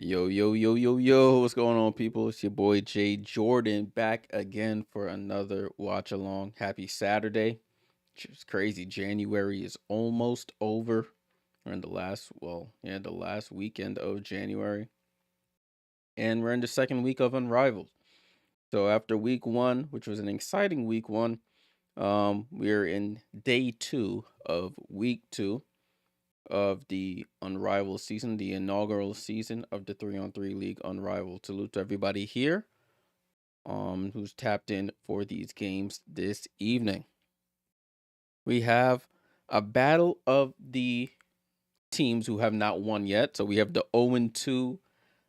Yo, yo, yo, yo, yo, what's going on, people? It's your boy Jay Jordan back again for another watch along. Happy Saturday. It's crazy. January is almost over. We're in the last weekend of January. And we're in the second week of Unrivaled. So after week one, which was an exciting week one, we're in day two of week two of the Unrivaled season, the inaugural season of the 3-on-3 League Unrivaled. Salute to everybody here who's tapped in for these games this evening. We have a battle of the teams who have not won yet. So we have the 0-2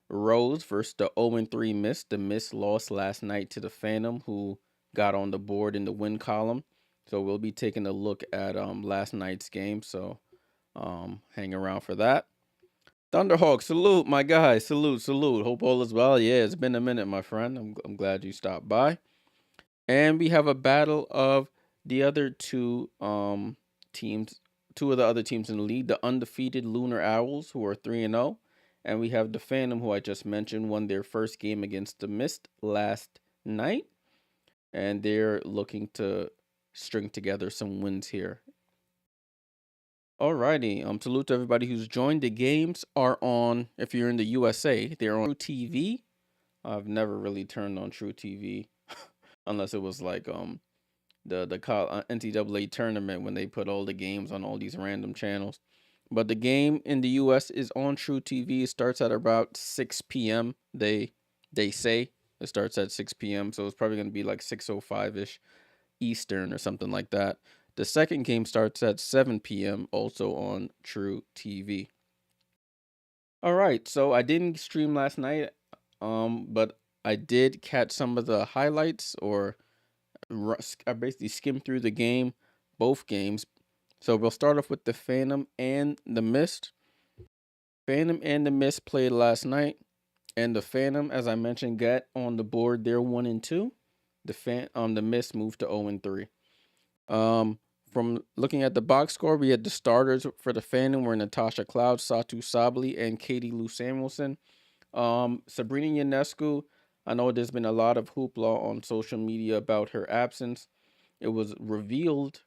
Rose versus the 0-3 Mist. The Mist lost last night to the Phantom, who got on the board in the win column. So we'll be taking a look at last night's game. So hang around for that. Thunderhawk, salute, my guy. Salute, salute. Hope all is well. Yeah, it's been a minute, my friend. I'm glad you stopped by. And we have a battle of the other two teams, two of the other teams in the league, the undefeated Lunar Owls, who are 3-0. And we have the Phantom, who I just mentioned, won their first game against the Mist last night. And they're looking to string together some wins here. Alrighty. Salute to everybody who's joined. The games are on, if you're in the USA, they're on True TV. I've never really turned on True TV unless it was like the NCAA tournament when they put all the games on all these random channels. But the game in the US is on True TV. It starts at about 6 p.m. They say it starts at 6 p.m. So it's probably going to be like 6:05ish Eastern or something like that. The second game starts at 7 p.m. also on True TV. All right, so I didn't stream last night, but I did catch some of the highlights, or I basically skimmed through the game, both games. So we'll start off with the Phantom and the Mist. Phantom and the Mist played last night, and the Phantom, as I mentioned, got on the board. They're 1-2. The Mist moved to 0-3. From looking at the box score, we had the starters for the Phantom were Natasha Cloud, Satu Sabli, and Katie Lou Samuelson. Sabrina Ionescu, I know there's been a lot of hoopla on social media about her absence. It was revealed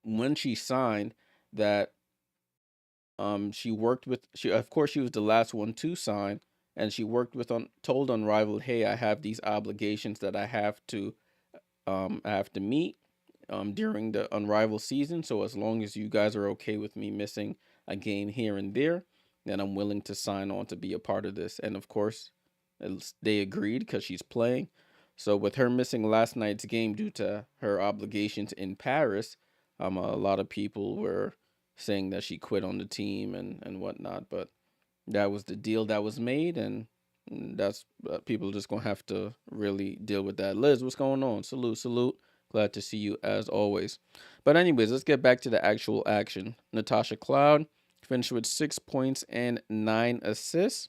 when she signed that she worked with she was the last one to sign, and she worked with told Unrivaled, hey, I have these obligations that I have to meet during the Unrivaled season. So as long as you guys are okay with me missing a game here and there, then I'm willing to sign on to be a part of this. And of course, they agreed because she's playing. So with her missing last night's game due to her obligations in Paris, a lot of people were saying that she quit on the team and whatnot. But that was the deal that was made, and that's people just gonna have to really deal with that. Liz, what's going on? Salute, salute. Glad to see you as always. But anyways, let's get back to the actual action. Natasha Cloud finished with 6 points and 9 assists.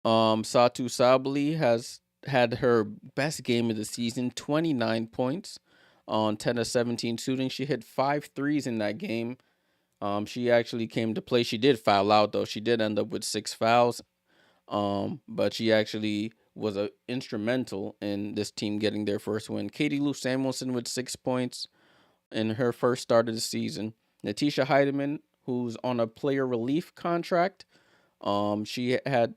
Satu Sabli has had her best game of the season, 29 points on 10 of 17 shooting. She hit 5 threes in that game. She actually came to play. She did foul out though. She did end up with 6 fouls. But she actually was instrumental in this team getting their first win. Katie Lou Samuelson with 6 points in her first start of the season. Natisha Heidemann, who's on a player relief contract, she had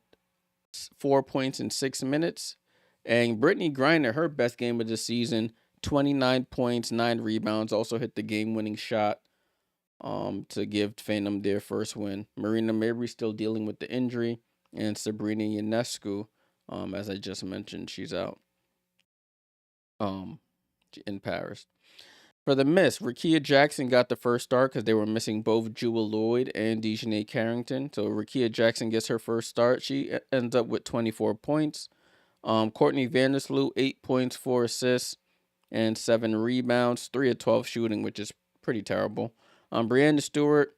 4 points in 6 minutes. And Brittany Griner, her best game of the season, 29 points, 9 rebounds, also hit the game-winning shot to give Phantom their first win. Marina Mabry still dealing with the injury, and Sabrina Ionescu, as I just mentioned, she's out in Paris. For the Mist, Rakia Jackson got the first start because they were missing both Jewel Lloyd and Dejanay Carrington. So Rakia Jackson gets her first start. She ends up with 24 points. Courtney Vandersloot, 8 points, 4 assists, and 7 rebounds, 3 of 12 shooting, which is pretty terrible. Brianna Stewart,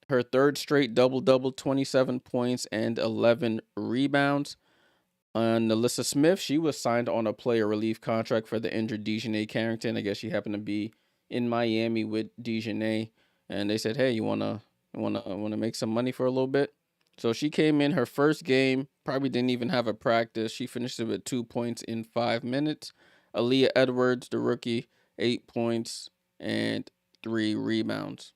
her third straight double-double, 27 points and 11 rebounds. And Alyssa Smith, she was signed on a player relief contract for the injured Dejanay Carrington. I guess she happened to be in Miami with Dejanay, and they said, "Hey, you wanna make some money for a little bit?" So she came in her first game, probably didn't even have a practice. She finished it with 2 points in 5 minutes. Aaliyah Edwards, the rookie, 8 points and 3 rebounds.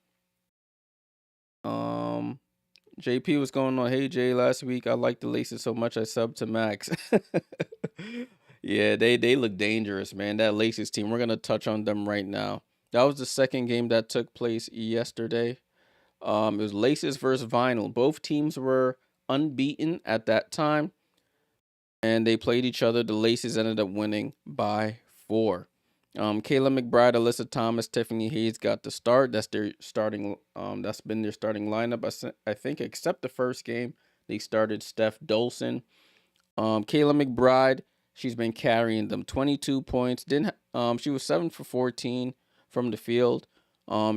JP, what's going on? Hey Jay, last week I liked the Laces so much I subbed to Max. Yeah, they look dangerous, man. That Laces team. We're gonna touch on them right now. That was the second game that took place yesterday. It was Laces versus Vinyl. Both teams were unbeaten at that time, and they played each other. The Laces ended up winning by 4. Kayla McBride, Alyssa Thomas, Tiffany Hayes got the start. That's their starting. That's been their starting lineup. I think, except the first game, they started Steph Dolson. Kayla McBride, she's been carrying them. 22 points. She was 7 for 14 from the field.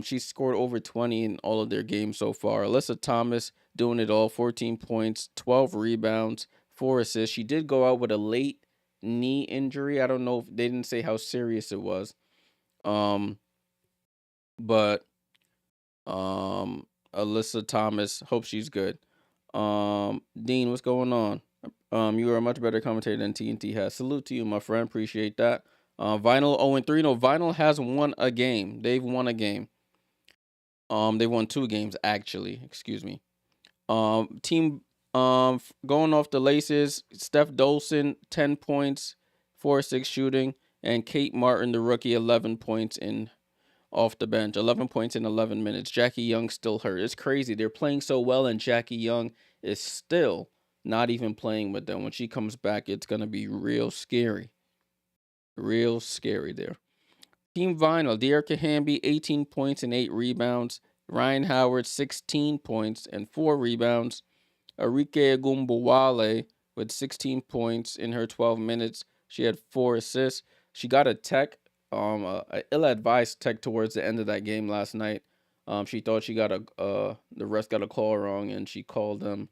She scored over 20 in all of their games so far. Alyssa Thomas doing it all. 14 points, 12 rebounds, 4 assists. She did go out with a late knee injury. I don't know if they didn't say how serious it was. But Alyssa Thomas, hope she's good. Dean, what's going on? You are a much better commentator than TNT has. Salute to you, my friend. Appreciate that. Vinyl 0-3. No, Vinyl has won a game. They've won a game. They won 2 games actually. Excuse me. Team going off the Laces, Steph Dolson, 10 points, 4-6 shooting, and Kate Martin, the rookie, 11 points in off the bench, 11 points in 11 minutes. Jackie Young still hurt. It's crazy. They're playing so well, and Jackie Young is still not even playing with them. When she comes back, it's going to be real scary. Real scary there. Team Vinyl, Dearica Hamby, 18 points and 8 rebounds. Ryan Howard, 16 points and 4 rebounds. Arike Agumbawale with 16 points in her 12 minutes. She had 4 assists. She got a tech, a ill-advised tech towards the end of that game last night. She thought she got the rest got a call wrong, and she called them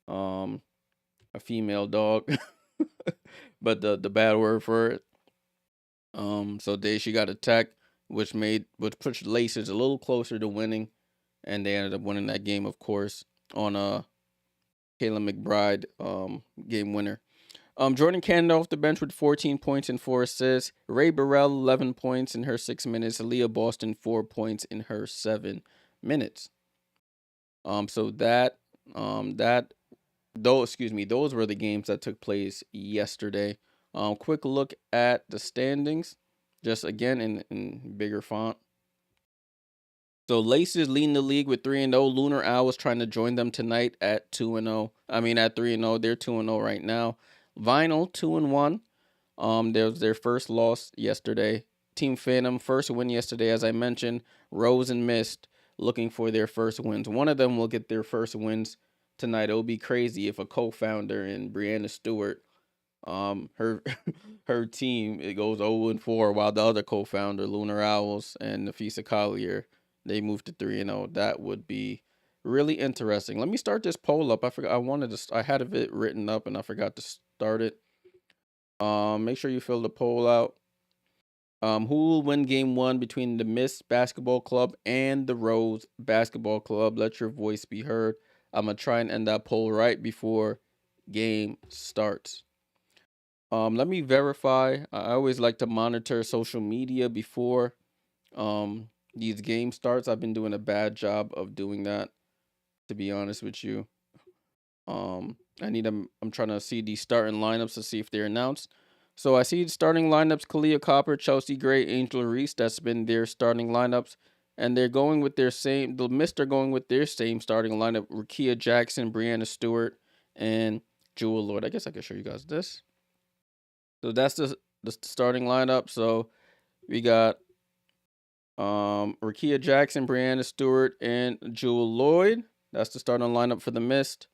a female dog, but the bad word for it. So she got a tech, which pushed Laces a little closer to winning, and they ended up winning that game, of course, on Kayla McBride game winner. Jordan Canada off the bench with 14 points and 4 assists. Ray Burrell, 11 points in her 6 minutes. Aaliyah Boston, 4 points in her 7 minutes. So those were the games that took place yesterday. Quick look at the standings, just again in bigger font. So Laces leading the league with 3-0. Lunar Owls trying to join them tonight at 2-0. I mean at 3-0. They're 2-0 right now. Vinyl 2-1. There was their first loss yesterday. Team Phantom first win yesterday, as I mentioned. Rose and Mist looking for their first wins. One of them will get their first wins tonight. It'll be crazy if a co-founder and Brianna Stewart, her her team, it goes 0-4, while the other co-founder, Lunar Owls and Nafisa Collier, they move to 3-0. That would be really interesting. Let me start this poll up. I forgot. I had it written up and I forgot to start it. Make sure you fill the poll out. Who will win game 1 between the Mist Basketball Club and the Rose Basketball Club? Let your voice be heard. I'm gonna try and end that poll right before game starts. Let me verify. I always like to monitor social media before these game starts. I've been doing a bad job of doing that, to be honest with you. I'm trying to see the starting lineups to see if they're announced. So I see the starting lineups: Kalia Copper, Chelsea Gray, Angel Reese. That's been their starting lineups. And they're going with the Mist are going with their same starting lineup: Rakia Jackson, Brianna Stewart, and Jewel Lloyd. I guess I could show you guys this. So that's the starting lineup. So we got Rakia Jackson, Brianna Stewart, and Jewel Lloyd. That's the starting lineup for the Mist.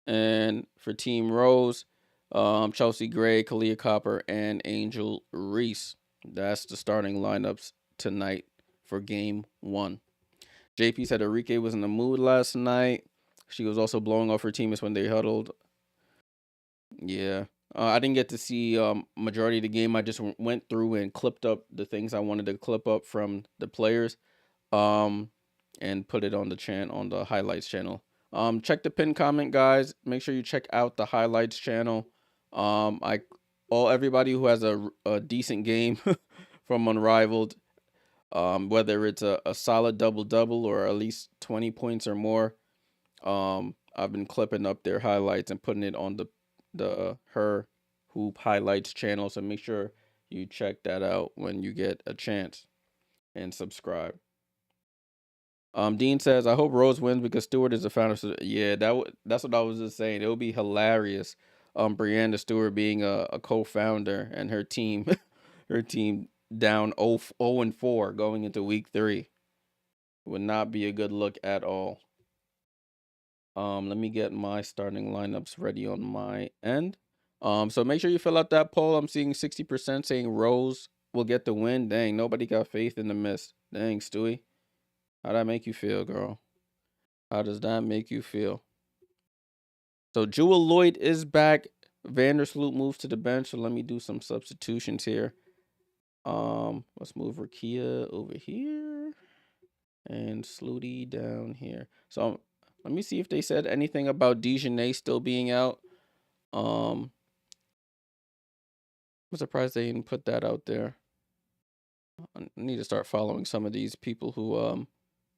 And for Team Rose, Chelsea Gray, Kalia Copper, and Angel Reese. That's the starting lineups tonight for game 1. JP said Enrique was in the mood last night. She was also blowing off her teammates when they huddled. Yeah. I didn't get to see majority of the game. I just went through and clipped up the things I wanted to clip up from the players, and put it on the highlights channel. Check the pin comment, guys. Make sure you check out the highlights channel. Everybody who has a decent game from Unrivaled, whether it's a solid double or at least 20 points or more, I've been clipping up their highlights and putting it on the her hoop highlights channel. So make sure you check that out when you get a chance and subscribe. Dean says, I hope Rose wins because Stewart is the founder. So yeah, that's what I was just saying. It would be hilarious. Brianna Stewart being a co-founder and her team, her team down 0-4 going into week 3 would not be a good look at all. Let me get my starting lineups ready on my end. So make sure you fill out that poll. I'm seeing 60% saying Rose will get the win. Dang, nobody got faith in the Mist. Dang, Stewie. How'd that make you feel, girl? How does that make you feel? So Jewel Lloyd is back. Vandersloot moves to the bench. So let me do some substitutions here. Let's move Rakia over here and Sluty down here. So let me see if they said anything about Dejanay still being out. I'm surprised they didn't put that out there. I need to start following some of these people who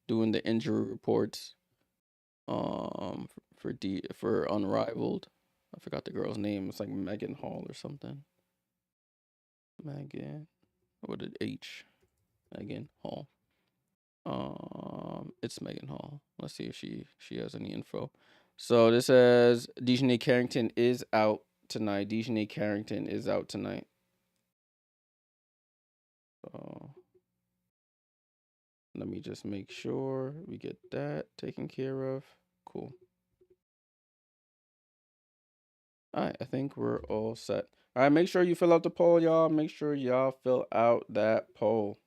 doing the injury reports. For Unrivaled. I forgot the girl's name. It's like Megan Hall or something. Megan. What did H? Megan Hall. It's Megan Hall. Let's see if she has any info. So this says Dejanay Carrington is out tonight. Dejanay Carrington is out tonight. So let me just make sure we get that taken care of. Cool. All right, I think we're all set. All right, make sure you fill out the poll, y'all. Make sure y'all fill out that poll.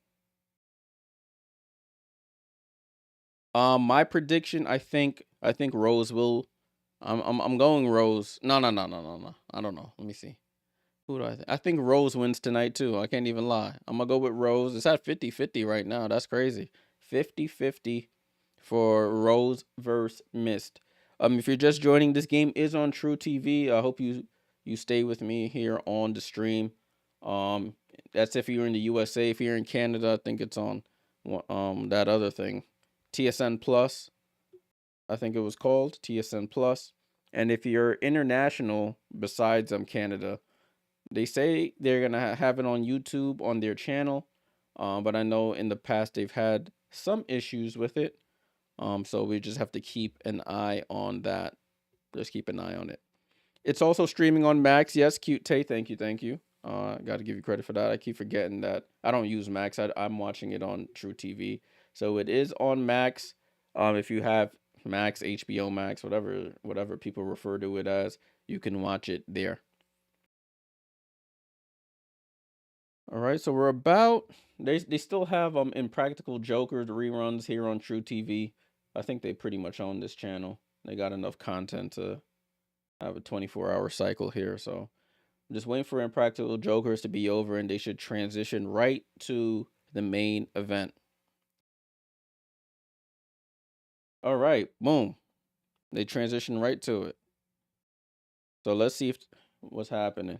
My prediction, I think Rose will. I'm going Rose. No. I don't know. Let me see. Who do I think? I think Rose wins tonight too. I can't even lie. I'm gonna go with Rose. It's at 50-50 right now. That's crazy. 50-50 for Rose versus Mist. If you're just joining, this game is on True TV. I hope you stay with me here on the stream. That's if you're in the USA. If you're in Canada, I think it's on that other thing, TSN Plus. I think it was called TSN Plus. And if you're international, besides Canada, they say they're gonna have it on YouTube on their channel. But I know in the past they've had some issues with it. So we just have to keep an eye on that. Just keep an eye on it. It's also streaming on Max. Yes, Cute Tay. Thank you. Got to give you credit for that. I keep forgetting that I don't use Max. I'm watching it on True TV. So it is on Max. If you have Max, HBO Max, whatever people refer to it as, you can watch it there. All right, so we're about they still have Impractical Jokers reruns here on True TV. I think they pretty much own this channel. They got enough content to have a 24-hour cycle here, so I'm just waiting for Impractical Jokers to be over and they should transition right to the main event. All right, boom. They transition right to it. So let's see what's happening.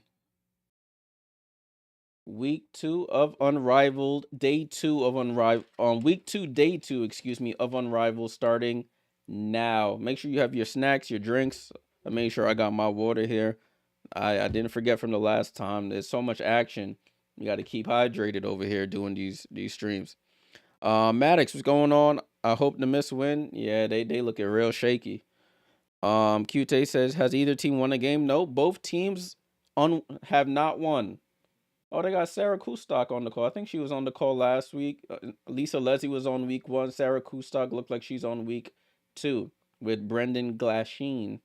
Week 2 of Unrivaled, day 2 of Unrivaled, week 2, day 2, excuse me, of Unrivaled starting now. Make sure you have your snacks, your drinks. I made sure I got my water here. I didn't forget from the last time. There's so much action. You got to keep hydrated over here doing these streams. Maddox, what's going on? I hope the Mist win. Yeah, they looking real shaky. QT says, has either team won a game? No, both teams have not won. Oh, they got Sarah Kustok on the call. I think she was on the call last week. Lisa Leslie was on week 1. Sarah Kustok looked like she's on week 2 with Brendan Glasheen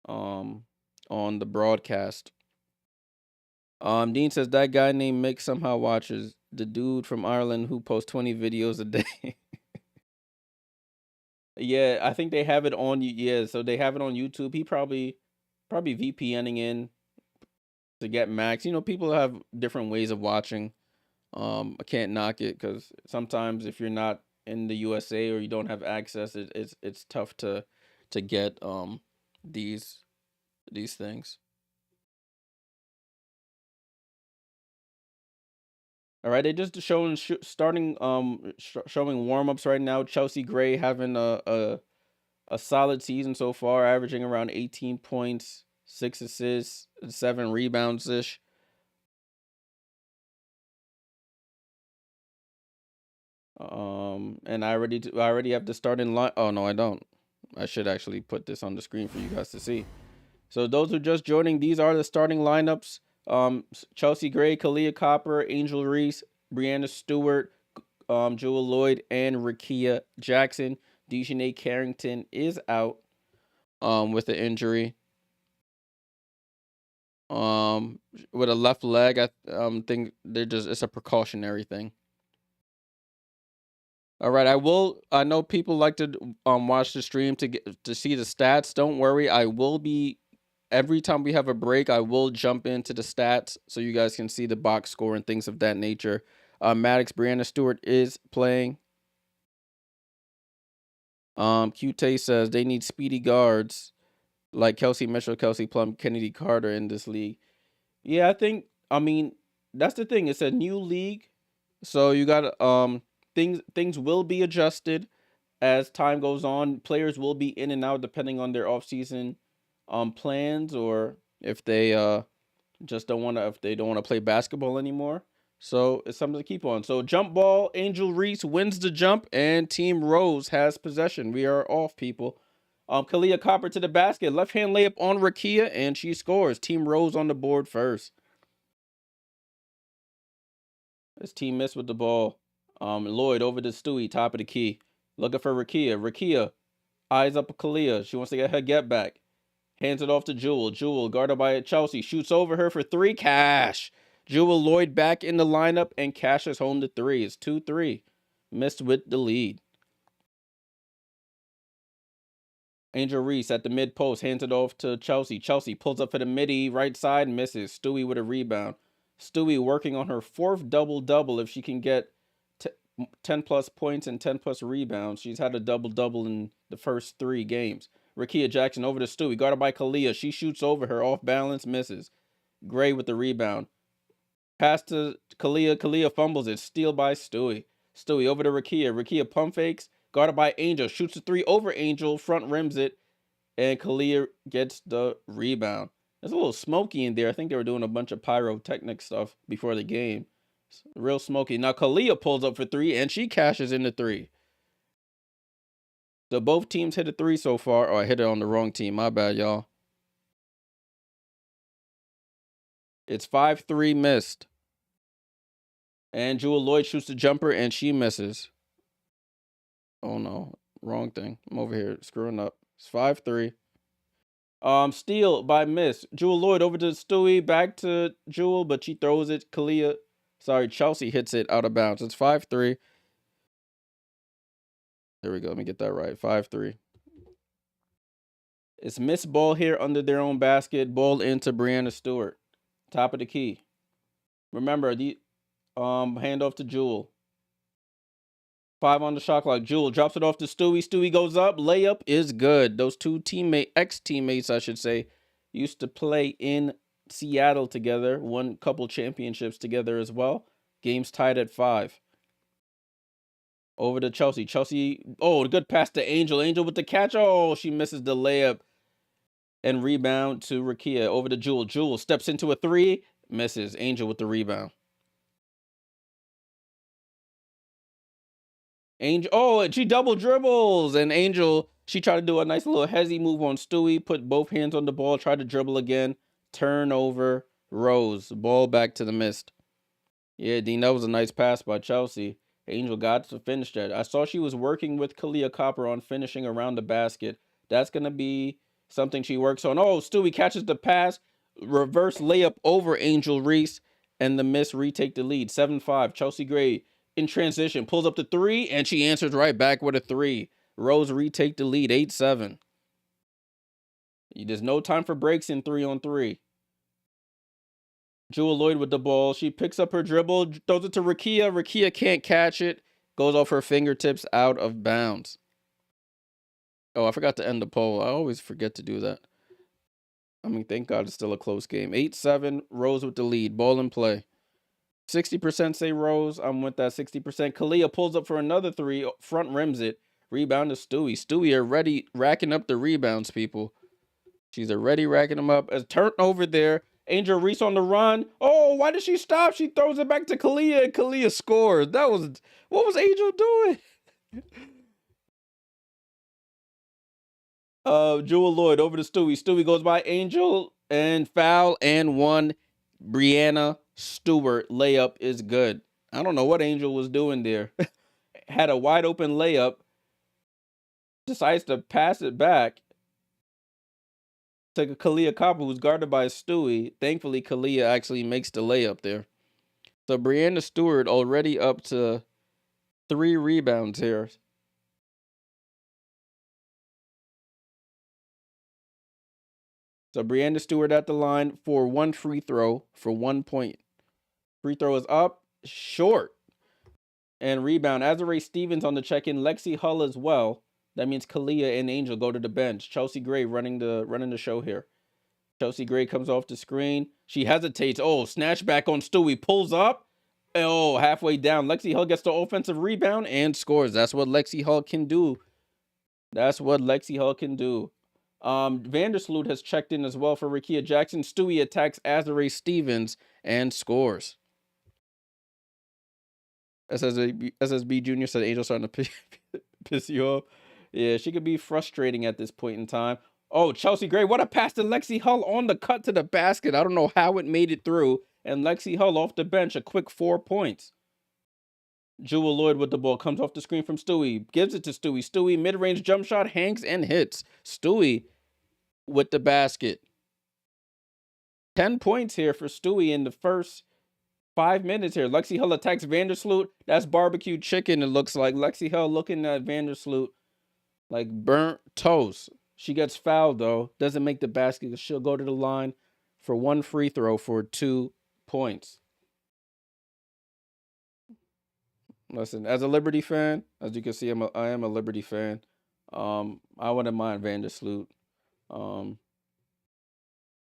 on the broadcast. Dean says that guy named Mick somehow watches the dude from Ireland who posts 20 videos a day. Yeah, I think they have it on. Yeah, so they have it on YouTube. He probably VPNing in to get Max. You know, people have different ways of watching. I can't knock it because sometimes if you're not in the USA or you don't have access, it's tough to get these things. All right, they just showing starting showing warm ups right now. Chelsea Gray having a solid season so far, averaging around 18 points, 6 assists, 7 rebounds ish. And I already have the starting line. Oh no, I don't. I should actually put this on the screen for you guys to see. So those who just joining, these are the starting lineups. Chelsea Gray, Kalia Copper, Angel Reese, Brianna Stewart, Jewel Lloyd, and Rakia Jackson. Dejanay Carrington is out with an injury. With a left leg, I think it's a precautionary thing. All right, I know people like to watch the stream to see the stats. Don't worry, I will be every time we have a break, I will jump into the stats so you guys can see the box score and things of that nature. Maddox Brianna Stewart is playing. Qt says they need speedy guards like Kelsey Mitchell, Kelsey Plum, Kennedy Carter in this league. Yeah, I mean that's the thing. It's a new league, so you got things will be adjusted as time goes on. Players will be in and out depending on their offseason plans, or if they just don't want to if they don't want to play basketball anymore. So it's something to keep on. So jump ball, Angel Reese wins the jump, and Team Rose has possession. We are off, people. Kalia Copper to the basket, left hand layup on Rakia, and she scores. Team Rose on the board first. This team missed with the ball. Lloyd over to Stewie, top of the key. Looking for Rakia. Rakia eyes up Kalia. She wants to get her get back. Hands it off to Jewel. Jewel, guarded by Chelsea, shoots over her for three. Cash. Jewel Lloyd back in the lineup and cashes home the three. It's 2-3. Missed with the lead. Angel Reese at the mid post, hands it off to Chelsea. Chelsea pulls up for the midi, right side, misses. Stewie with a rebound. Stewie working on her fourth double-double if she can get 10 plus points and 10 plus rebounds. She's had a double-double in the first 3 games. Rakia Jackson over to Stewie, guarded by Kalia. She shoots over her, off balance, misses. Gray with the rebound. Pass to Kalia. Kalia fumbles it. Steal by Stewie. Stewie over to Rakia. Rakia pump fakes. Guarded by Angel. Shoots a 3 over Angel. Front rims it. And Kalia gets the rebound. It's a little smoky in there. I think they were doing a bunch of pyrotechnic stuff before the game. It's real smoky. Now Kalia pulls up for 3 and she cashes in the 3. So both teams hit a 3 so far. Oh, I hit it on the wrong team. My bad, y'all. It's 5-3 missed. And Jewel Lloyd shoots the jumper and she misses. Oh no, wrong thing. I'm over here screwing up. It's 5-3. Steal by miss. Jewel Lloyd over to Stewie, back to Jewel, but she throws it. Chelsea hits it out of bounds. It's 5-3. There we go. Let me get that right. 5-3. It's missed ball here under their own basket. Ball into Brianna Stewart. Top of the key. Remember, the handoff to Jewel. 5 on the shot clock. Jewel drops it off to Stewie. Stewie goes up. Layup is good. Those two ex-teammates, I should say, used to play in Seattle together. Won couple championships together as well. Game's tied at 5. Over to Chelsea. Chelsea, good pass to Angel. Angel with the catch. Oh, she misses the layup. And rebound to Rakia. Over to Jewel. Jewel steps into a 3. Misses. Angel with the rebound. Angel, and she double dribbles. And Angel, she tried to do a nice little hezzy move on Stewie. Put both hands on the ball. Tried to dribble again. Turnover. Rose. Ball back to the mist. Yeah, Dean, that was a nice pass by Chelsea. Angel got to finish that. I saw she was working with Kalia Copper on finishing around the basket. That's going to be something she works on. Oh, Stewie catches the pass. Reverse layup over Angel Reese. And the miss retake the lead. 7-5. Chelsea Gray in transition. Pulls up the 3. And she answers right back with a 3. Rose retake the lead. 8-7. There's no time for breaks in 3-on-3. Jewel Lloyd with the ball. She picks up her dribble, throws it to Rakia. Rakia can't catch it. Goes off her fingertips out of bounds. Oh, I forgot to end the poll. I always forget to do that. I mean, thank God it's still a close game. 8-7, Rose with the lead. Ball in play. 60% say Rose. I'm with that 60%. Kalia pulls up for another three. Front rims it. Rebound to Stewie. Stewie already racking up the rebounds, people. She's already racking them up. A turnover there. Angel Reese on the run. Oh, why did she stop? She throws it back to Kalia, and Kalia scores. What was Angel doing? Jewel Lloyd over to Stewie. Stewie goes by Angel and foul and one. Brianna Stewart layup is good. I don't know what Angel was doing there. Had a wide open layup. Decides to pass it back to Kalia Copper, who's guarded by Stewie. Thankfully, Kalia actually makes the layup there. So Brianna Stewart already up to 3 rebounds here. So Brianna Stewart at the line for 1 free throw for 1 point. Free throw is up, short. And rebound. Azare Stevens on the check-in. Lexi Hull as well. That means Kalia and Angel go to the bench. Chelsea Gray running the show here. Chelsea Gray comes off the screen. She hesitates. Oh, snatch back on Stewie. Pulls up. Oh, halfway down. Lexi Hull gets the offensive rebound and scores. That's what Lexi Hull can do. That's what Lexi Hull can do. Vandersloot has checked in as well for Rakia Jackson. Stewie attacks Azare Stevens and scores. SSB Jr. said Angel starting to piss you off. Yeah, she could be frustrating at this point in time. Oh, Chelsea Gray, what a pass to Lexi Hull on the cut to the basket. I don't know how it made it through. And Lexi Hull off the bench, a quick 4 points. Jewel Lloyd with the ball, comes off the screen from Stewie, gives it to Stewie. Stewie, mid-range jump shot, hangs and hits. Stewie with the basket. 10 points here for Stewie in the first 5 minutes here. Lexi Hull attacks Vandersloot. That's barbecue chicken, it looks like. Lexi Hull looking at Vandersloot like burnt toast. She gets fouled, though. Doesn't make the basket. She'll go to the line for 1 free throw for 2 points. Listen, as a Liberty fan, as you can see, I am a Liberty fan. I wouldn't mind Vandersloot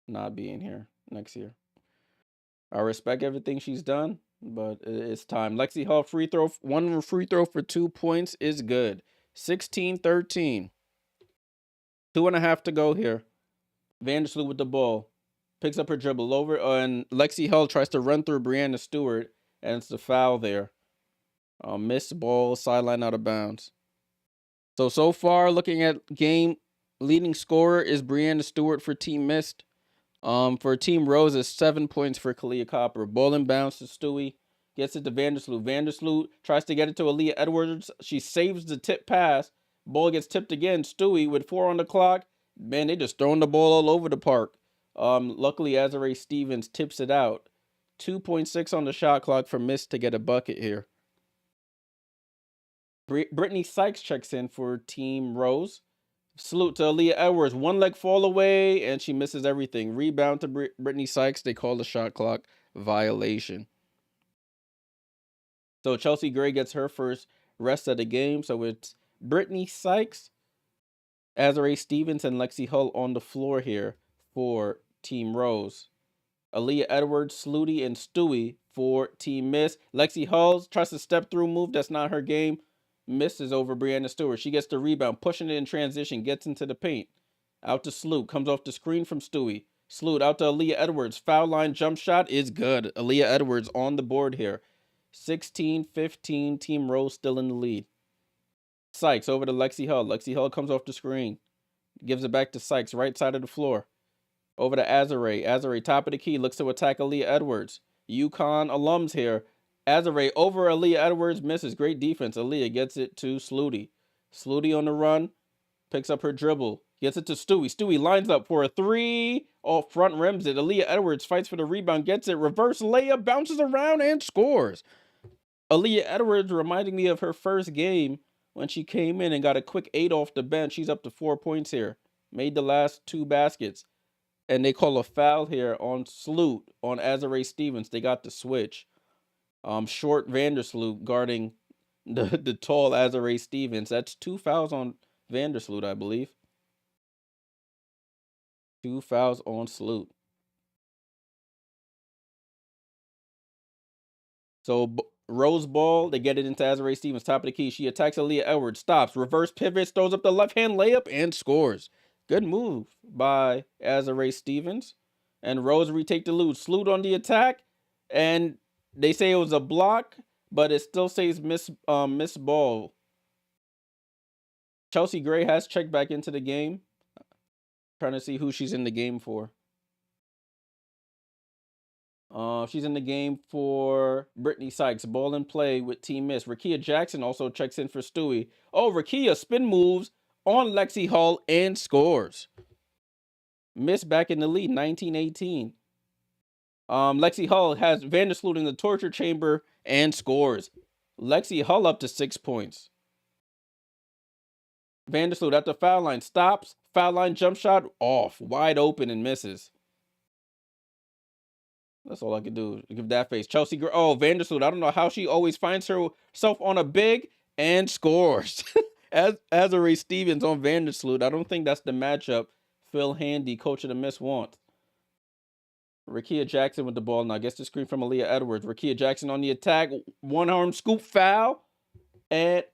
not being here next year. I respect everything she's done, but it's time. Lexi Hull one free throw for 2 points is good. 16-13. 2.5 to go here. Vandersloot with the ball. Picks up her dribble over, and Lexi Hull tries to run through Brianna Stewart, and it's the foul there. Missed ball, sideline out of bounds. So far, looking at game, leading scorer is Brianna Stewart for Team Mist. For Team Rose is 7 points for Kalia Copper. Ball and bounce to Stewie. Gets it to Vandersloot. Vandersloot tries to get it to Aaliyah Edwards. She saves the tip pass. Ball gets tipped again. Stewie with 4 on the clock. Man, they just throwing the ball all over the park. Luckily, Azare Stevens tips it out. 2.6 on the shot clock for Mist to get a bucket here. Brittany Sykes checks in for Team Rose. Salute to Aaliyah Edwards. 1 leg fall away, and she misses everything. Rebound to Brittany Sykes. They call the shot clock violation. So Chelsea Gray gets her first rest of the game. So it's Brittany Sykes, Azare Stevens, and Lexi Hull on the floor here for Team Rose. Aaliyah Edwards, Sluty, and Stewie for Team Miss. Lexi Hull tries to step through move. That's not her game. Misses over Brianna Stewart. She gets the rebound, pushing it in transition, gets into the paint. Out to Sloot, comes off the screen from Stewie. Sloot out to Aaliyah Edwards. Foul line jump shot is good. Aaliyah Edwards on the board here. 16-15, Team Rose still in the lead. Sykes over to Lexi Hull. Lexi Hull comes off the screen. Gives it back to Sykes, right side of the floor. Over to Azare. Azare, top of the key, looks to attack Aaliyah Edwards. UConn alums here. Azare over Aaliyah Edwards, misses. Great defense. Aaliyah gets it to Sluty. Sluty on the run, picks up her dribble, gets it to Stewie. Stewie lines up for a 3. Off front rims it. Aaliyah Edwards fights for the rebound, gets it. Reverse layup, bounces around and scores. Aaliyah Edwards reminding me of her first game when she came in and got a quick 8 off the bench. She's up to 4 points here. Made the last 2 baskets. And they call a foul here on Sloot on Azare Stevens. They got the switch. Short Vandersloot guarding the tall Azare Stevens. That's 2 fouls on Vandersloot, I believe. 2 fouls on Sloot. So Rose ball, they get it into Azare Stevens, top of the key. She attacks Aaliyah Edwards, stops, reverse pivots, throws up the left hand layup, and scores. Good move by Azare Stevens. And Rose retake the lead. Sloot on the attack, and they say it was a block, but it still says miss ball. Chelsea Gray has checked back into the game. Trying to see who she's in the game for. She's in the game for Brittany Sykes. Ball in play with Team Miss. Rakia Jackson also checks in for Stewie. Oh, Rakia spin moves on Lexi Hull and scores. Miss back in the lead, 19-18. Lexi Hull has Vandersloot in the torture chamber and scores. Lexi Hull up to 6 points. Vandersloot at the foul line stops. Foul line jump shot off, wide open and misses. That's all I could do. Give that face. Chelsea, oh, Vandersloot. I don't know how she always finds herself on a big and scores. As Azare Stevens on Vandersloot. I don't think that's the matchup Phil Handy, coach of the Miss, wants. Rakia Jackson with the ball now. Gets the screen from Aaliyah Edwards. Rakia Jackson on the attack. One arm scoop foul. And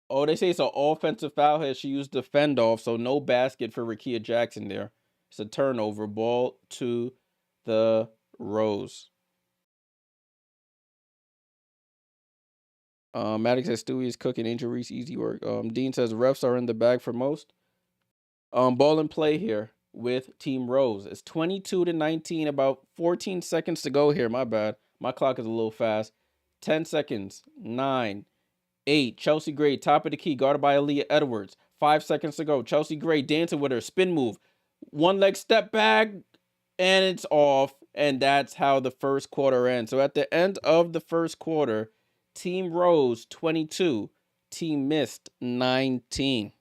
oh, they say it's an offensive foul here. She used the fend off, so no basket for Rakia Jackson there. It's a turnover. Ball to the Rose. Maddox says Stewie is cooking. Angel Reese, easy work. Dean says refs are in the bag for most. Ball in play here with Team Rose. It's 22-19. About 14 seconds to go here. My bad. My clock is a little fast. 10 seconds. 9, 8. Chelsea Gray, top of the key, guarded by Aaliyah Edwards. 5 seconds to go. Chelsea Gray dancing with her spin move. One leg step back, and it's off. And that's how the first quarter ends. So at the end of the first quarter, Team Rose 22, Team Mist 19.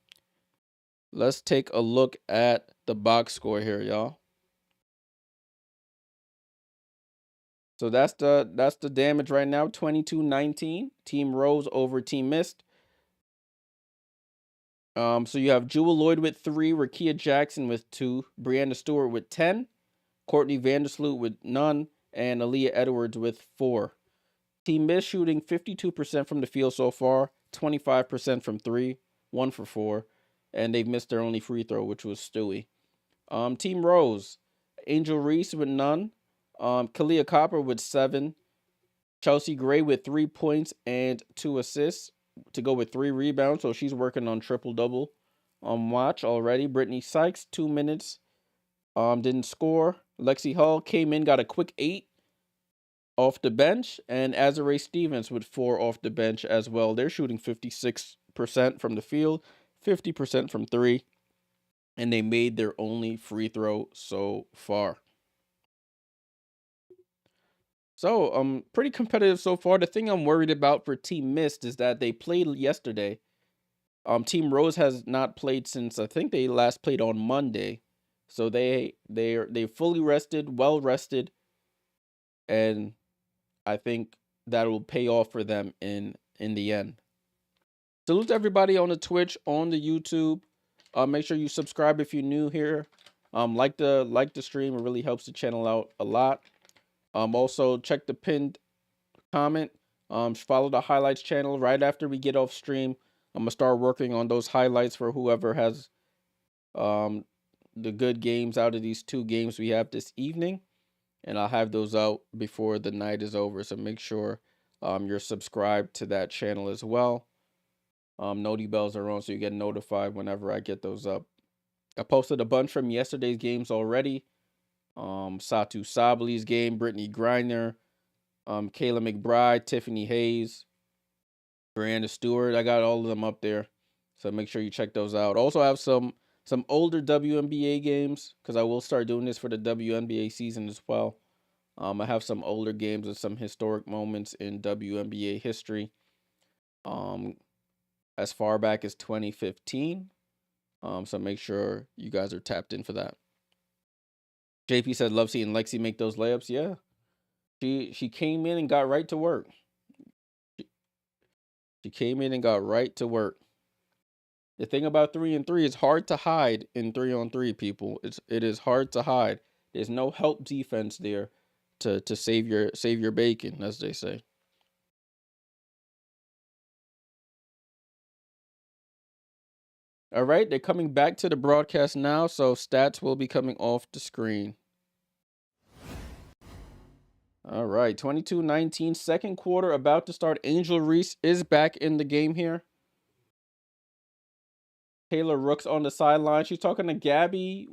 Let's take a look at the box score here, y'all. So that's the damage right now, 22-19. Team Rose over Team Mist. So you have Jewel Lloyd with 3, Rakia Jackson with 2, Brianna Stewart with 10, Courtney Vandersloot with none, and Aaliyah Edwards with 4. Team Miss shooting 52% from the field so far, 25% from 3, 1 for 4, and they've missed their only free throw, which was Stewie. Team Rose, Angel Reese with none, Kalia Copper with 7, Chelsea Gray with 3 points and 2 assists to go with 3 rebounds, so she's working on triple-double watch already. Brittany Sykes, 2 minutes, didn't score. Lexi Hull came in, got a quick 8 off the bench, and Azare Stevens with 4 off the bench as well. They're shooting 56% from the field, 50% from 3, and they made their only free throw so far. So, pretty competitive so far. The thing I'm worried about for Team Mist is that they played yesterday. Team Rose has not played since I think they last played on Monday. So they're fully rested, well rested, and I think that will pay off for them in the end. Salute to everybody on the Twitch, on the YouTube. Make sure you subscribe if you're new here. Like the stream. It really helps the channel out a lot. Also check the pinned comment. Follow the highlights channel. Right after we get off stream, I'm gonna start working on those highlights for whoever has the good games out of these 2 games we have this evening, and I'll have those out before the night is over. So make sure you're subscribed to that channel as well. Noti bells are on so you get notified whenever I get those up. I posted a bunch from yesterday's games already. Satu Sabli's game, Brittany Griner, Kayla McBride, Tiffany Hayes, Brianna Stewart. I got all of them up there, so make sure you check those out. Also, I have some older WNBA games because I will start doing this for the WNBA season as well. I have some older games with some historic moments in WNBA history. As far back as 2015. So make sure you guys are tapped in for that. JP said, love seeing Lexi make those layups. Yeah. She came in and got right to work. She came in and got right to work. The thing about 3-3 is hard to hide in 3-on-3, people. It is hard to hide. There's no help defense there to save your bacon, as they say. All right, they're coming back to the broadcast now, so stats will be coming off the screen. All right, 22-19, second quarter about to start. Angel Reese is back in the game here. Taylor Rooks on the sideline. She's talking to Gabby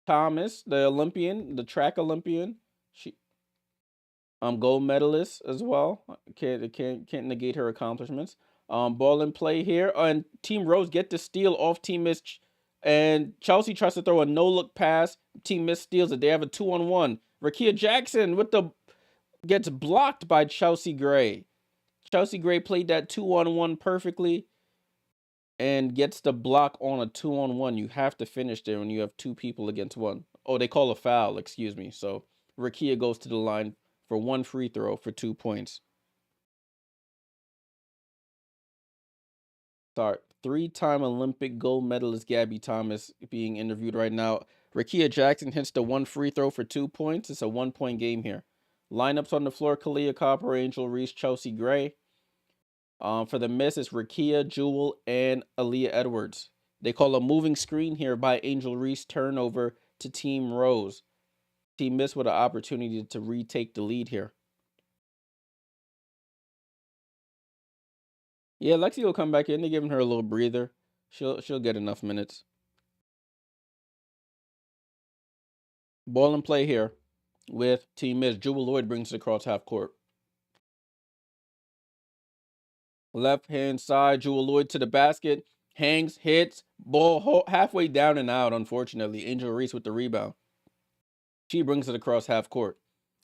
Thomas, the Olympian, the track Olympian. She gold medalist as well. Can't negate her accomplishments. Ball in play here, and Team Rose get the steal off Team Miss, and Chelsea tries to throw a no look pass. Team Miss steals it. They have a 2-on-1. Rakia Jackson gets blocked by Chelsea Gray. Chelsea Gray played that 2-on-1 perfectly and gets the block on a 2-on-1. You have to finish there when you have two people against one. Oh, they call a foul, excuse me. So Rakia goes to the line for one free throw for 2 points. Sorry, three-time Olympic gold medalist Gabby Thomas being interviewed right now. Rakia Jackson hits the one free throw for 2 points. It's a 1-point game here. Lineups on the floor: Kalia Copper, Angel Reese, Chelsea Gray. For the Miss, it's Rakia, Jewel, and Aaliyah Edwards. They call a moving screen here by Angel Reese. Turnover to Team Rose. Team Miss with an opportunity to retake the lead here. Yeah, Lexi will come back in. They're giving her a little breather. She'll get enough minutes. Ball and play here with Team Miss. Jewel Lloyd brings it across half court. Left hand side, Jewel Lloyd to the basket. Hangs, hits, ball halfway down and out, unfortunately. Angel Reese with the rebound. She brings it across half court.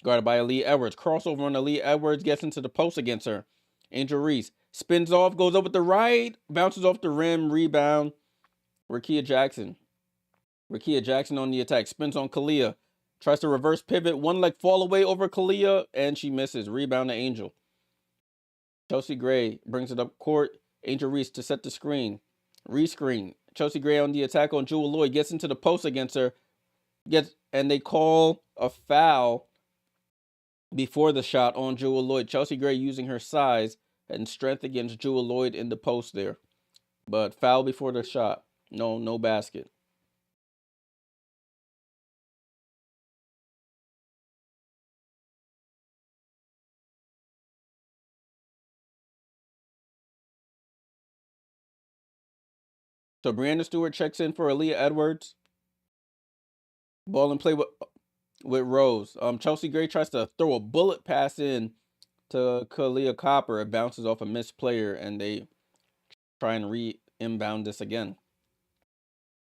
Guarded by Aaliyah Edwards. Crossover on Aaliyah Edwards. Gets into the post against her. Angel Reese spins off, goes up with the right. Bounces off the rim. Rebound. Rakia Jackson. Rakia Jackson on the attack. Spins on Kalia. Tries to reverse pivot. One leg fall away over Kalia. And she misses. Rebound to Angel. Chelsea Gray brings it up court. Angel Reese to set the screen. Rescreen. Chelsea Gray on the attack on Jewel Lloyd. Gets into the post against her. And they call a foul before the shot on Jewel Lloyd. Chelsea Gray using her size and strength against Jewel Lloyd in the post there. But foul before the shot. No basket. So Brianna Stewart checks in for Aaliyah Edwards. Ball and play with Rose. Chelsea Gray tries to throw a bullet pass in to Kalia Copper. It bounces off a missed player, and they try and inbound this again.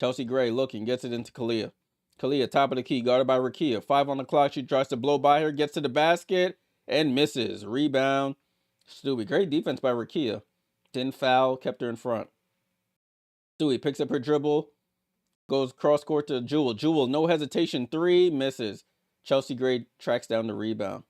Chelsea Gray looking, gets it into Kalia. Kalia, top of the key, guarded by Rakia. 5 on the clock. She tries to blow by her, gets to the basket, and misses. Rebound. Stewie. Great defense by Rakia. Didn't foul, kept her in front. Stewie picks up her dribble, goes cross court to Jewel. Jewel, no hesitation. 3, misses. Chelsea Gray tracks down the rebound.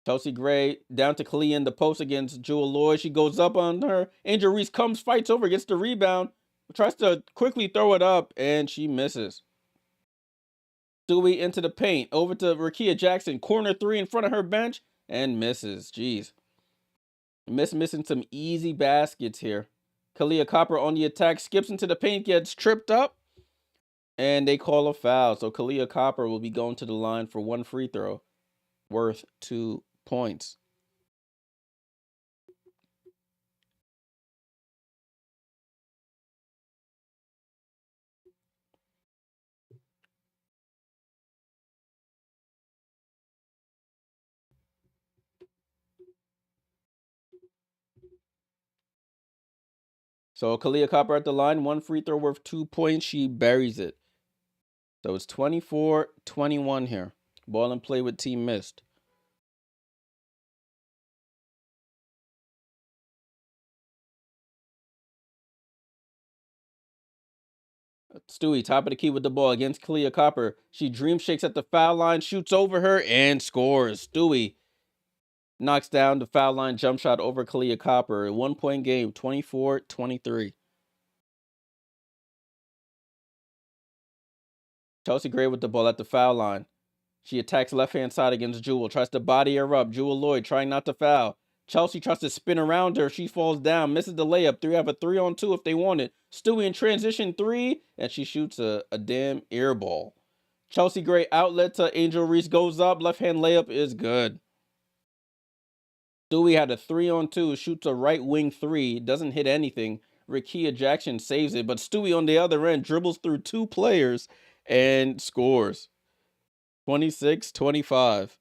Chelsea Gray down to Kalia in the post against Jewel Lloyd. She goes up on her. Angel Reese comes, fights over, gets the rebound. Tries to quickly throw it up, and she misses. Stewie into the paint. Over to Rakia Jackson. Corner 3 in front of her bench, and misses. Jeez. Missing some easy baskets here. Kalia Copper on the attack. Skips into the paint, gets tripped up, and they call a foul. So Kalia Copper will be going to the line for one free throw worth 2 points. So Kalia Copper at the line, one free throw worth 2 points. She buries it. So it's 24-21 here. Ball and play with Team Mist. Stewie, top of the key with the ball against Kalia Copper. She dream shakes at the foul line, shoots over her, and scores. Stewie Knocks down the foul line jump shot over Kalia Copper. A 1-point game, 24-23. Chelsea Gray with the ball at the foul line. She attacks left-hand side against Jewel. Tries to body her up. Jewel Lloyd trying not to foul. Chelsea tries to spin around her. She falls down. Misses the layup. Three have a 3-on-2 if they want it. Stewie in transition 3. And she shoots a damn air ball. Chelsea Gray outlet to Angel Reese. Goes up. Left-hand layup is good. Stewie had a 3-on-2. Shoots a right wing 3. Doesn't hit anything. Rikia Jackson saves it. But Stewie on the other end dribbles through 2 players and scores. 26-25.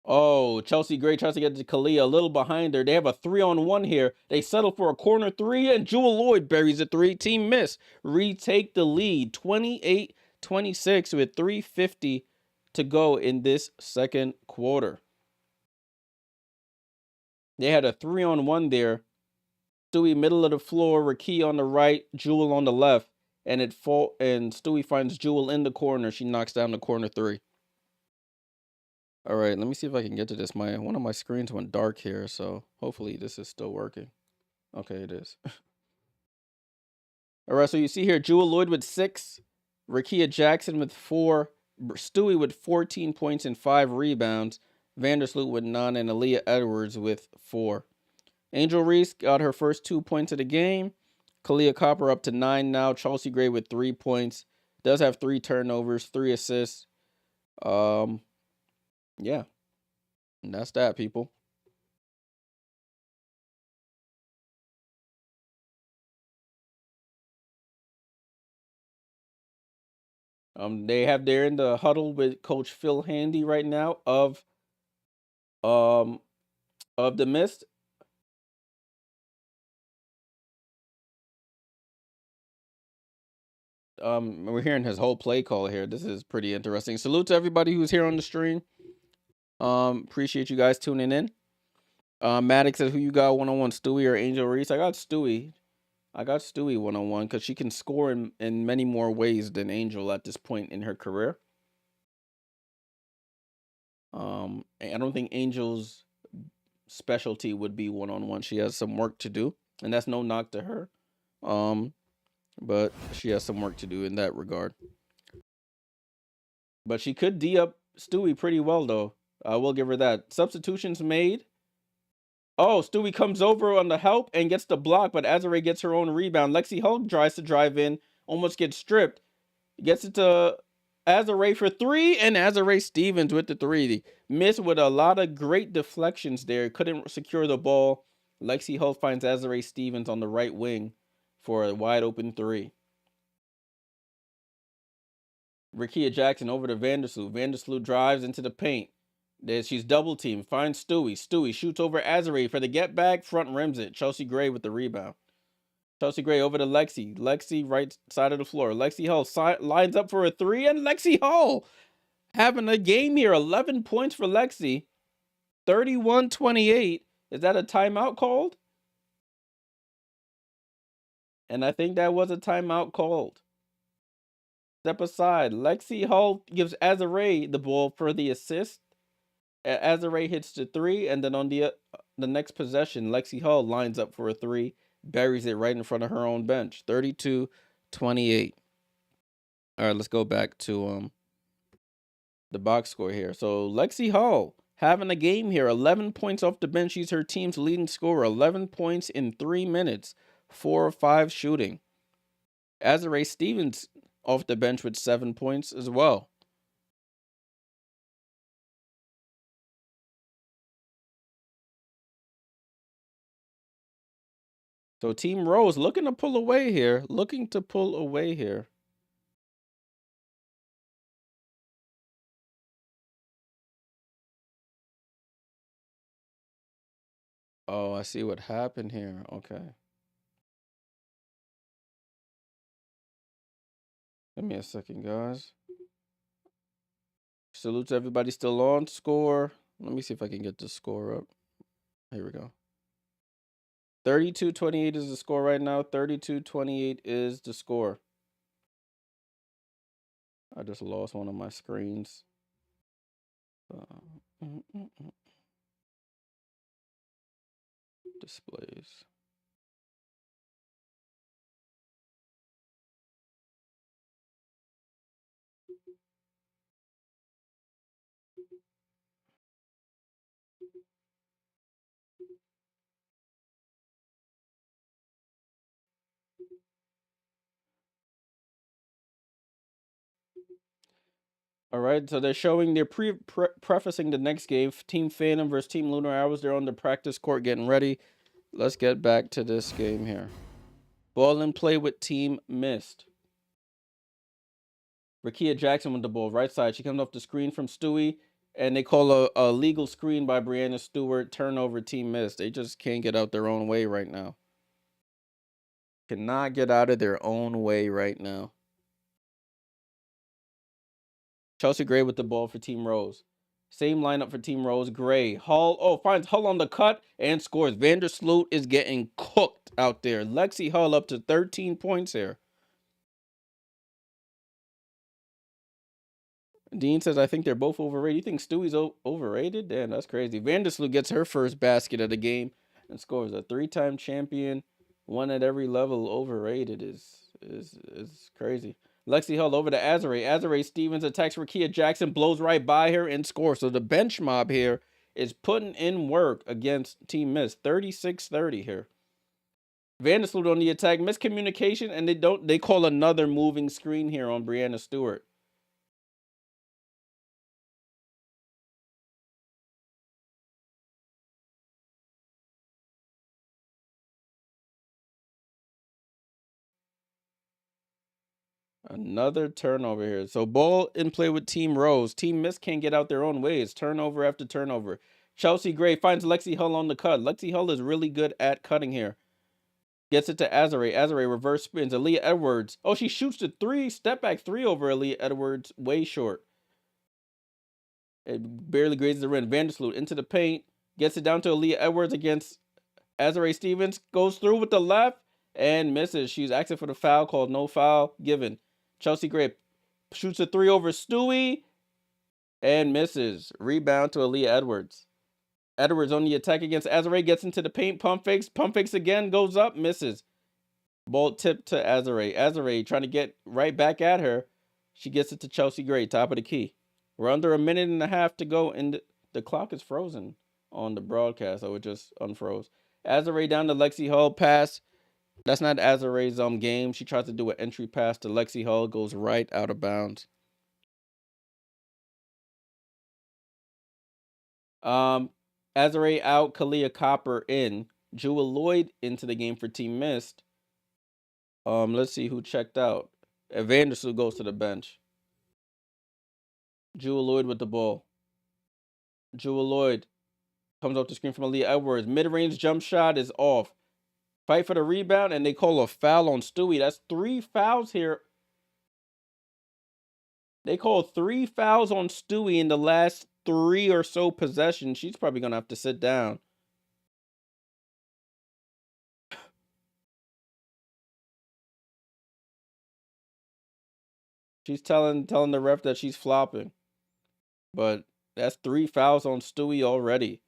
Oh, Chelsea Gray tries to get to Kalia a little behind her. They have a 3-on-1 here. They settle for a corner 3, and Jewel Lloyd buries a 3. Team miss. Retake the lead. 28-26 with 3:50 to go in this second quarter. They had a 3-on-1 there. Stewie middle of the floor, Raki on the right, Jewel on the left, and Stewie finds Jewel in the corner. She knocks down the corner 3. All right, let me see if I can get to this. One of my screens went dark here, so hopefully this is still working. Okay, it is. All right, so you see here Jewel Lloyd with 6, Rakia Jackson with 4, Stewie with 14 points and 5 rebounds, Vandersloot with 9, and Aaliyah Edwards with 4. Angel Reese got her first 2 points of the game. Kalia Copper up to 9 now. Chelsea Gray with 3 points. Does have 3 turnovers, 3 assists. Yeah. And that's that, people. They're in the huddle with Coach Phil Handy right now of the Mist. We're hearing his whole play call here. This is pretty interesting. Salute to everybody who's here on the stream. Appreciate you guys tuning in. Maddox said, who you got one-on-one, Stewie or Angel Reese? I got Stewie. One-on-one because she can score in many more ways than Angel at this point in her career. I don't think Angel's specialty would be one-on-one. She has some work to do, and that's no knock to her. But she has some work to do in that regard. But she could D up Stewie pretty well, though. I will give her that. Substitutions made. Oh, Stewie comes over on the help and gets the block, but Azare gets her own rebound. Lexi Hulk tries to drive in, almost gets stripped. Gets it to Azare for 3, and Azare Stevens with the 3. Missed with a lot of great deflections there. Couldn't secure the ball. Lexi Hulk finds Azare Stevens on the right wing for a wide open 3. Rakia Jackson over to Vandersloot. Vandersloot drives into the paint. She's double teamed. Finds Stewie. Stewie shoots over Azare for the get back. Front rims it. Chelsea Gray with the rebound. Chelsea Gray over to Lexi. Lexi right side of the floor. Lexi Hull lines up for a 3. And Lexi Hull having a game here. 11 points for Lexi. 31-28. Is that a timeout called? And I think that was a timeout called. Step aside. Lexi Hull gives Azare the ball for the assist. Azare hits the 3, and then on the next possession, Lexi Hull lines up for a 3, buries it right in front of her own bench. 32-28. All right, let's go back to the box score here. So Lexi Hull having a game here. 11 points off the bench. She's her team's leading scorer. 11 points in 3 minutes. 4 of 5 shooting. Azare Stevens off the bench with 7 points as well. So Team Rose looking to pull away here. Oh, I see what happened here. Okay. Give me a second, guys. Salute to everybody still on. Score. Let me see if I can get the score up. Here we go. 32-28 is the score right now. 32-28 is the score. I just lost one of my screens. Displays. All right, so they're showing they're prefacing the next game. Team Phantom versus Team Lunar Owls. They're on the practice court getting ready. Let's get back to this game here. Ball in play with Team Mist. Rakia Jackson with the ball, right side. She comes off the screen from Stewie, and they call a legal screen by Brianna Stewart. Turnover, Team Mist. They just can't get out their own way right now. Cannot get out of their own way right now. Chelsea Gray with the ball for Team Rose. Same lineup for Team Rose. Gray. Hull. Finds Hull on the cut and scores. Vandersloot is getting cooked out there. Lexi Hull up to 13 points here. Dean says, I think they're both overrated. You think Stewie's overrated? Damn, that's crazy. Vandersloot gets her first basket of the game and scores. A 3-time champion, one at every level. Overrated is crazy. Lexi Hull over to Azare. Azare Stevens attacks Rakia Jackson, blows right by her and scores. So the bench mob here is putting in work against Team Mist. 36-30 here. Vandersloot on the attack. Miscommunication, and they call another moving screen here on Brianna Stewart. Another turnover here. So ball in play with Team Rose. Team Mist can't get out their own ways. Turnover after turnover. Chelsea Gray finds Lexi Hull on the cut. Lexi Hull is really good at cutting here. Gets it to Azare. Azare reverse spins. Aaliyah Edwards. Oh, she shoots the three. Step back three over Aaliyah Edwards. Way short. It barely grazes the rim. Vandersloot into the paint. Gets it down to Aaliyah Edwards against Azare Stevens. Goes through with the left and misses. She's asking for the foul called. No foul given. Chelsea Gray shoots a three over Stewie and misses. Rebound to Aaliyah Edwards. Edwards on the attack against Azare. Gets into the paint. Pump fakes. Pump fakes again. Goes up. Misses. Ball tipped to Azare. Azare trying to get right back at her. She gets it to Chelsea Gray. Top of the key. We're under a minute and a half to go, and the clock is frozen on the broadcast. So it just unfroze. Azare down to Lexi Hull. Pass. That's not Azare's game. She tries to do an entry pass to Lexi Hull. Goes right out of bounds. Azare out. Kalia Copper in. Jewel Lloyd into the game for Team Mist. Let's see who checked out. Vandersloot goes to the bench. Jewel Lloyd with the ball. Jewel Lloyd comes off the screen from Aaliyah Edwards. Mid-range jump shot is off. Fight for the rebound, and they call a foul on Stewie. That's 3 fouls here. They call 3 fouls on Stewie in the last 3 or so possessions. She's probably going to have to sit down. She's telling the ref that she's flopping. But that's 3 fouls on Stewie already.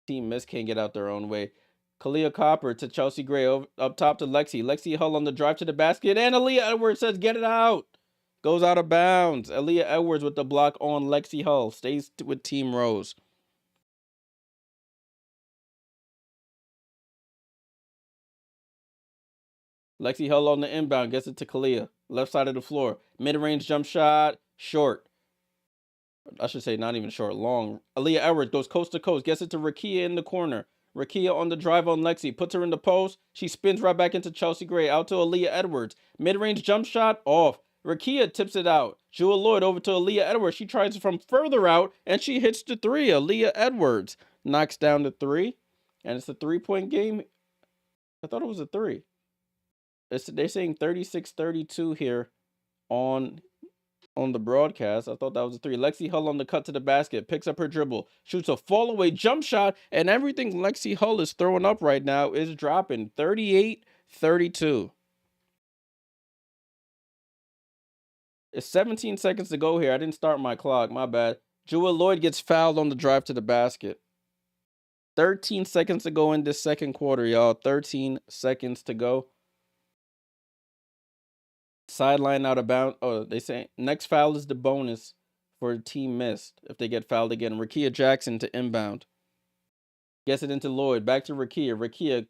Team Mist can't get out their own way. Kalia Copper to Chelsea Gray up top to Lexi. Lexi Hull on the drive to the basket. And Aaliyah Edwards says, get it out. Goes out of bounds. Aaliyah Edwards with the block on Lexi Hull. Stays with Team Rose. Lexi Hull on the inbound. Gets it to Kalia. Left side of the floor. Mid-range jump shot. Short. I should say not even short, long. Aaliyah Edwards goes coast to coast. Gets it to Rakia in the corner. Rakia on the drive on Lexi. Puts her in the post. She spins right back into Chelsea Gray. Out to Aaliyah Edwards. Mid-range jump shot. Off. Rakia tips it out. Jewel Lloyd over to Aaliyah Edwards. She tries from further out, and she hits the three. Aaliyah Edwards knocks down the three. And it's a 3-point game. I thought it was a 3. They're saying 36-32 here on the broadcast. I thought that was a 3. Lexi Hull on the cut to the basket, picks up her dribble, shoots a fall away jump shot, and everything Lexi Hull is throwing up right now is dropping. 38-32. It's 17 seconds to go here. I didn't start my clock. My bad. Jewel Lloyd gets fouled on the drive to the basket. 13 seconds to go in this second quarter, y'all. 13 seconds to go. Sideline out of bounds. Oh, they say next foul is the bonus for a team missed if they get fouled again. Rakia Jackson to inbound. Gets it into Lloyd. Back to Rakia. Rakia.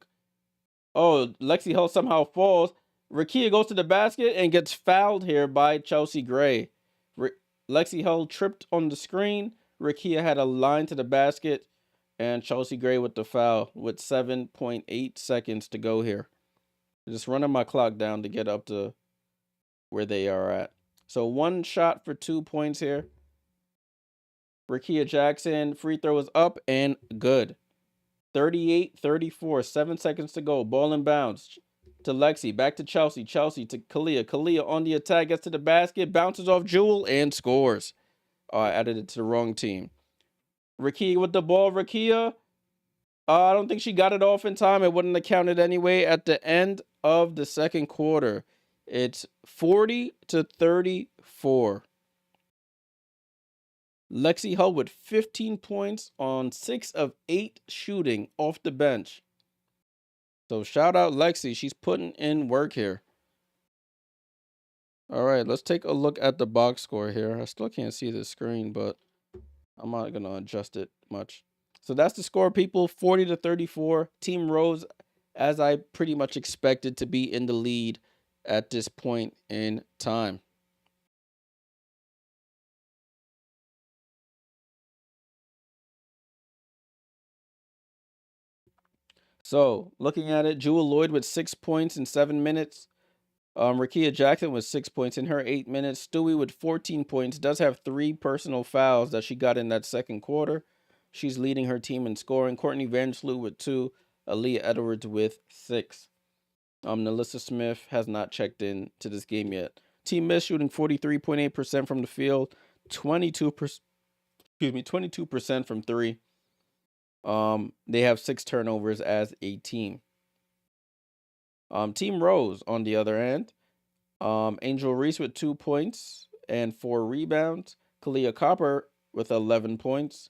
Oh, Lexi Hull somehow falls. Rakia goes to the basket and gets fouled here by Chelsea Gray. Lexi Hull tripped on the screen. Rakia had a line to the basket. And Chelsea Gray with the foul with 7.8 seconds to go here. Just running my clock down to get up to where they are at. So 1 shot for 2 points here. Rakia Jackson, free throw is up and good. 38-34, 7 seconds to go. Ball in bounds to Lexi, back to Chelsea. Chelsea to Kalia. Kalia on the attack, gets to the basket, bounces off Jewel and scores. I added it to the wrong team. Rakia with the ball. Rakia, I don't think she got it off in time. It wouldn't have counted anyway at the end of the second quarter. It's 40-34. Lexi Hull with 15 points on 6 of 8 shooting off the bench. So shout out Lexi. She's putting in work here. All right, let's take a look at the box score here. I still can't see the screen, but I'm not going to adjust it much. So that's the score, people. 40-34. Team Rose, as I pretty much expected, to be in the lead at this point in time. So looking at it, Jewel Lloyd with 6 points in 7 minutes. Rakia Jackson with 6 points in her 8 minutes. Stewie with 14 points. Does have 3 personal fouls that she got in that second quarter. She's leading her team in scoring. Courtney Vandersloot with 2. Aaliyah Edwards with 6. Nalissa Smith has not checked in to this game yet. Team Miss shooting 43.8% from the field. 22% from 3. They have 6 turnovers as a team. Team Rose, on the other end, Angel Reese with 2 points and 4 rebounds. Kalia Copper with 11 points.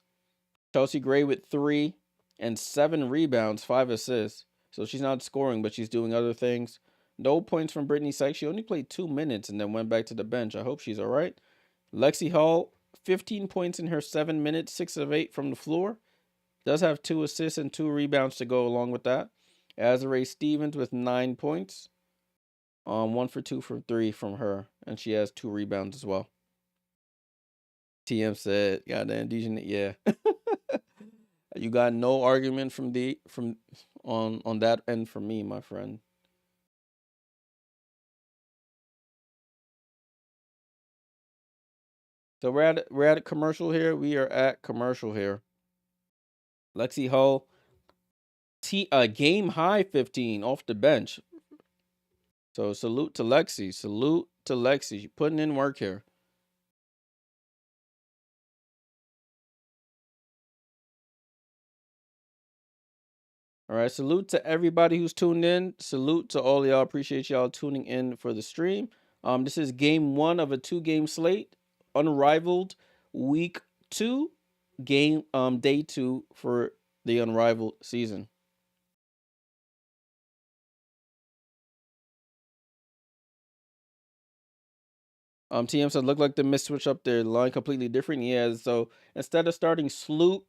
Chelsea Gray with 3 and 7 rebounds, 5 assists. So she's not scoring, but she's doing other things. No points from Brittany Sykes. She only played 2 minutes and then went back to the bench. I hope she's all right. Lexi Hull, 15 points in her 7 minutes, 6 of 8 from the floor. Does have 2 assists and 2 rebounds to go along with that. Azarae Stevens with 9 points. 1 for 2 from 3 from her. And she has 2 rebounds as well. TM said, goddamn, DJ, yeah. You got no argument on that end from me, my friend. So we're at a commercial here. We are at commercial here. Lexi Hull, game high 15 off the bench. So salute to Lexi. Salute to Lexi. She's putting in work here. All right, salute to everybody who's tuned in. Salute to all y'all. Appreciate y'all tuning in for the stream. This is game 1 of a 2-game slate. Unrivaled week 2, game day 2 for the Unrivaled season. TM said look like the miss switch up their line completely different. Yeah, so instead of starting Sloot,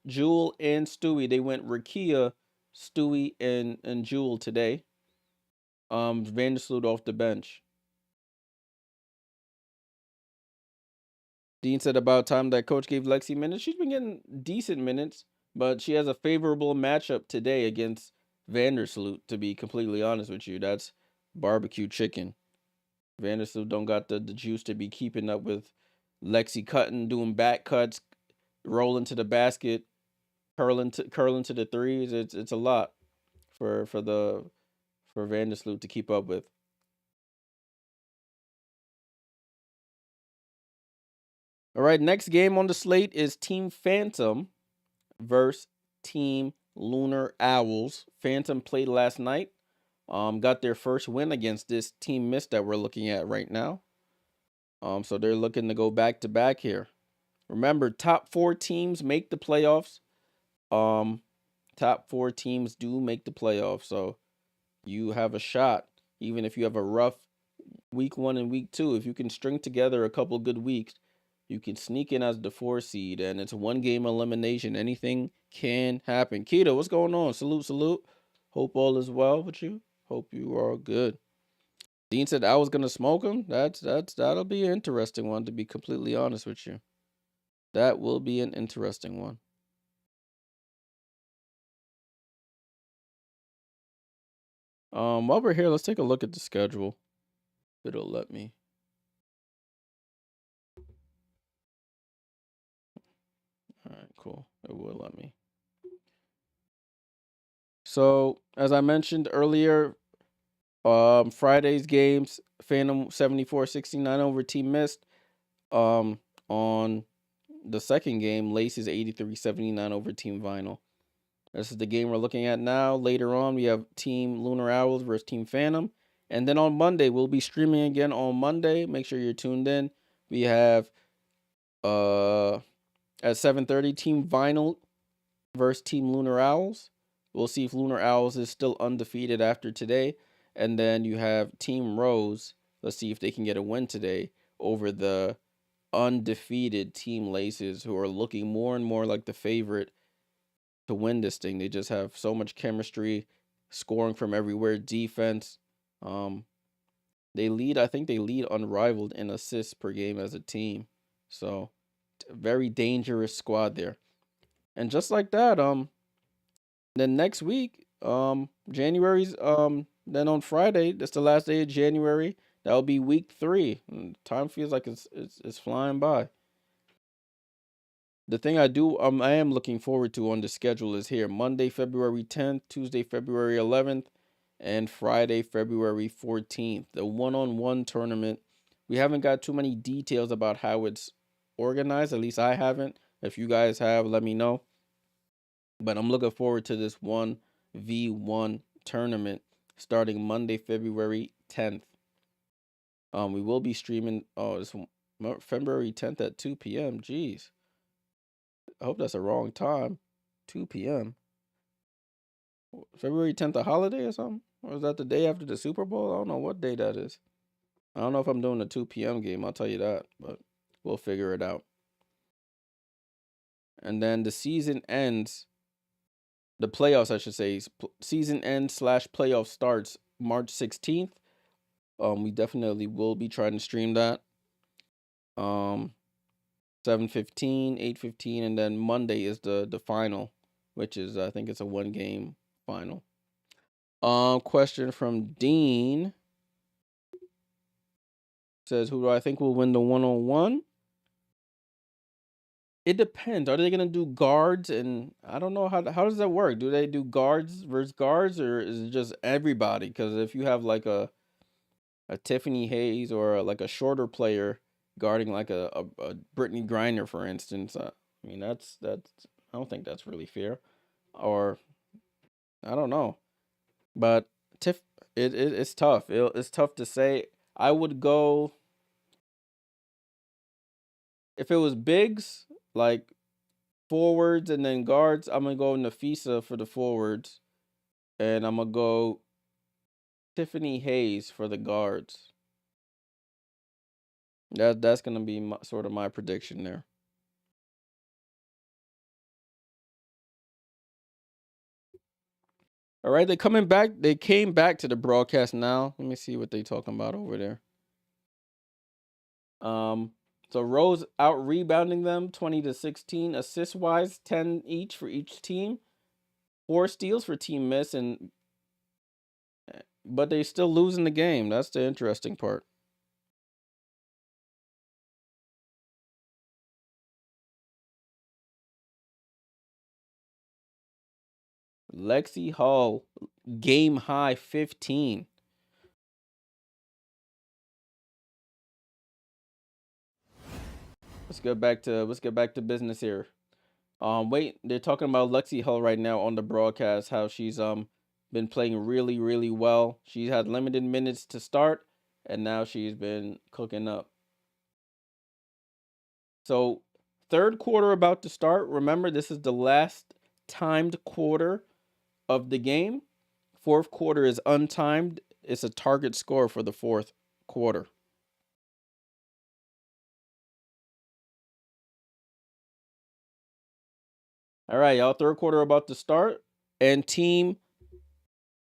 Jewel, and Stewie, they went Rakia, Stewie, and Jewel today. Vandersloot off the bench. Dean said about time that coach gave Lexi minutes. She's been getting decent minutes, but she has a favorable matchup today against Vandersloot, to be completely honest with you. That's barbecue chicken. Vandersloot don't got the juice to be keeping up with Lexi cutting, doing back cuts, rolling to the basket, curling to the threes. It's a lot for Vandersloot to keep up with. All right, next game on the slate is Team Phantom versus Team Lunar Owls. Phantom played last night. Got their first win against this Team Mist that we're looking at right now. So they're looking to go back to back here. Remember, top 4 teams make the playoffs. Um, Top 4 teams do make the playoffs, so you have a shot. Even if you have a rough week 1 and week 2, if you can string together a couple good weeks, you can sneak in as the 4 seed, and it's a 1-game elimination. Anything can happen. Keto, what's going on? Salute, salute. Hope all is well with you. Hope you are good. Dean said I was gonna smoke him. That'll be an interesting one, to be completely honest with you. That will be an interesting one. While we're here, let's take a look at the schedule. It'll let me. All right, cool. It will let me. So, as I mentioned earlier, Friday's games, Phantom 74-69 over Team Mist. On the second game, Laces 83-79 over Team Vinyl. This is the game we're looking at now. Later on, we have Team Lunar Owls versus Team Phantom. And then on Monday, we'll be streaming again on Monday. Make sure you're tuned in. We have at 7:30 Team Vinyl versus Team Lunar Owls. We'll see if Lunar Owls is still undefeated after today. And then you have Team Rose. Let's see if they can get a win today over the undefeated Team Laces, who are looking more and more like the favorite to win this thing. They just have so much chemistry, scoring from everywhere, defense. Um, I think they lead unrivaled in assists per game as a team. So, very dangerous squad there. And just like that, then next week, January's then on Friday, that's the last day of January. That'll be week 3. Time feels like it's flying by. The thing I am looking forward to on the schedule is here: Monday, February 10th, Tuesday, February 11th, and Friday, February 14th. The one-on-one tournament. We haven't got too many details about how it's organized. At least I haven't. If you guys have, let me know. But I'm looking forward to this 1v1 tournament starting Monday, February 10th. We will be streaming. Oh, it's February 10th at 2 p.m. Jeez. I hope that's a wrong time. 2 p.m. February 10th, a holiday or something? Or is that the day after the Super Bowl? I don't know what day that is. I don't know if I'm doing a 2 p.m. game, I'll tell you that, but we'll figure it out. And then the season ends, the playoffs, I should say, season ends / playoff starts March 16th. We definitely will be trying to stream that. 7:15, 8:15, and then Monday is the final, which is, I think it's a 1-game final. Question from Dean says, who do I think will win the one-on-one? It depends. Are they gonna do guards? And I don't know how does that work. Do they do guards versus guards, or is it just everybody? Because if you have like a Tiffany Hayes or like a shorter player guarding like a Brittany Griner, for instance, I mean that's I don't think that's really fair. Or I don't know, but Tiff, it's tough. It's tough to say. I would go if it was bigs like forwards and then guards. I'm gonna go Nafisa for the forwards, and I'm gonna go Tiffany Hayes for the guards. That's gonna be sort of my prediction there. All right, they coming back. They came back to the broadcast now. Let me see what they talking about over there. Um, so Rose out rebounding them 20-16, assist wise 10 each for each team, 4 steals for Team Miss, and but they still losing the game. That's the interesting part. Lexi Hall, game high 15. Let's get back to business here. Wait, they're talking about Lexi Hull right now on the broadcast. How she's been playing really, really well. She had limited minutes to start, and now she's been cooking up. So, third quarter about to start. Remember, this is the last timed quarter of the game. Fourth quarter is untimed. It's a target score for the fourth quarter. All right, y'all. Third quarter about to start, and team,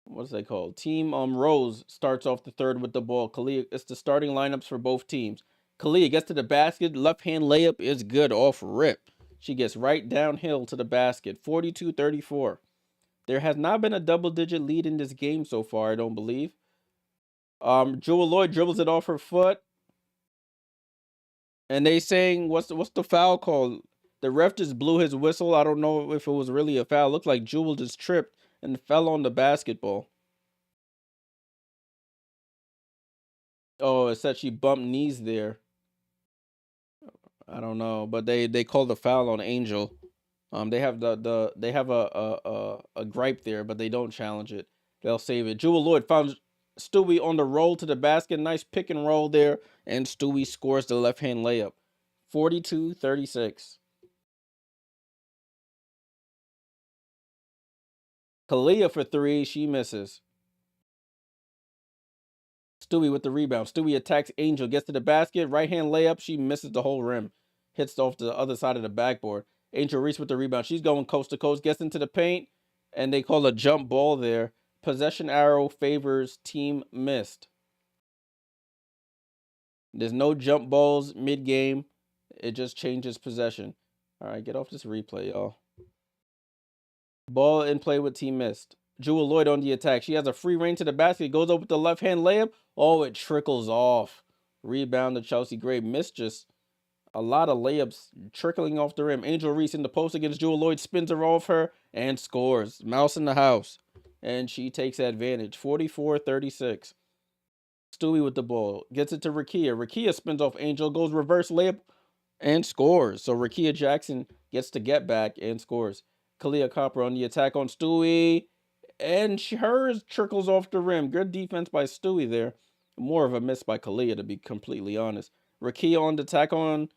what's they called? Team Rose starts off the third with the ball. Kalia, it's the starting lineups for both teams. Kalia gets to the basket. Left hand layup is good off rip. She gets right downhill to the basket. 42-34. There has not been a double-digit lead in this game so far, I don't believe. Jewel Lloyd dribbles it off her foot, and they saying what's the foul called? The ref just blew his whistle. I don't know if it was really a foul. It looked like Jewel just tripped and fell on the basketball. Oh, it said she bumped knees there. I don't know, but they called a foul on Angel. They have they have a gripe there, but they don't challenge it. They'll save it. Jewel Lloyd found Stewie on the roll to the basket. Nice pick and roll there, and Stewie scores the left hand layup. 42-36. Kalia for three, she misses. Stewie with the rebound. Stewie attacks Angel, gets to the basket, right hand layup. She misses the whole rim, hits off the other side of the backboard. Angel Reese with the rebound. She's going coast to coast, gets into the paint, and they call a jump ball there. Possession arrow favors team missed. There's no jump balls mid game. It just changes possession. All right, get off this replay, y'all. Ball in play with team missed. Jewel Lloyd on the attack. She has a free reign to the basket. Goes up with the left hand layup. Oh, it trickles off. Rebound to Chelsea Gray. Missed just a lot of layups trickling off the rim. Angel Reese in the post against Jewel Lloyd. Spins her off her and scores. Mouse in the house. And she takes advantage. 44-36. Stewie with the ball. Gets it to Rakia. Rakia spins off Angel. Goes reverse layup and scores. So Rakia Jackson gets to get back and scores. Kalia Copper on the attack on Stewie. And hers trickles off the rim. Good defense by Stewie there. More of a miss by Kalia, to be completely honest. Rakia on the attack on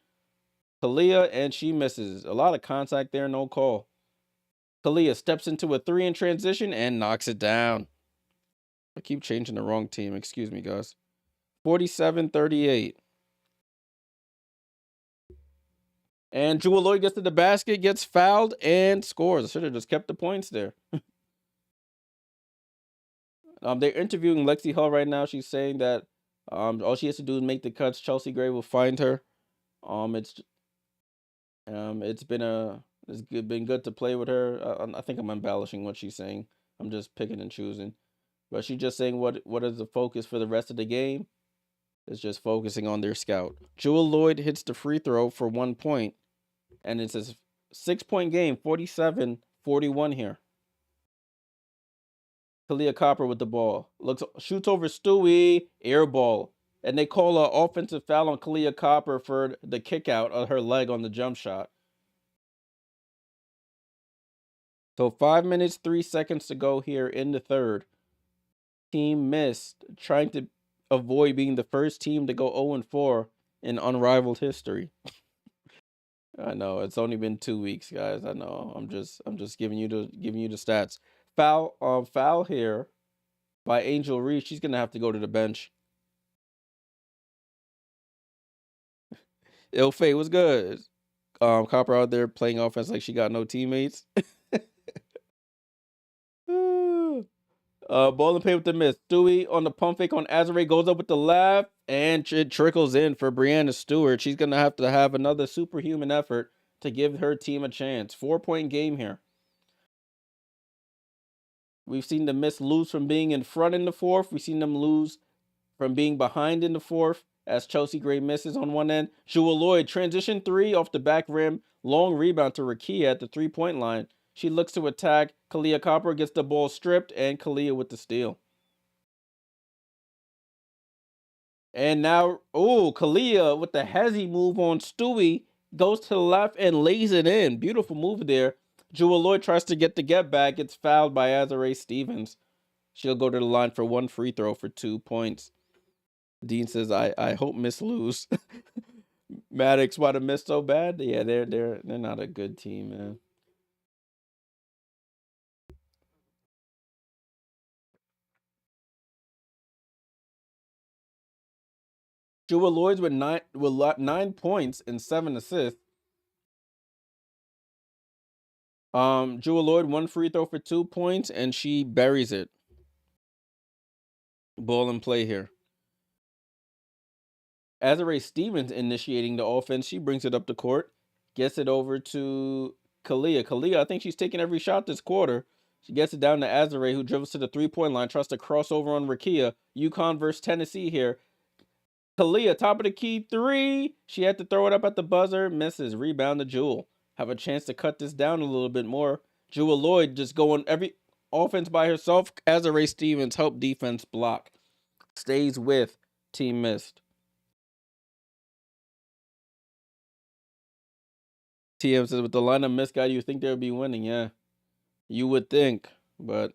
Kalia, and she misses. A lot of contact there, no call. Kalia steps into a three in transition and knocks it down. I keep changing the wrong team. Excuse me, guys. 47-38. And Jewel Lloyd gets to the basket, gets fouled, and scores. I should have just kept the points there. They're interviewing Lexi Hall right now. She's saying that all she has to do is make the cuts. Chelsea Gray will find her. It's been good to play with her. I think I'm embellishing what she's saying. I'm just picking and choosing. But she's just saying what is the focus for the rest of the game? It's just focusing on their scout. Jewel Lloyd hits the free throw for 1 point. And it's a 6-point game, 47-41 here. Kalia Copper with the ball. Shoots over Stewie, air ball. And they call an offensive foul on Kalia Copper for the kick out of her leg on the jump shot. So 5 minutes, 3 seconds to go here in the third. Team missed, trying to avoid being the first team to go 0-4 in unrivaled history. I know it's only been 2 weeks, guys. I know. I'm just giving you the stats. Foul here by Angel Reese. She's gonna have to go to the bench. Ilfei was good. Copper out there playing offense like she got no teammates. Ball and pay with the miss. Stewie on the pump fake on Azare goes up with the left, and it trickles in for Brianna Stewart. She's gonna have to have another superhuman effort to give her team a chance. 4-point game here. We've seen the Miss lose from being in front in the fourth. We've seen them lose from being behind in the fourth as Chelsea Gray misses on one end. Jewel Lloyd, transition three off the back rim. Long rebound to Rakia at the 3-point line. She looks to attack. Kalia Copper gets the ball stripped, and Kalia with the steal. And now, Kalia with the hezzy move on Stewie goes to the left and lays it in. Beautiful move there. Jewel Lloyd tries to get the get back. Gets fouled by Azare Stevens. She'll go to the line for one free throw for 2 points. Dean says, I hope Miss lose. Maddox, why the miss so bad? Yeah, they're not a good team, man. Jewel Lloyd's with 9 points and 7 assists. Jewel Lloyd 1 free throw for 2 points, and she buries it. Ball in play here. Azare Stevens initiating the offense. She brings it up the court, gets it over to Kalia. Kalia, I think she's taking every shot this quarter. She gets it down to Azare, who dribbles to the 3-point line, tries to cross over on Rakia. UConn versus Tennessee here. Kalia, top of the key, 3. She had to throw it up at the buzzer, misses. Rebound to Jewel. Have a chance to cut this down a little bit more. Jewel Lloyd just going every offense by herself. Azare Stevens help defense block. Stays with team missed. TM says with the line of missed guy, you think they would be winning. Yeah, you would think, but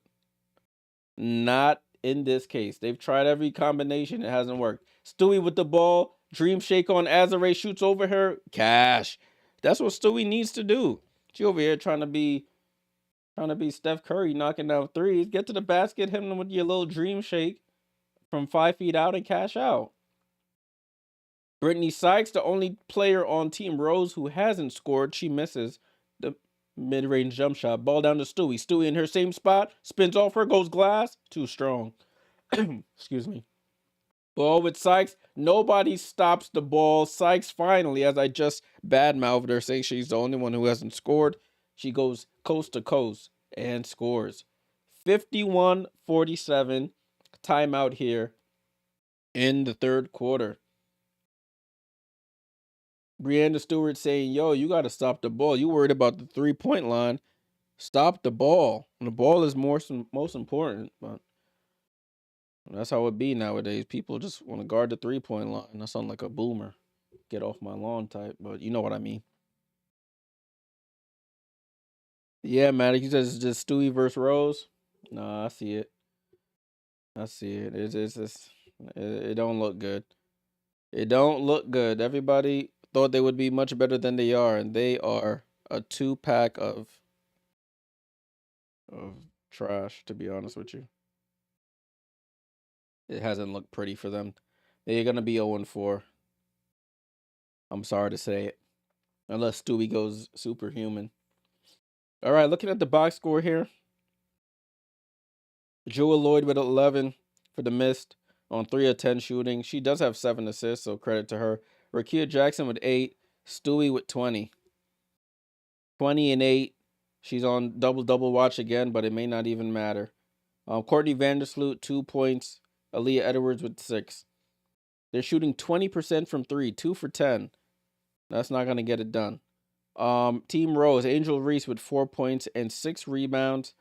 not in this case. They've tried every combination. It hasn't worked. Stewie with the ball. Dream shake on Azare, shoots over her. Cash. That's what Stewie needs to do. She over here trying to be Steph Curry, knocking down threes. Get to the basket, hit him with your little dream shake from 5 feet out and cash out. Brittany Sykes, the only player on Team Rose who hasn't scored. She misses the mid-range jump shot. Ball down to Stewie. Stewie in her same spot. Spins off her, goes glass. Too strong. Excuse me. Ball with Sykes. Nobody stops the ball. Sykes finally, as I just badmouthed her, saying she's the only one who hasn't scored. She goes coast to coast and scores. 51-47. Timeout here in the third quarter. Brianna Stewart saying, yo, you got to stop the ball. You worried about the 3-point line. Stop the ball. And the ball is most important. But that's how it be nowadays. People just want to guard the 3-point line. I sound like a boomer. Get off my lawn type. But you know what I mean. Yeah, Maddie, you says it's just Stewie versus Rose. Nah, I see it. I see it. It's just, it don't look good. It don't look good. Everybody thought they would be much better than they are. And they are a 2-pack of trash, to be honest with you. It hasn't looked pretty for them. They're gonna be 0-4. I'm sorry to say it. Unless Stewie goes superhuman. All right, looking at the box score here. Jewel Lloyd with 11 for the missed on 3 of 10 shooting. She does have 7 assists, so credit to her. Rakia Jackson with 8. Stewie with 20. 20 and 8. She's on double watch again, but it may not even matter. Courtney Vandersloot, 2 points. Aaliyah Edwards with 6. They're shooting 20% from 3, 2 for 10. That's not going to get it done. Team Rose, Angel Reese with 4 points and 6 rebounds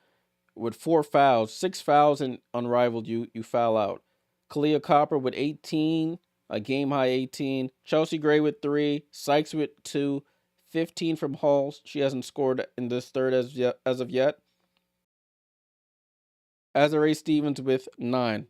with 4 fouls. 6 fouls and unrivaled, you foul out. Kalia Copper with 18, a game high 18. Chelsea Gray with 3. Sykes with 2. 15 from Halls. She hasn't scored in this third as of yet. Azare Stevens with 9.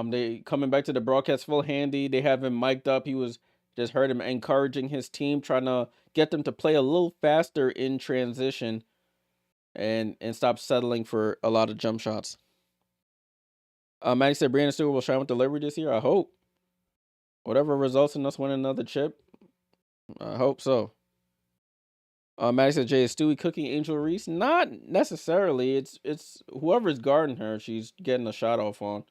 They coming back to the broadcast full handy. They have him mic'd up. He was just heard him encouraging his team, trying to get them to play a little faster in transition and stop settling for a lot of jump shots. Maddie said Brandon Stewart will shine with delivery this year. I hope. Whatever results in us winning another chip, I hope so. Maddie said Jay, is Stewie cooking Angel Reese? Not necessarily. It's whoever's guarding her, she's getting a shot off on.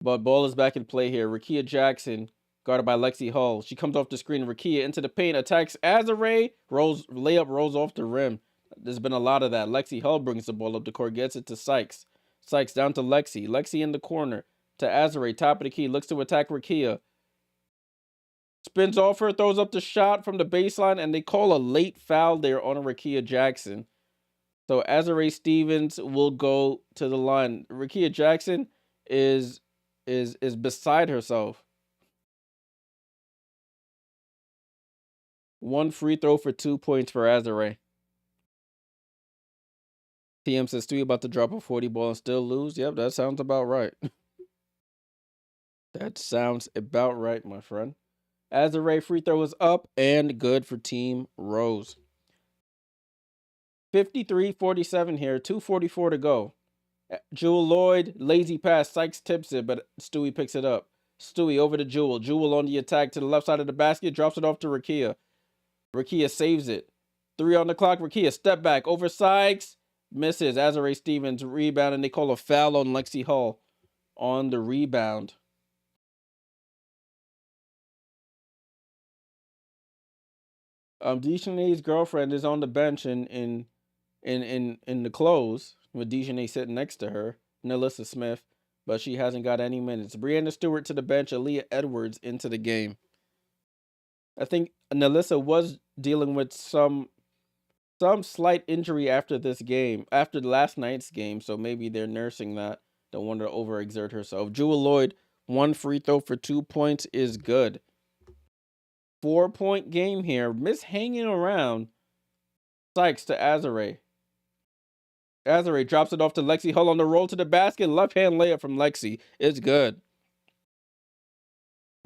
But ball is back in play here. Rakia Jackson, guarded by Lexi Hull. She comes off the screen. Rakia into the paint, attacks Azare. Layup rolls off the rim. There's been a lot of that. Lexi Hull brings the ball up the court, gets it to Sykes. Sykes down to Lexi. Lexi in the corner to Azare. Top of the key. Looks to attack Rakia. Spins off her, throws up the shot from the baseline, and they call a late foul there on Rakia Jackson. So Azare Stevens will go to the line. Rakia Jackson is beside herself. 1 free throw for 2 points for Azare. TM says Stewie about to drop a 40 ball and still lose. Yep, that sounds about right. That sounds about right, my friend. Azare free throw is up and good for Team Rose. 53-47 here, 2:44 to go. Jewel Lloyd, lazy pass. Sykes tips it, but Stewie picks it up. Stewie over to Jewel. Jewel on the attack to the left side of the basket, drops it off to Rakia. Rakia saves it. 3 on the clock. Rakia step back over Sykes. Misses. Azare Stevens rebound, and they call a foul on Lexi Hall on the rebound. Dejanay's girlfriend is on the bench in the close with Dejanay sitting next to her, Nalissa Smith, but she hasn't got any minutes. Brianna Stewart to the bench, Aaliyah Edwards into the game. I think Nalissa was dealing with some slight injury after this game, after last night's game, so maybe they're nursing that. Don't want to overexert herself. Jewel Lloyd, 1 free throw for 2 points is good. 4-point game here. Miss hanging around. Sykes to Azare. Azare drops it off to Lexi Hull on the roll to the basket. Left hand layup from Lexi. It's good.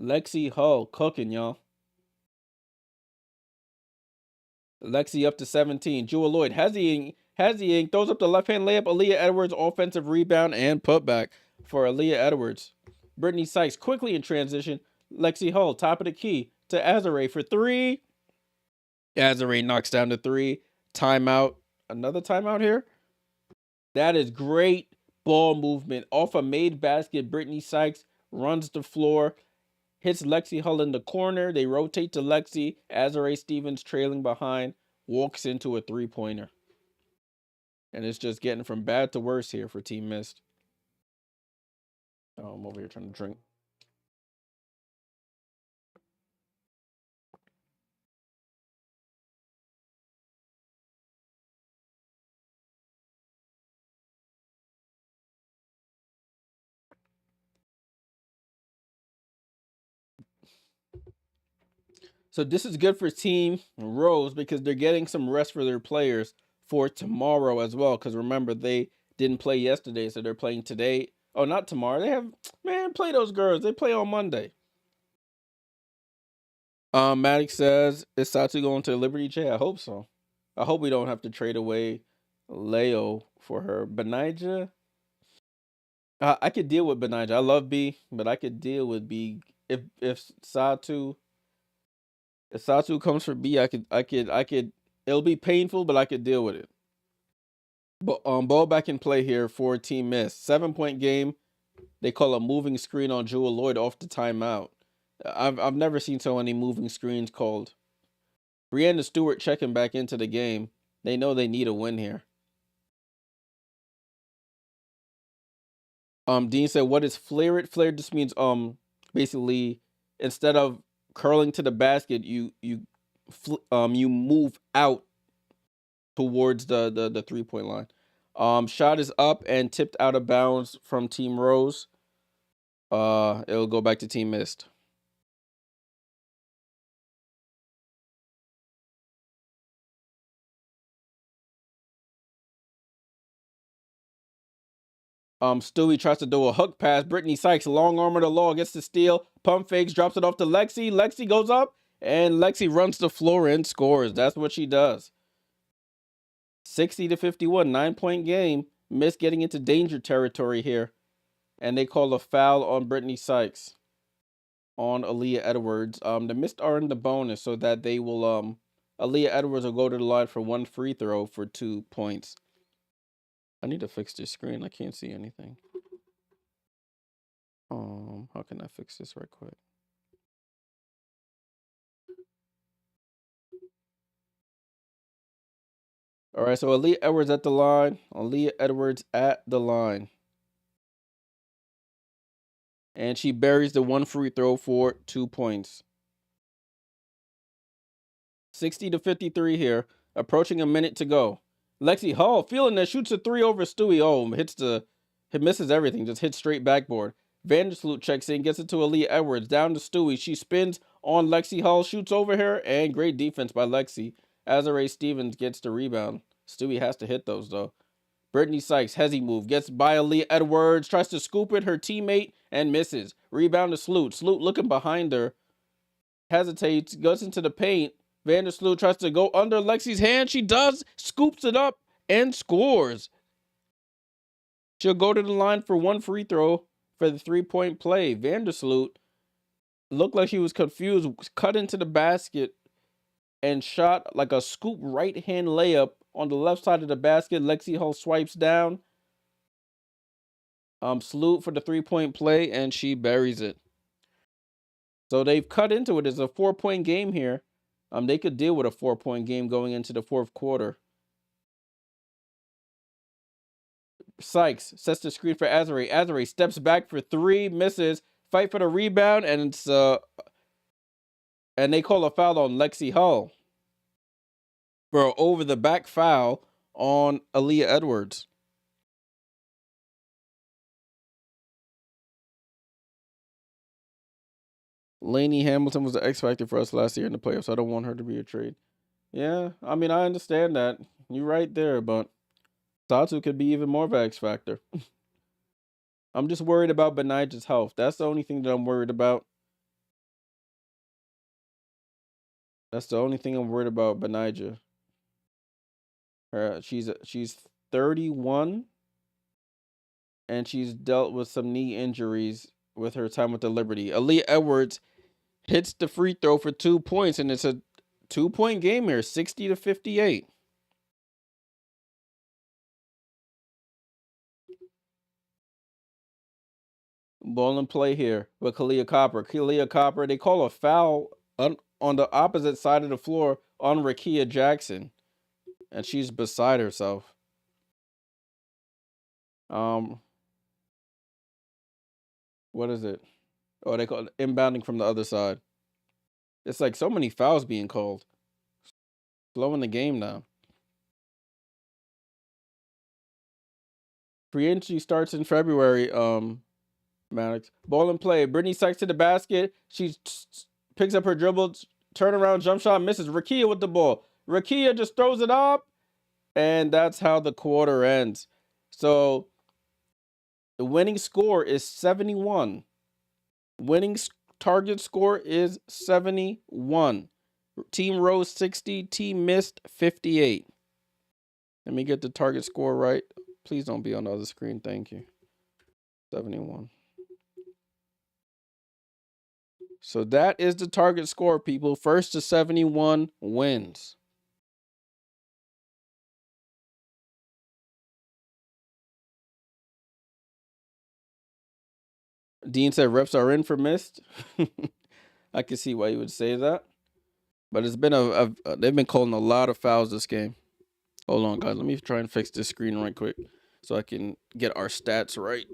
Lexi Hull cooking, y'all. Lexi up to 17. Jewel Lloyd hesitating, throws up the left hand layup. Aaliyah Edwards offensive rebound and putback for Aaliyah Edwards. Brittany Sykes quickly in transition. Lexi Hull top of the key to Azare for 3. Azare knocks down the 3. Timeout. Another timeout here. That is great ball movement. Off a made basket, Brittany Sykes runs the floor, hits Lexi Hull in the corner. They rotate to Lexi. Azare Stevens trailing behind, walks into a 3-pointer. And it's just getting from bad to worse here for Team Mist. Oh, I'm over here trying to drink. So this is good for Team Rose because they're getting some rest for their players for tomorrow as well. Because remember, they didn't play yesterday, so they're playing today. Oh, not tomorrow. They have, man, play those girls. They play on Monday. Maddox says, is Satu going to Liberty J? I hope so. I hope we don't have to trade away Leo for her. Benija? I could deal with Benija. I love B, but I could deal with B. If Satu comes for B, I could it'll be painful, but I could deal with it. But ball back in play here for Team Miss. 7-point game. They call a moving screen on Jewel Lloyd off the timeout. I've never seen so many moving screens called. Brianna Stewart checking back into the game. They know they need a win here. Dean said, "What is flare it?" Flare just means basically instead of curling to the basket, you move out towards the 3-point line. Shot is up and tipped out of bounds from Team Rose. It'll go back to Team Mist. Stewie tries to do a hook pass. Brittany Sykes, long arm of the law, gets the steal. Pump fakes, drops it off to Lexi. Lexi goes up, and Lexi runs the floor and scores. That's what she does. 60-51, 9-point game. Miss getting into danger territory here. And they call a foul on Brittany Sykes on Aaliyah Edwards. The Mist are in the bonus so that they will, Aaliyah Edwards will go to the line for 1 free throw for 2 points. I need to fix this screen. I can't see anything. How can I fix this right quick? All right, so Aaliyah Edwards at the line. Aaliyah Edwards at the line. And she buries the 1 free throw for 2 points. 60-53 here. Approaching a minute to go. Lexi Hall feeling that, shoots a 3 over Stewie. Oh, misses everything. Just hits straight backboard. Vandersloot checks in, gets it to Aaliyah Edwards. Down to Stewie. She spins on Lexi Hall, shoots over her, and great defense by Lexi. Azare Stevens gets the rebound. Stewie has to hit those, though. Brittany Sykes, hezzy move, gets by Aaliyah Edwards, tries to scoop it, her teammate, and misses. Rebound to Sloot. Sloot looking behind her, hesitates, goes into the paint. Vandersloot tries to go under Lexi's hand. She does, scoops it up, and scores. She'll go to the line for one free throw for the three-point play. Vandersloot looked like she was confused, cut into the basket, and shot like a scoop right-hand layup on the left side of the basket. Lexi Hull swipes down. Sloot for the three-point play, and she buries it. So they've cut into it. It's a 4-point game here. They could deal with a 4-point game going into the fourth quarter. Sykes sets the screen for Azare. Azare steps back for three, misses. Fight for the rebound, and it's and they call a foul on Lexi Hull. Bro, over the back foul on Aaliyah Edwards. Lainey Hamilton was the X factor for us last year in the playoffs. I don't want her to be a trade. Yeah, I mean, I understand that. You're right there, but Satu could be even more of an X factor. I'm just worried about Benijah's health. That's the only thing that I'm worried about. That's the only thing I'm worried about, Benijah. She's 31, and she's dealt with some knee injuries with her time with the Liberty. Aaliyah Edwards hits the free throw for 2 points, and it's a 2-point game here, 60-58. Ball and play here with Kalia Copper. Kalia Copper, they call a foul on the opposite side of the floor on Rakia Jackson, and she's beside herself. What is it? Oh, they call it inbounding from the other side. It's like so many fouls being called. Slowing the game now. Free agency starts in February, Maddox. Ball and play. Brittany Sykes to the basket. She picks up her dribble, turnaround jump shot, misses. Rakia with the ball. Rakia just throws it up, and that's how the quarter ends. So the winning score is 71. Winning target score is 71. Team rose 60. Team missed 58. Let me get the target score right. Please don't be on the other screen. Thank you. 71. So that is the target score, people. First to 71 wins. Dean said reps are in for missed. I can see why you would say that. But it's been they've been calling a lot of fouls this game. Hold on, guys. Let me try and fix this screen right quick so I can get our stats right.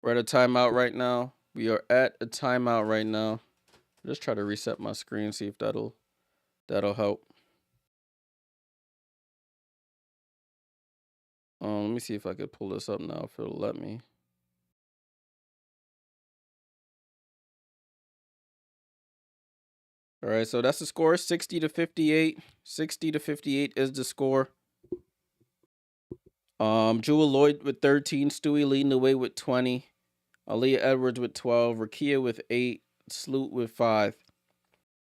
We're at a timeout right now. We are at a timeout right now. Just try to reset my screen, see if that'll help. Let me see if I could pull this up now, if it'll let me. All right, so that's the score, 60-58. 60-58 is the score. Jewel Lloyd with 13, Stewie leading the way with 20, Aaliyah Edwards with 12, Rakia with 8, Sloot with 5.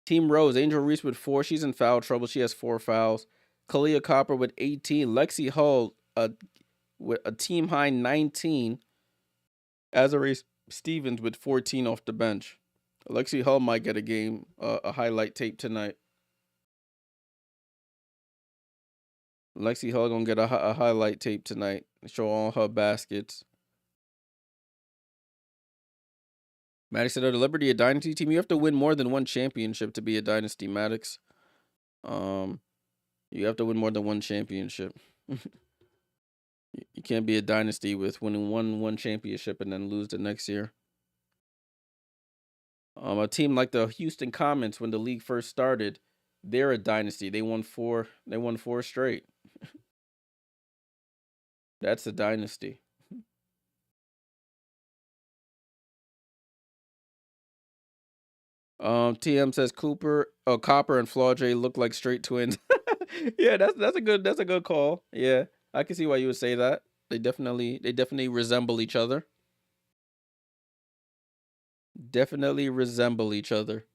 Team Rose, Angel Reese with 4. She's in foul trouble. She has 4 fouls. Kalia Copper with 18. Lexi Hull with a team high 19. Azare Stevens with 14 off the bench. Lexi Hull might get a highlight tape tonight. Lexi Hull gonna get a highlight tape tonight. Show all her baskets. Maddox said, "Are the Liberty a dynasty team? You have to win more than one championship to be a dynasty, Maddox. You have to win more than one championship. You can't be a dynasty with winning one championship and then lose the next year. A team like the Houston Comets, when the league first started, they're a dynasty. They won four. They won four straight. That's a dynasty. TM says Copper and Flaudray look like straight twins. Yeah, that's a good call. Yeah, I can see why you would say that. They definitely resemble each other. Definitely resemble each other.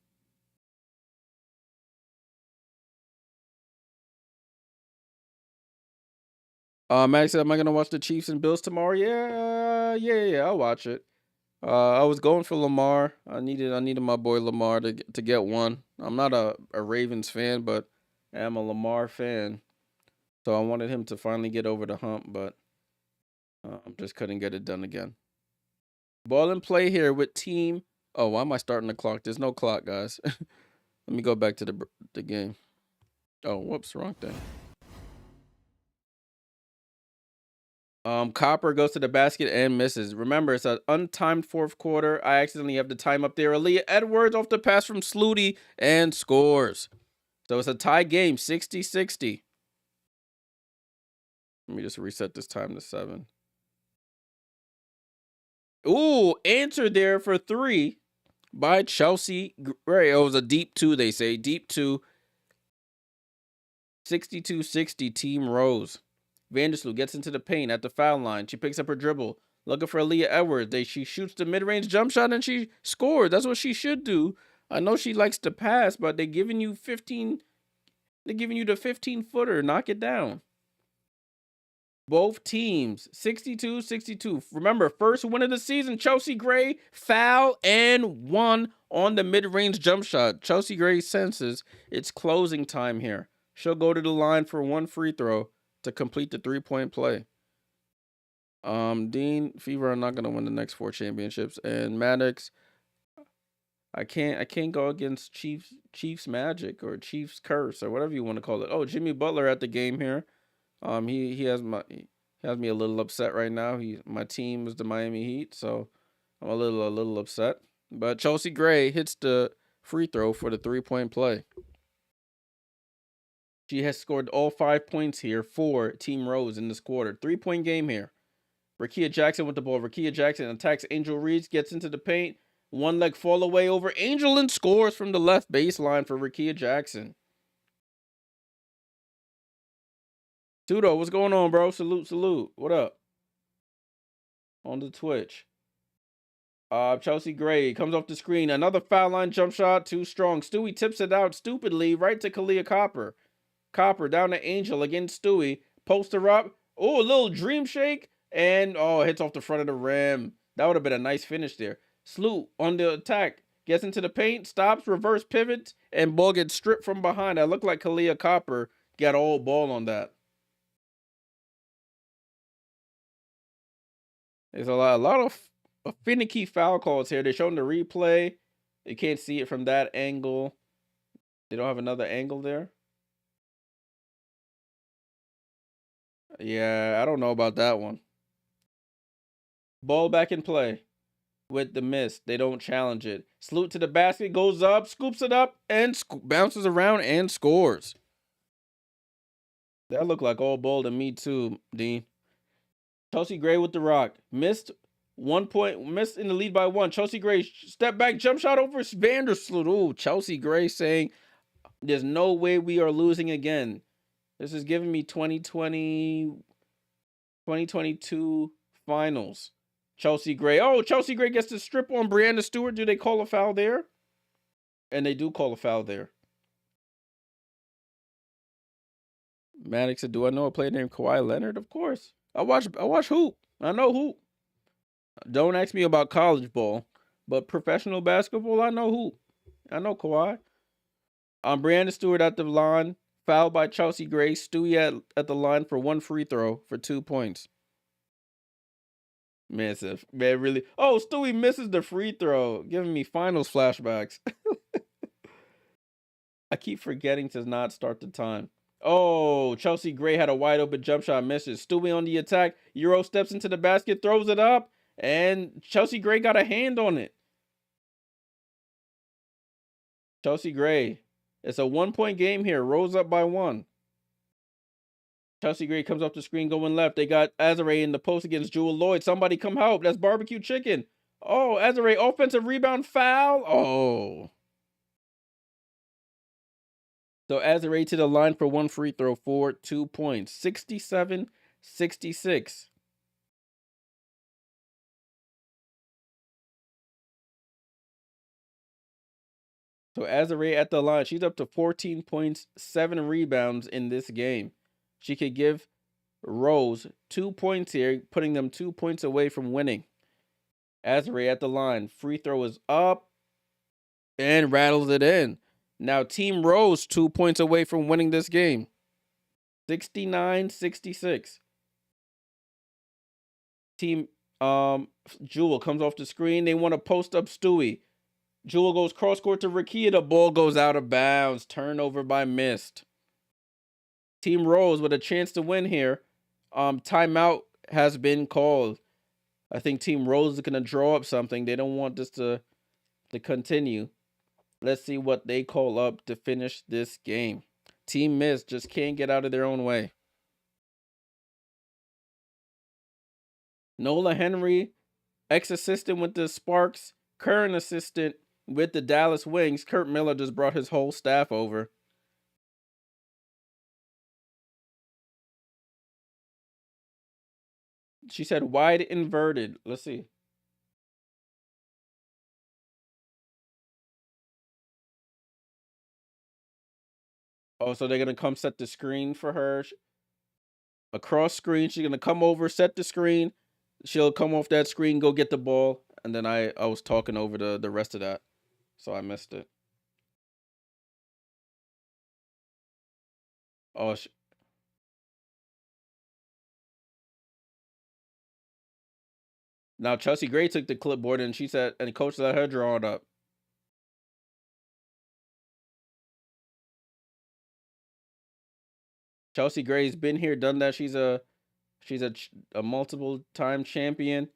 Max said, "Am I gonna watch the Chiefs and Bills tomorrow?" Yeah. I'll watch it. I was going for Lamar. I needed my boy Lamar to get one. I'm not a Ravens fan, but I'm a Lamar fan. So I wanted him to finally get over the hump, but just couldn't get it done again. Ball and play here with team. Oh, why am I starting the clock? There's no clock, guys. Let me go back to the game. Oh, whoops, wrong thing. Copper goes to the basket and misses. Remember, it's an untimed fourth quarter. I accidentally have the time up there. Aaliyah Edwards off the pass from Sluty and scores. So it's a tie game, 60-60. Let me just reset this time to 7. Ooh, answer there for 3 by Chelsea Gray. Oh, it was a deep 2, they say. Deep 2. 62-60, Team Rose. Vandersloot gets into the paint at the foul line. She picks up her dribble. Looking for Aaliyah Edwards. She shoots the mid-range jump shot and she scores. That's what she should do. I know she likes to pass, but they're giving you the 15-footer. Knock it down. Both teams, 62-62. Remember, first win of the season, Chelsea Gray, foul and 1 on the mid-range jump shot. Chelsea Gray senses it's closing time here. She'll go to the line for 1 free throw to complete the 3-point play. Dean, Fever are not going to win the next 4 championships. And Maddox, I can't go against Chiefs Magic or Chiefs Curse or whatever you want to call it. Oh, Jimmy Butler at the game here. He has me a little upset right now. My team is the Miami Heat, so I'm a little upset. But Chelsea Gray hits the free throw for the 3-point play. She has scored all 5 points here for Team Rose in this quarter. 3-point game here. Rakia Jackson with the ball. Rakia Jackson attacks Angel Reese, gets into the paint. 1 leg fall away over Angel and scores from the left baseline for Rakia Jackson. Tudo, what's going on, bro? Salute. What up? On the Twitch. Chelsea Gray comes off the screen. Another foul line jump shot, too strong. Stewie tips it out stupidly right to Kalia Copper. Copper down to Angel against Stewie. Poster up. Oh, a little dream shake. And hits off the front of the rim. That would have been a nice finish there. Sloot on the attack. Gets into the paint. Stops. Reverse pivots. And ball gets stripped from behind. That looked like Kalia Copper got all ball on that. There's a lot of finicky foul calls here. They're showing the replay. You can't see it from that angle. They don't have another angle there. Yeah, I don't know about that one. Ball back in play with the miss. They don't challenge it. Salute to the basket, goes up, scoops it up, and bounces around and scores. That looked like all ball to me too, Dean. Chelsea Gray with the rock. Missed 1 point, missed in the lead by 1. Chelsea Gray, step back, jump shot over Vandersloot. Ooh, Chelsea Gray saying, there's no way we are losing again. This is giving me 2022 finals. Chelsea Gray. Oh, Chelsea Gray gets the strip on Brianna Stewart. Do they call a foul there? And they do call a foul there. Maddox said, do I know a player named Kawhi Leonard? Of course. I watch hoop. I know hoop. Don't ask me about college ball, but professional basketball, I know hoop. I know Kawhi. Brianna Stewart at the line. Fouled by Chelsea Gray. Stewie at the line for 1 free throw for 2 points. Man, really. Oh, Stewie misses the free throw, giving me finals flashbacks. I keep forgetting to not start the time. Oh, Chelsea Gray had a wide open jump shot, misses. Stewie on the attack. Euro steps into the basket, throws it up, and Chelsea Gray got a hand on it. Chelsea Gray. It's a 1-point game here. Rose up by 1. Chelsea Gray comes off the screen going left. They got Azare in the post against Jewel Lloyd. Somebody come help. That's barbecue chicken. Oh, Azare, offensive rebound foul. Oh. So Azare to the line for 1 free throw for 2 points. 67-66. So Azare at the line. She's up to 14 points, 7 rebounds in this game. She could give Rose 2 points here, putting them 2 points away from winning. Azare at the line. Free throw is up and rattles it in. Now Team Rose 2 points away from winning this game. 69-66. Team Jewel comes off the screen. They want to post up Stewie. Jewel goes cross court to Rakia. The ball goes out of bounds. Turnover by Mist. Team Rose with a chance to win here. Timeout has been called. I think Team Rose is going to draw up something. They don't want this to continue. Let's see what they call up to finish this game. Team Mist just can't get out of their own way. Nola Henry, ex-assistant with the Sparks, current assistant with the Dallas Wings. Kurt Miller just brought his whole staff over. She said wide inverted. Let's see. Oh, so they're going to come set the screen for her. Across screen. She's going to come over, set the screen. She'll come off that screen, go get the ball. And then I was talking over the rest of that. So I missed it. Oh, now Chelsea Gray took the clipboard and she said, and the coach let her draw it up. Chelsea Gray's been here, done that. She's a multiple time champion.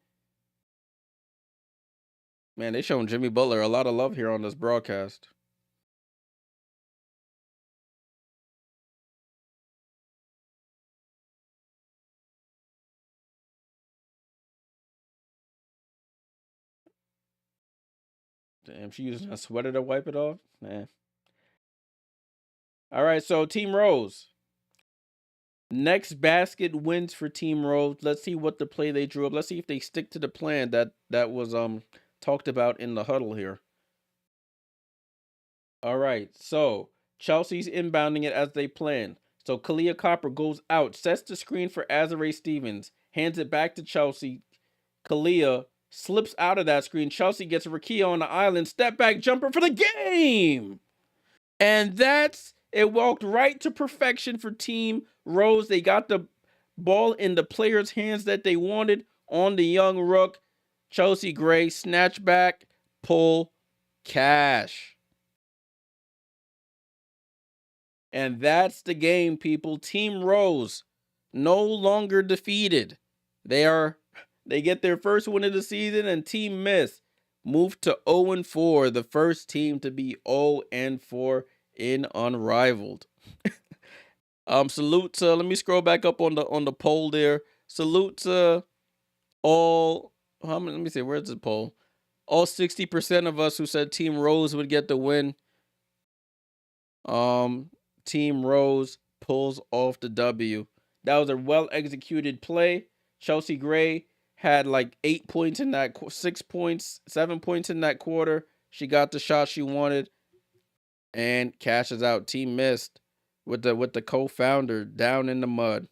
Man, they showing Jimmy Butler a lot of love here on this broadcast. Damn, she using a sweater to wipe it off. Man. All right, so Team Rose. Next basket wins for Team Rose. Let's see what the play they drew up. Let's see if they stick to the plan that was talked about in the huddle here. All right, so Chelsea's inbounding it as they planned. So Kalia Copper goes out, sets the screen for Azare Stevens, hands it back to Chelsea. Kalia slips out of that screen. Chelsea gets Rakia on the island, step back jumper for the game. And it walked right to perfection for Team Rose. They got the ball in the players' hands that they wanted on the young rook. Chelsea Gray, snatch back, pull, cash. And that's the game, people. Team Rose no longer defeated. They get their first win of the season, and Team Mist moved to 0-4, the first team to be 0-4 in Unrivaled. Salute to, let me scroll back up on the poll there. Salute to all, how many, let me see, where's the poll? All 60% of us who said Team Rose would get the win. Team Rose pulls off the W. That was a well-executed play. Chelsea Gray had like 8 points in that, 6 points, 7 points in that quarter. She got the shot she wanted and cashes out. Team Mist with the co-founder down in the mud.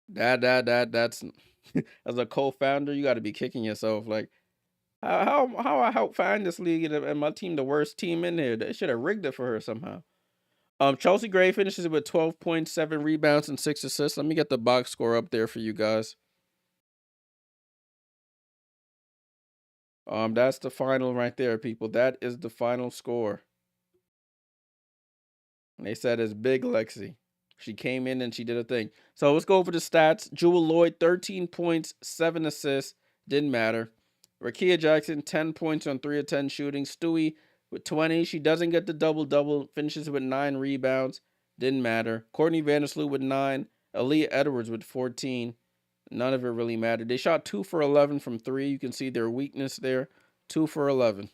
That's as a co-founder, you got to be kicking yourself. Like, how I help find this league and my team the worst team in there? They should have rigged it for her somehow. Chelsea Gray finishes with 12 points, 7 rebounds, and 6 assists. Let me get the box score up there for you guys. That's the final right there, people. That is the final score. They said it's big Lexi. She came in and she did a thing. So let's go over the stats. Jewel Lloyd, 13 points, 7 assists. Didn't matter. Rakia Jackson, 10 points on 3 of 10 shooting. Stewie with 20. She doesn't get the double-double. Finishes with 9 rebounds. Didn't matter. Courtney Vandersloot with 9. Aaliyah Edwards with 14. None of it really mattered. They shot 2 for 11 from 3. You can see their weakness there. 2 for 11.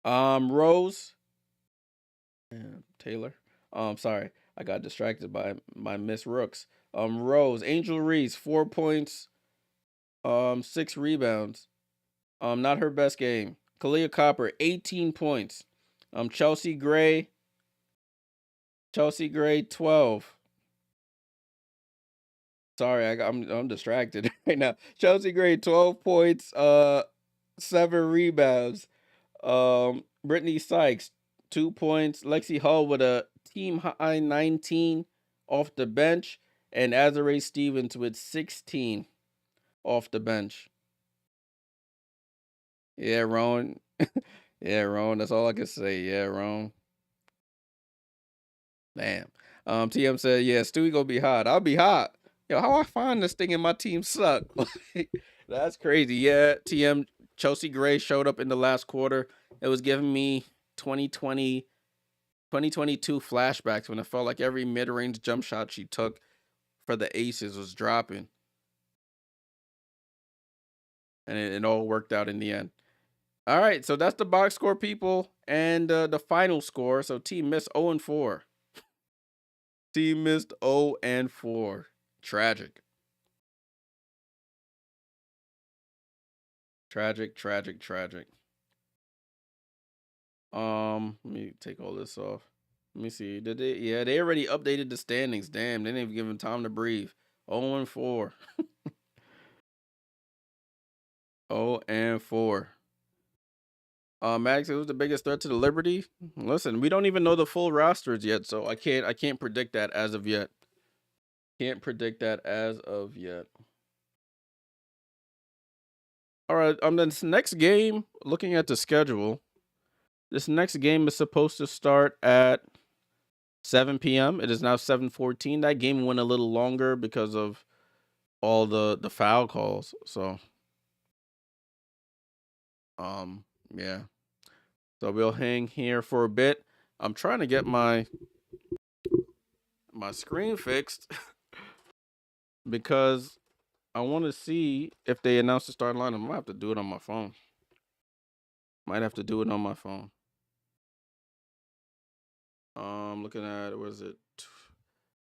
Rose. Taylor. Sorry, I got distracted by Miss Rooks. Rose, Angel Reese, 4 points, 6 rebounds. Not her best game. Kalia Copper, 18 points. Chelsea Gray, 12. Sorry, I'm distracted right now. Chelsea Gray, 12 points, 7 rebounds. Brittany Sykes, 2 points. Lexi Hull with a team high 19 off the bench. And Azare Stevens with 16 off the bench. Yeah, Ron. Yeah, Ron. That's all I can say. Yeah, Ron. Damn. TM said, yeah, Stewie gonna be hot. I'll be hot. Yo, how I find this thing and my team suck? That's crazy. Yeah, TM Chelsea Gray showed up in the last quarter. It was giving me 2022 flashbacks when it felt like every mid-range jump shot she took for the Aces was dropping. And it all worked out in the end. All right, so that's the box score, people, and the final score. So team missed 0-4. Team missed 0-4. Tragic. Tragic. Let me take all this off. Let me see. Did they? Yeah, they already updated the standings. Damn, they didn't even give them time to breathe. 0-4. 0-4. Max, who's the biggest threat to the Liberty? Listen, we don't even know the full rosters yet, so I can't predict that as of yet. Can't predict that as of yet. All right, this next game, looking at the schedule, this next game is supposed to start at 7 p.m. It is now 7:14. That game went a little longer because of all the foul calls. So, yeah. So we'll hang here for a bit. I'm trying to get my screen fixed because I want to see if they announce the starting lineup. I might have to do it on my phone. Looking at, what is it?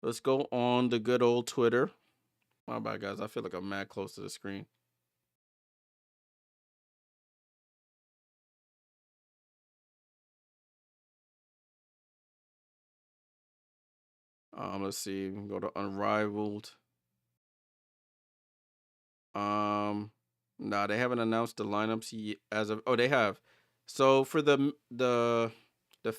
Let's go on the good old Twitter. My bad, guys. I feel like I'm mad close to the screen. Let's see. We can go to Unrivaled. Nah, they haven't announced the lineups yet as of. Oh, they have. So for the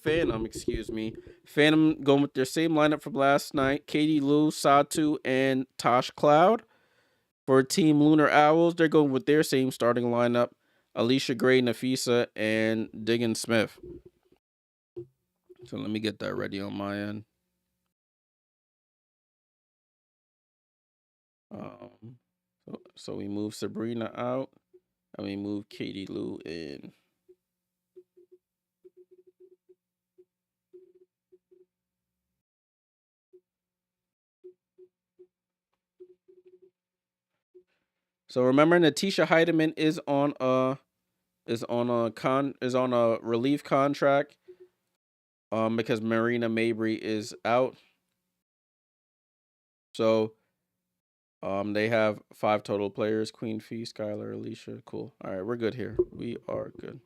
Phantom, excuse me, Phantom going with their same lineup from last night: Katie Lou, Satu, and Tosh Cloud. For Team Lunar Owls, they're going with their same starting lineup: Alicia Gray, Nafisa, and Diggin Smith. So let me get that ready on my end. So we move Sabrina out, and we move Katie Lou in. So remember, Natisha Heidemann is on a relief contract. Because Marina Mabry is out. So they have 5 total players: Queen Fee, Skylar, Alicia. Cool. All right, we're good here. We are good.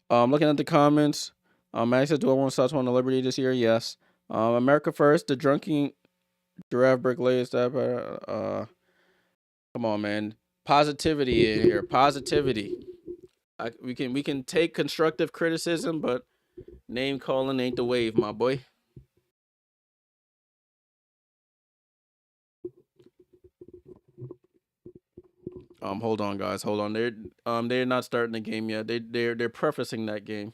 Looking at the comments. Max said, "Do I want to on the Liberty this year?" Yes. America First, the drunken giraffe bricklayers. Come on, man. Positivity in here. Positivity. We can take constructive criticism, but name calling ain't the wave, my boy. Hold on, guys. Hold on. They're not starting the game yet. They're prefacing that game.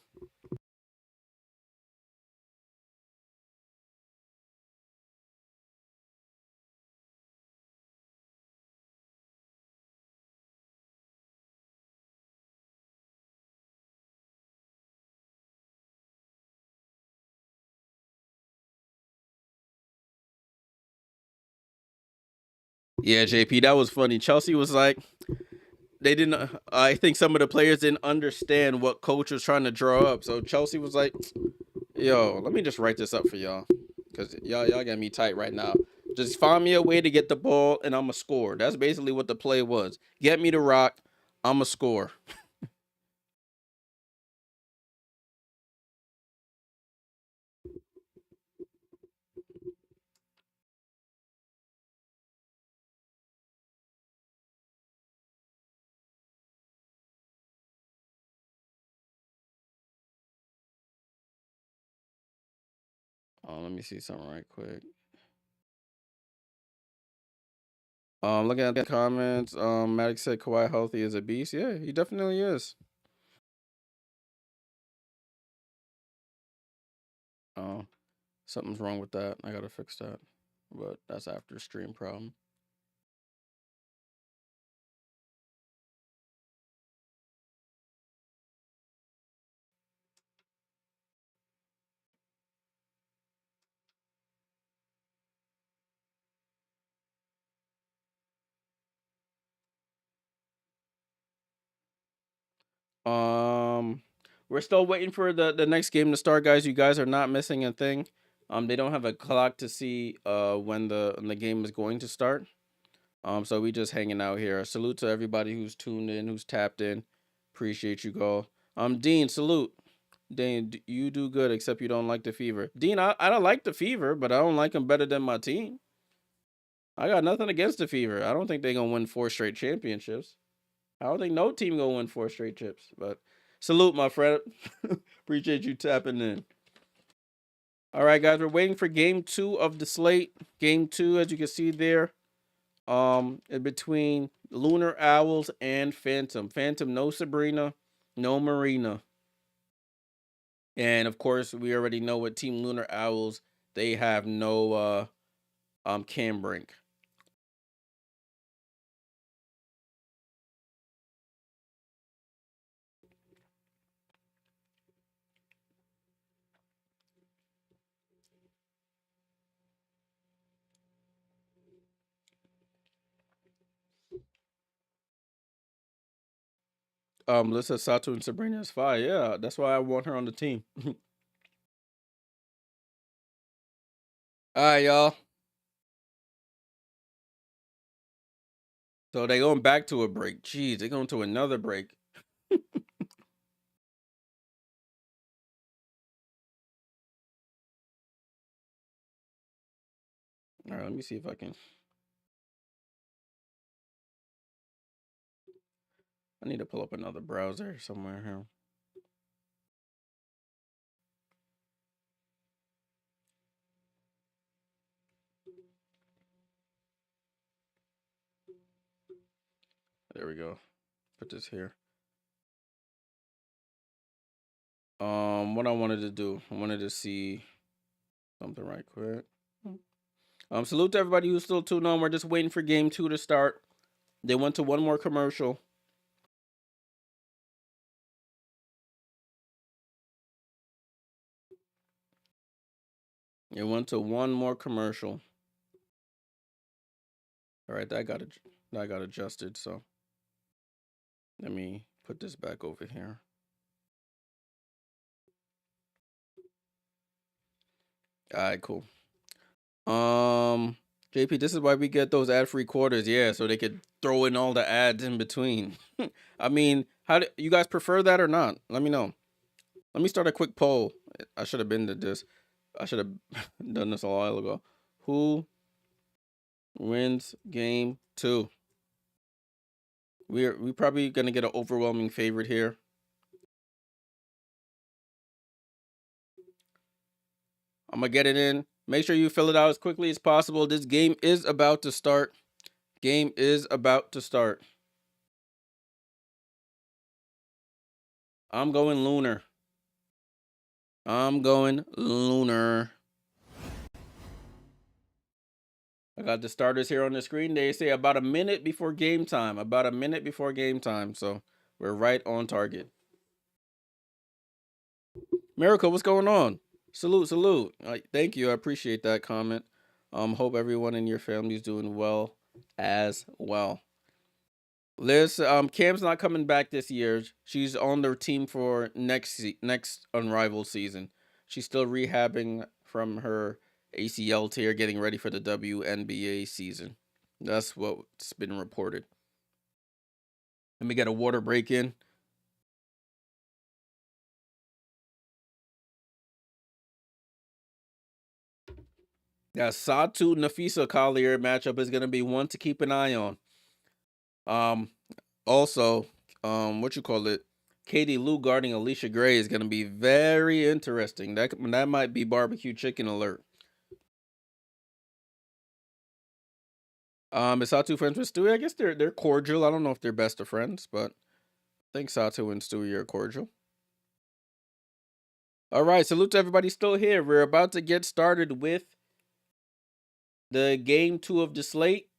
Yeah, JP, that was funny. Chelsea was like, they didn't. I think some of the players didn't understand what coach was trying to draw up. So Chelsea was like, "Yo, let me just write this up for y'all, cause y'all got me tight right now. Just find me a way to get the ball, and I'ma score." That's basically what the play was. Get me the rock, I'ma score. Let me see something right quick. Looking at the comments, Maddox said Kawhi healthy is a beast. Yeah, he definitely is. Oh, something's wrong with that. I gotta fix that. But that's after stream problem. Um, we're still waiting for the next game to start, guys. You guys are not missing a thing. They don't have a clock to see when the game is going to start. So we just hanging out here. Salute to everybody who's tuned in, who's tapped in. Appreciate you, all. Dean, salute. Dean, you do good, except you don't like the fever. Dean, I don't like the fever, but I don't like him better than my team. I got nothing against the fever. I don't think they're gonna win 4 straight championships. I don't think no team gonna win 4 straight chips. But salute, my friend. Appreciate you tapping in. All right, guys, we're waiting for game 2 of the slate. Game 2, as you can see there, in between Lunar Owls and Phantom. Phantom, no Sabrina, no Marina. And of course, we already know what Team Lunar Owls, they have no Cam Brink. Lisa Sato and Sabrina is fire. Yeah, that's why I want her on the team. All right, y'all. So they going back to a break. Jeez, they going to another break. All right, let me see if I can. I need to pull up another browser somewhere here. There we go. Put this here. What I wanted to do, I wanted to see something right quick. Salute to everybody who's still tuned on. We're just waiting for game 2 to start. They went to one more commercial. It went to one more commercial. All right, that got adjusted. So let me put this back over here. All right, cool. JP, this is why we get those ad-free quarters, yeah, so they could throw in all the ads in between. I mean, how do you guys prefer that or not? Let me know. Let me start a quick poll. I should have been to this. I should have done this a while ago. Who wins game 2? We probably gonna get an overwhelming favorite here. I'm gonna get it in. Make sure you fill it out as quickly as possible. This game is about to start. Game is about to start. I'm going Lunar. I'm going Lunar. I got the starters here on the screen. They say about a minute before game time. About a minute before game time. So we're right on target. Miracle, what's going on? Salute, salute. Thank you. I appreciate that comment. Hope everyone in your family is doing well as well. Liz, Cam's not coming back this year. She's on their team for next Unrivaled season. She's still rehabbing from her ACL tear, getting ready for the WNBA season. That's what's been reported. Let me get a water break in. That Satu Nafisa Collier matchup is gonna be one to keep an eye on. Also, what you call it? Katie Lou guarding Alicia Gray is gonna be very interesting. That might be barbecue chicken alert. Is Satu friends with Stewie? I guess they're cordial. I don't know if they're best of friends, but I think Satu and Stewie are cordial. All right, salute to everybody still here. We're about to get started with the game 2 of the slate.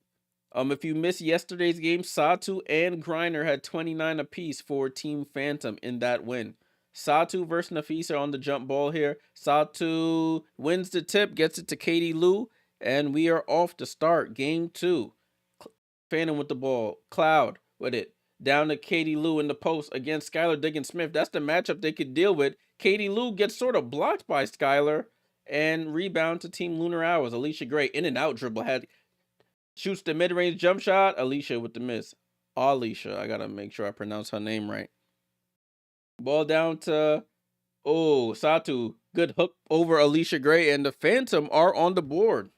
If you missed yesterday's game, Satu and Griner had 29 apiece for Team Phantom in that win. Satu versus Nafisa on the jump ball here. Satu wins the tip, gets it to Katie Lou, and we are off to start game 2. Phantom with the ball. Cloud with it. Down to Katie Lou in the post against Skylar Diggins-Smith. That's the matchup they could deal with. Katie Lou gets sort of blocked by Skylar and rebound to Team Lunar Owls. Alicia Gray in and out dribble shoots the mid-range jump shot. Alicia with the miss. Alicia. I got to make sure I pronounce her name right. Ball down to, Satu. Good hook over Alicia Gray, and the Phantom are on the board.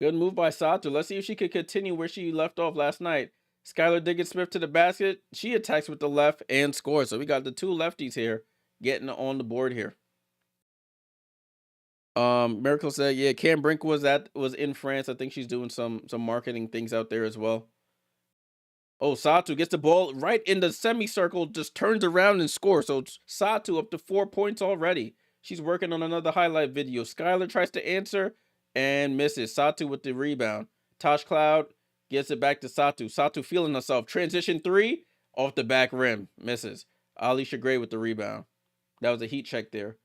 Good move by Satu. Let's see if she could continue where she left off last night. Skylar Diggins-Smith to the basket. She attacks with the left and scores. So we got the two lefties here getting on the board here. Miracle said, yeah, Cam Brink was in France. I think she's doing some marketing things out there as well. Oh, Satu gets the ball right in the semicircle, just turns around and scores. So Satu up to 4 points already. She's working on another highlight video. Skylar tries to answer and misses. Satu with the rebound. Tosh Cloud gets it back to Satu. Satu feeling herself. Transition 3 off the back rim. Misses. Alicia Gray with the rebound. That was a heat check there.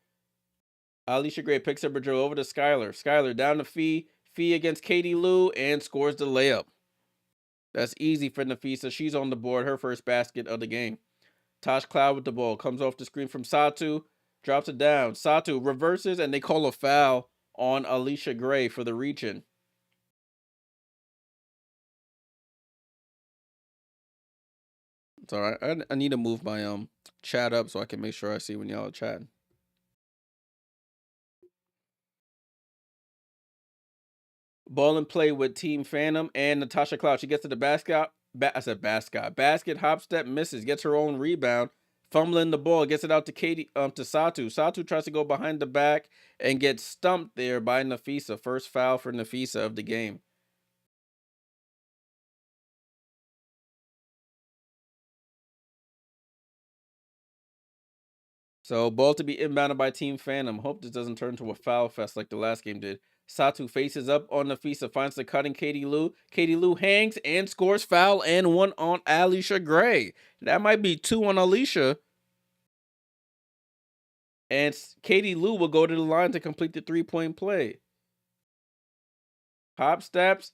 Alicia Gray picks up her dribble over to Skylar. Skylar down to Fee. Fee against Katie Lou and scores the layup. That's easy for Nafisa. She's on the board. Her first basket of the game. Tosh Cloud with the ball. Comes off the screen from Satu. Drops it down. Satu reverses, and they call a foul on Alicia Gray for the reach-in. It's all right. I need to move my chat up so I can make sure I see when y'all are chatting. Ball and play with Team Phantom and Natasha Cloud. She gets to the basket. Basket hop step misses. Gets her own rebound. Fumbling the ball. Gets it out to Satu. Satu tries to go behind the back and gets stumped there by Nafisa. First foul for Nafisa of the game. So ball to be inbounded by Team Phantom. Hope this doesn't turn to a foul fest like the last game did. Satu faces up on Nafisa, finds the cutting Katie Lou. Katie Lou hangs and scores foul and one on Alicia Gray. That might be 2 on Alicia. And Katie Lou will go to the line to complete the 3-point play. Hop steps.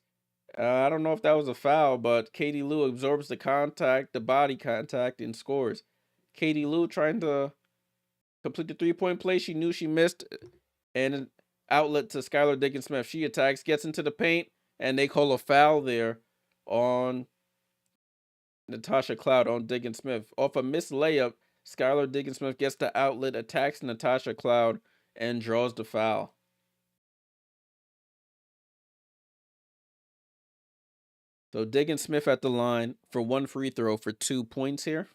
I don't know if that was a foul, but Katie Lou absorbs the body contact, and scores. Katie Lou trying to complete the 3-point play. She knew she missed, and an outlet to Skylar Diggins-Smith. She attacks, gets into the paint, and they call a foul there on Natasha Cloud on Diggins-Smith. Off a missed layup, Skylar Diggins-Smith gets the outlet, attacks Natasha Cloud, and draws the foul. So Diggins-Smith at the line for one free throw for 2 points here.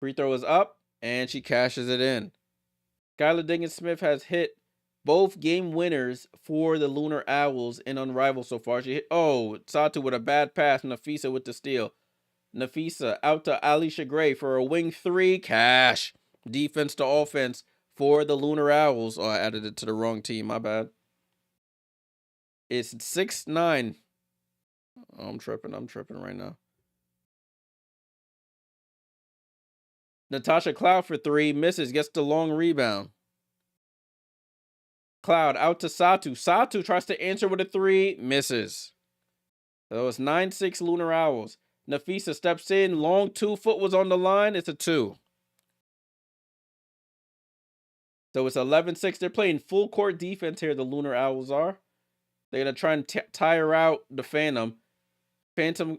Free throw is up, and she cashes it in. Skylar Diggins-Smith has hit both game winners for the Lunar Owls in Unrivaled so far. She hit, Satu with a bad pass, Nafisa with the steal. Nafisa out to Alicia Gray for a wing 3. Cash. Defense to offense for the Lunar Owls. Oh, I added it to the wrong team. My bad. It's 6-9. Oh, I'm tripping right now. Natasha Cloud for 3. Misses. Gets the long rebound. Cloud out to Satu. Satu tries to answer with a 3. Misses. So it's 9-6 Lunar Owls. Nafisa steps in. Long 2-foot was on the line. It's a 2. So it's 11-6. They're playing full court defense here, the Lunar Owls are. They're going to try and tire out the Phantom. Phantom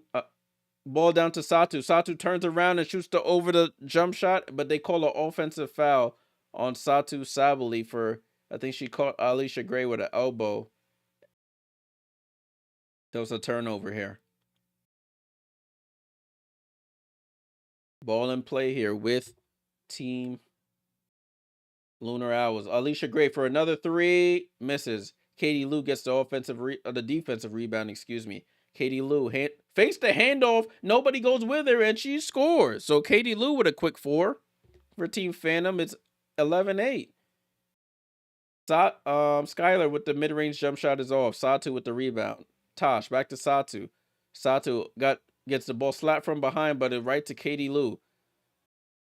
ball down to Satu. Satu turns around and shoots over the jump shot, but they call an offensive foul on Satu Sabali for, I think she caught Alicia Gray with an elbow. There was a turnover here. Ball in play here with Team Lunar Owls. Alicia Gray for another 3. Misses. Katie Lou gets the defensive rebound, excuse me. Katie Lou fakes the handoff. Nobody goes with her, and she scores. So Katie Lou with a quick 4 for Team Phantom. It's 11-8. Skylar with the mid-range jump shot is off. Satu with the rebound. Tosh back to Satu. Satu gets the ball slapped from behind, but it right to Katie Lou.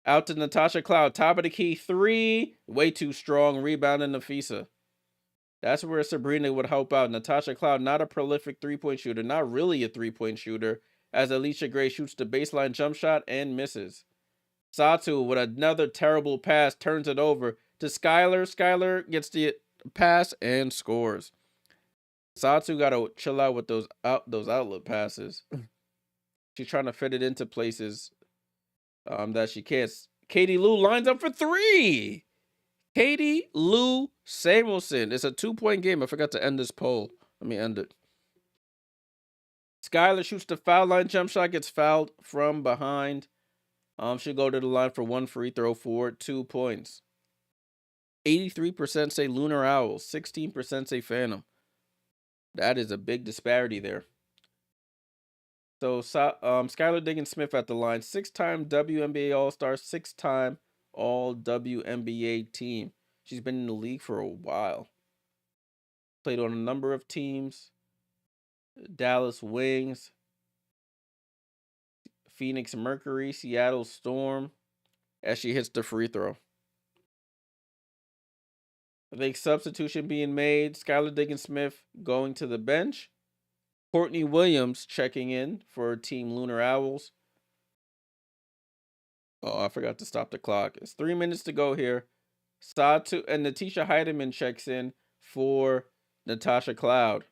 Out to Natasha Cloud. Top of the key 3. Way too strong. Rebound in Nafisa. That's where Sabrina would help out. Natasha Cloud, not a prolific 3-point shooter. Not really a 3-point shooter. As Alicia Gray shoots the baseline jump shot and misses. Satu with another terrible pass. Turns it over to Skylar. Skylar gets the pass and scores. Satu got to chill out with those outlet passes. She's trying to fit it into places that she can't. Katie Lou lines up for 3. Katie Lou Samuelson. It's a 2-point game. I forgot to end this poll. Let me end it. Skylar shoots the foul line jump shot, gets fouled from behind. She'll go to the line for 1 free throw for 2 points. 83% say Lunar Owls, 16% say Phantom. That is a big disparity there. So Skylar Diggins-Smith at the line, 6-time WNBA All-Star, 6-time All-WNBA team. She's been in the league for a while. Played on a number of teams. Dallas Wings, Phoenix Mercury, Seattle Storm, as she hits the free throw. I think substitution being made. Skylar Diggins-Smith going to the bench. Courtney Williams checking in for Team Lunar Owls. Oh, I forgot to stop the clock. It's 3 minutes to go here. Satu and Natisha Heidemann checks in for Natasha Cloud.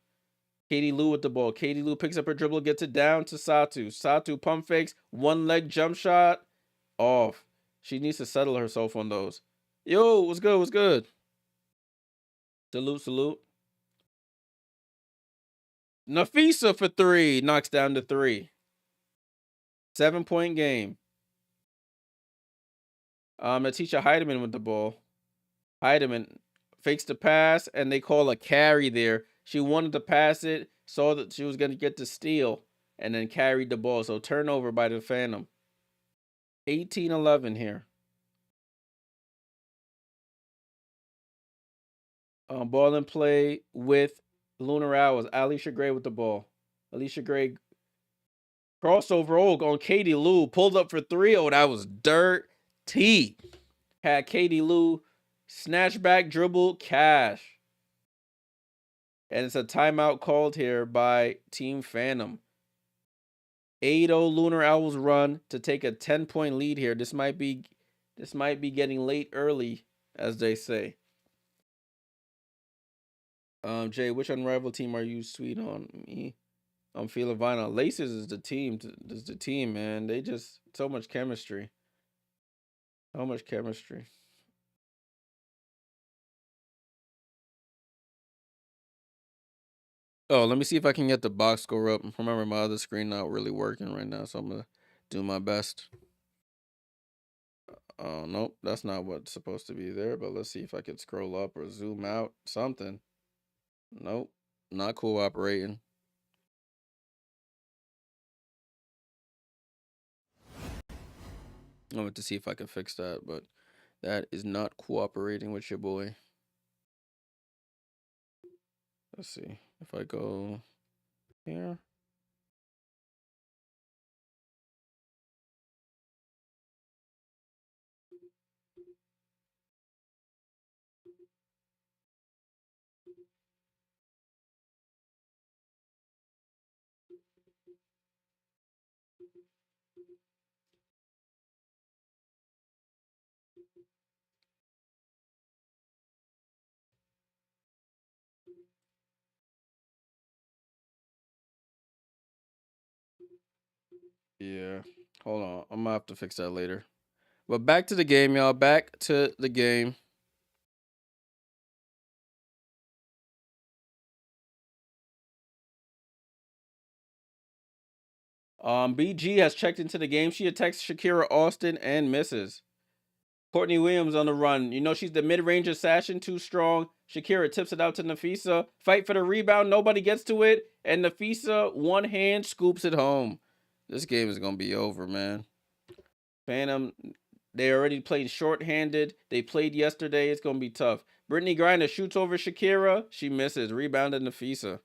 Katie Lou with the ball. Katie Lou picks up her dribble, gets it down to Satu. Satu pump fakes, 1-leg jump shot, off. She needs to settle herself on those. Yo, what's good? What's good? Salute, salute. Nafisa for 3, knocks down to 3. 7-point game. Natisha Heidemann with the ball. Heidemann fakes the pass, and they call a carry there. She wanted to pass it, saw that she was going to get the steal, and then carried the ball. So turnover by the Phantom. 18-11 here. Ball in play with Lunar Owls. Alicia Gray with the ball. Alicia Gray crossover on Katie Lou. Pulled up for 3. Oh, that was dirty. Had Katie Lou snatch back dribble cash. And it's a timeout called here by Team Phantom. 8-0 Lunar Owls run to take a 10-point lead here. This might be getting late early, as they say. Jay, which Unrivaled team are you sweet on? Me. I'm feeling vinyl. Laces is the team. Is the team, man. They just so much chemistry. So much chemistry. Oh, let me see if I can get the box score up. Remember, my other screen not really working right now, so I'm gonna do my best. Oh, nope, that's not what's supposed to be there. But let's see if I can scroll up or zoom out. Something. Nope, not cooperating. I want to see if I can fix that, but that is not cooperating with your boy. Let's see if I go here. Yeah. Hold on. I'm gonna have to fix that later. But back to the game, y'all. Back to the game. BG has checked into the game. She attacks Shakira Austin and misses. Courtney Williams on the run. You know she's the mid-range assassin, too strong. Shakira tips it out to Nafisa. Fight for the rebound. Nobody gets to it. And Nafisa, one hand, scoops it home. This game is going to be over, man. Phantom, they already played short-handed. They played yesterday. It's going to be tough. Brittany Griner shoots over Shakira. She misses. Rebounded Nafisa.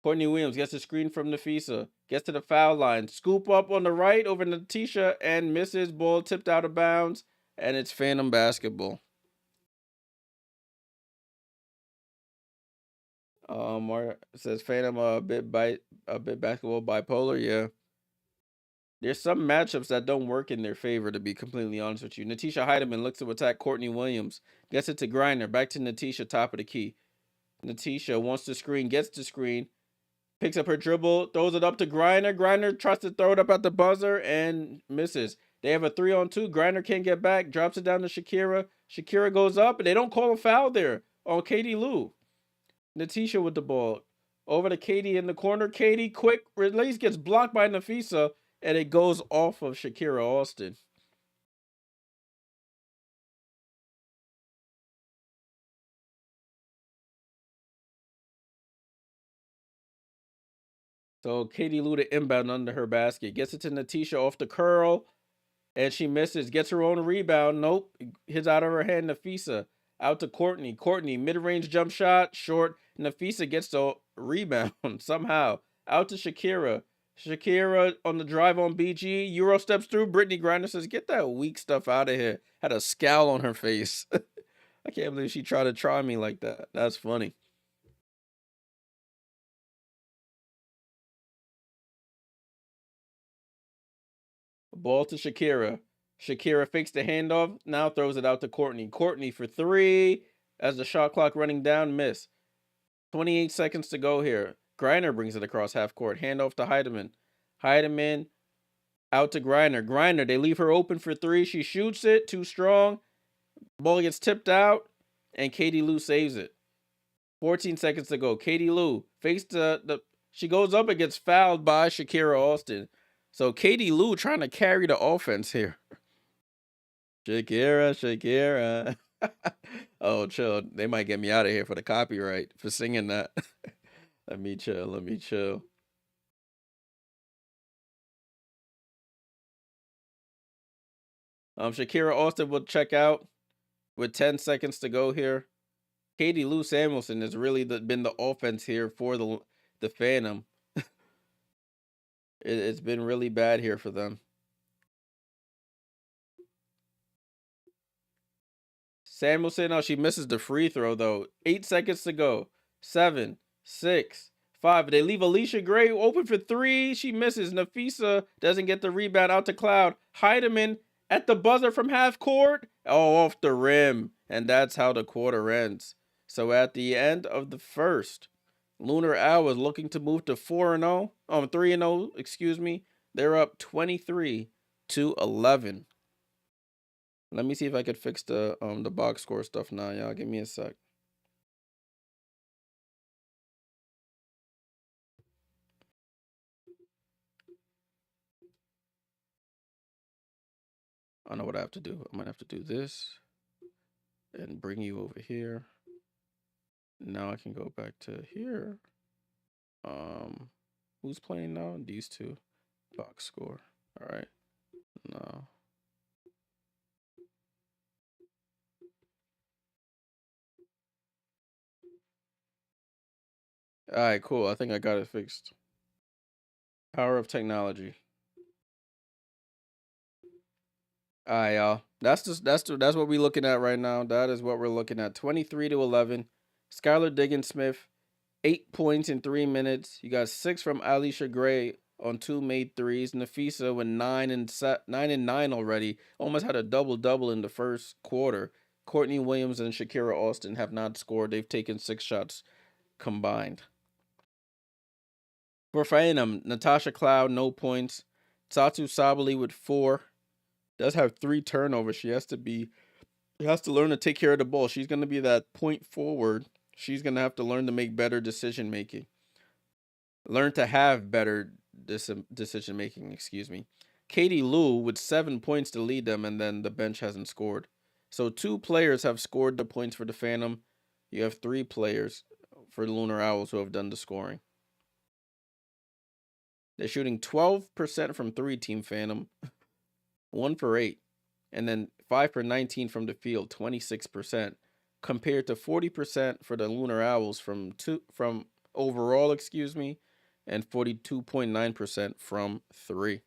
Courtney Williams gets a screen from Nafisa. Gets to the foul line. Scoop up on the right over Natisha and misses. Ball tipped out of bounds. And it's Phantom basketball. Or it says Phantom a bit basketball bipolar. Yeah. There's some matchups that don't work in their favor, to be completely honest with you. Natisha Heidemann looks to attack Courtney Williams. Gets it to Griner. Back to Natisha, top of the key. Natisha wants to screen, gets to screen, picks up her dribble, throws it up to Griner. Griner tries to throw it up at the buzzer and misses. They have a 3-on-2. Griner can't get back, drops it down to Shakira. Shakira goes up, and they don't call a foul there on Katie Lou. Natisha with the ball. Over to Katie in the corner. Katie, quick release, gets blocked by Nafisa, and it goes off of Shakira Austin. So Katie Lou to inbound under her basket. Gets it to Natisha off the curl, and she misses. Gets her own rebound. Nope. Hits out of her hand. Nafisa out to Courtney. Courtney, mid-range jump shot, short. Nafisa gets the rebound somehow. Out to Shakira. Shakira on the drive on BG. Euro steps through. Brittany Griner says, "Get that weak stuff out of here." Had a scowl on her face. I can't believe she tried to try me like that. That's funny. Ball to Shakira. Shakira fakes the handoff. Now throws it out to Courtney. Courtney for three. As the shot clock running down, miss. 28 seconds to go here. Griner brings it across half court. Handoff to Heidemann. Heidemann out to Griner. Griner, they leave her open for three. She shoots it. Too strong. Ball gets tipped out. And Katie Lou saves it. 14 seconds to go. Katie Lou fakes the she goes up and gets fouled by Shakira Austin. So Katie Lou trying to carry the offense here. Shakira, Shakira. Oh, chill. They might get me out of here for the copyright for singing that. Let me chill. Let me chill. Shakira Austin will check out with 10 seconds to go here. Katie Lou Samuelson has really been the offense here for the Phantom. It's been really bad here for them. Samuelson, oh, she misses the free throw though. 8 seconds to go. 7, 6, 5. They leave Alicia Gray open for three. She misses. Nafisa doesn't get the rebound out to Cloud. Heidemann at the buzzer from half court. Oh, off the rim. And that's how the quarter ends. So at the end of the first, Lunar Owls looking to move to 4-0. 3-0, excuse me. They're up 23-11. Let me see if I could fix the box score stuff now, y'all. Give me a sec. I know what I have to do. I might have to do this and bring you over here. Now I can go back to here. Who's playing now? These two. Box score. All right. No. All right, cool. I think I got it fixed. Power of technology. All right, y'all. That's what we're looking at right now. That is what we're looking at. 23-11. Skylar Diggins Smith, 8 points in 3 minutes. You got 6 from Alicia Gray on 2 made threes. Nafisa with 9 and 9 already. Almost had a double in the first quarter. Courtney Williams and Shakira Austin have not scored. They've taken 6 shots combined. For Phantom, Natasha Cloud, no points. Satu Sabali with 4. Does have 3 turnovers. She has to learn to take care of the ball. She's going to be that point forward. She's going to have to learn to make better decision making. Learn to have better decision making, excuse me. Katie Lou with 7 points to lead them, and then the bench hasn't scored. So 2 players have scored the points for the Phantom. You have 3 players for the Lunar Owls who have done the scoring. They're shooting 12% from 3, Team Phantom. 1 for 8. And then 5 for 19 from the field, 26%. Compared to 40% for the Lunar Owls from overall, excuse me, and 42.9% from 3.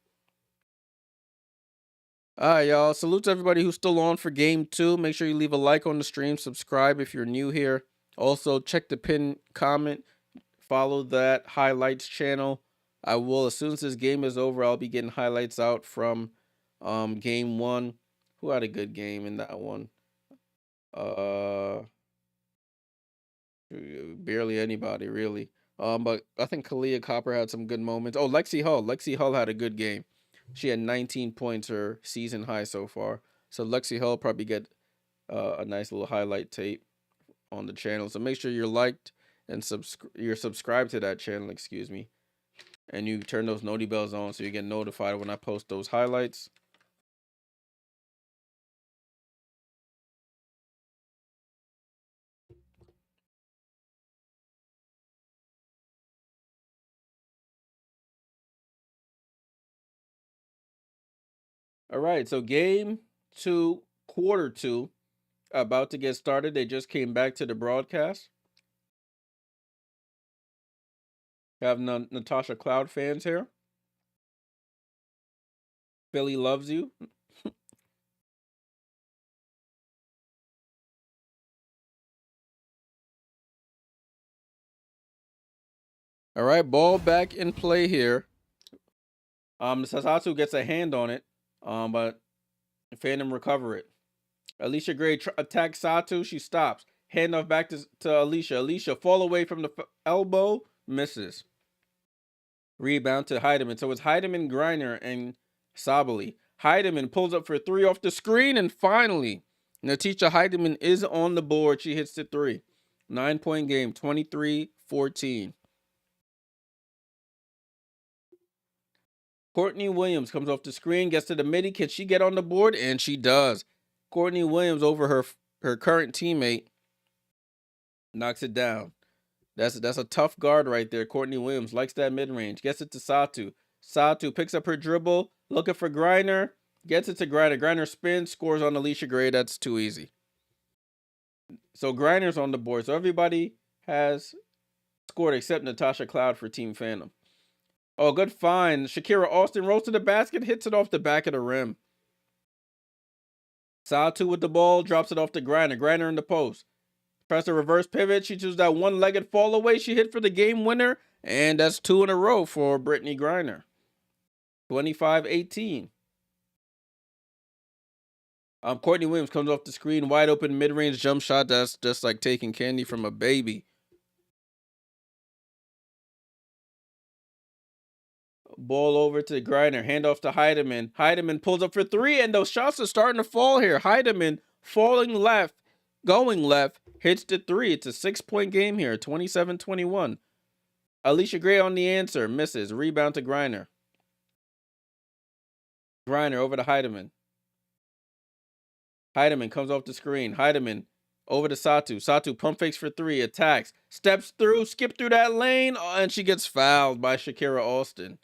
All right, y'all. Salute to everybody who's still on for game 2. Make sure you leave a like on the stream. Subscribe if you're new here. Also, check the pinned comment. Follow that highlights channel. I will, as soon as this game is over, I'll be getting highlights out from game 1. Who had a good game in that one? Barely anybody, really. But I think Kalia Copper had some good moments. Oh, Lexi Hull. Lexi Hull had a good game. She had 19 points, her season high so far. So Lexi Hull probably get a nice little highlight tape on the channel. So make sure you're liked and you're subscribed to that channel, excuse me. And you turn those noti bells on so you get notified when I post those highlights. All right, so game 2, quarter 2, about to get started. They just came back to the broadcast. Have Natasha Cloud fans here. Philly loves you. All right, ball back in play here. Sasatu gets a hand on it, but Phantom recover it. Alicia Gray attacks Satu. She stops. Hand off back to Alicia. Alicia fall away from the elbow. Misses. Rebound to Heidemann. So it's Heidemann, Griner, and Sabali. Heidemann pulls up for 3 off the screen, and finally, Natisha Heidemann is on the board. She hits the 3. 9-point game, 23-14. Courtney Williams comes off the screen, gets to the midi. Can she get on the board? And she does. Courtney Williams over her current teammate knocks it down. That's a tough guard right there. Courtney Williams likes that mid-range. Gets it to Satu. Satu picks up her dribble, looking for Griner. Gets it to Griner. Griner spins, scores on Alicia Gray. That's too easy. So Griner's on the board. So everybody has scored except Natasha Cloud for Team Phantom. Oh, good find. Shakira Austin rolls to the basket, hits it off the back of the rim. Satu with the ball, drops it off to Griner. Griner in the post. Press a reverse pivot. She chooses that one-legged fall away. She hit for the game winner. And that's 2 in a row for Brittany Griner. 25-18. Courtney Williams comes off the screen, wide open mid-range jump shot. That's just like taking candy from a baby. Ball over to Griner. Handoff to Heidemann. Heidemann pulls up for 3, and those shots are starting to fall here. Heidemann falling left, going left, hits the 3. It's a 6-point game here, 27-21. Alicia Gray on the answer, misses. Rebound to Griner. Griner over to Heidemann. Heidemann comes off the screen. Heidemann over to Satu. Satu pump fakes for 3, attacks, steps through, skip through that lane, and she gets fouled by Shakira Austin.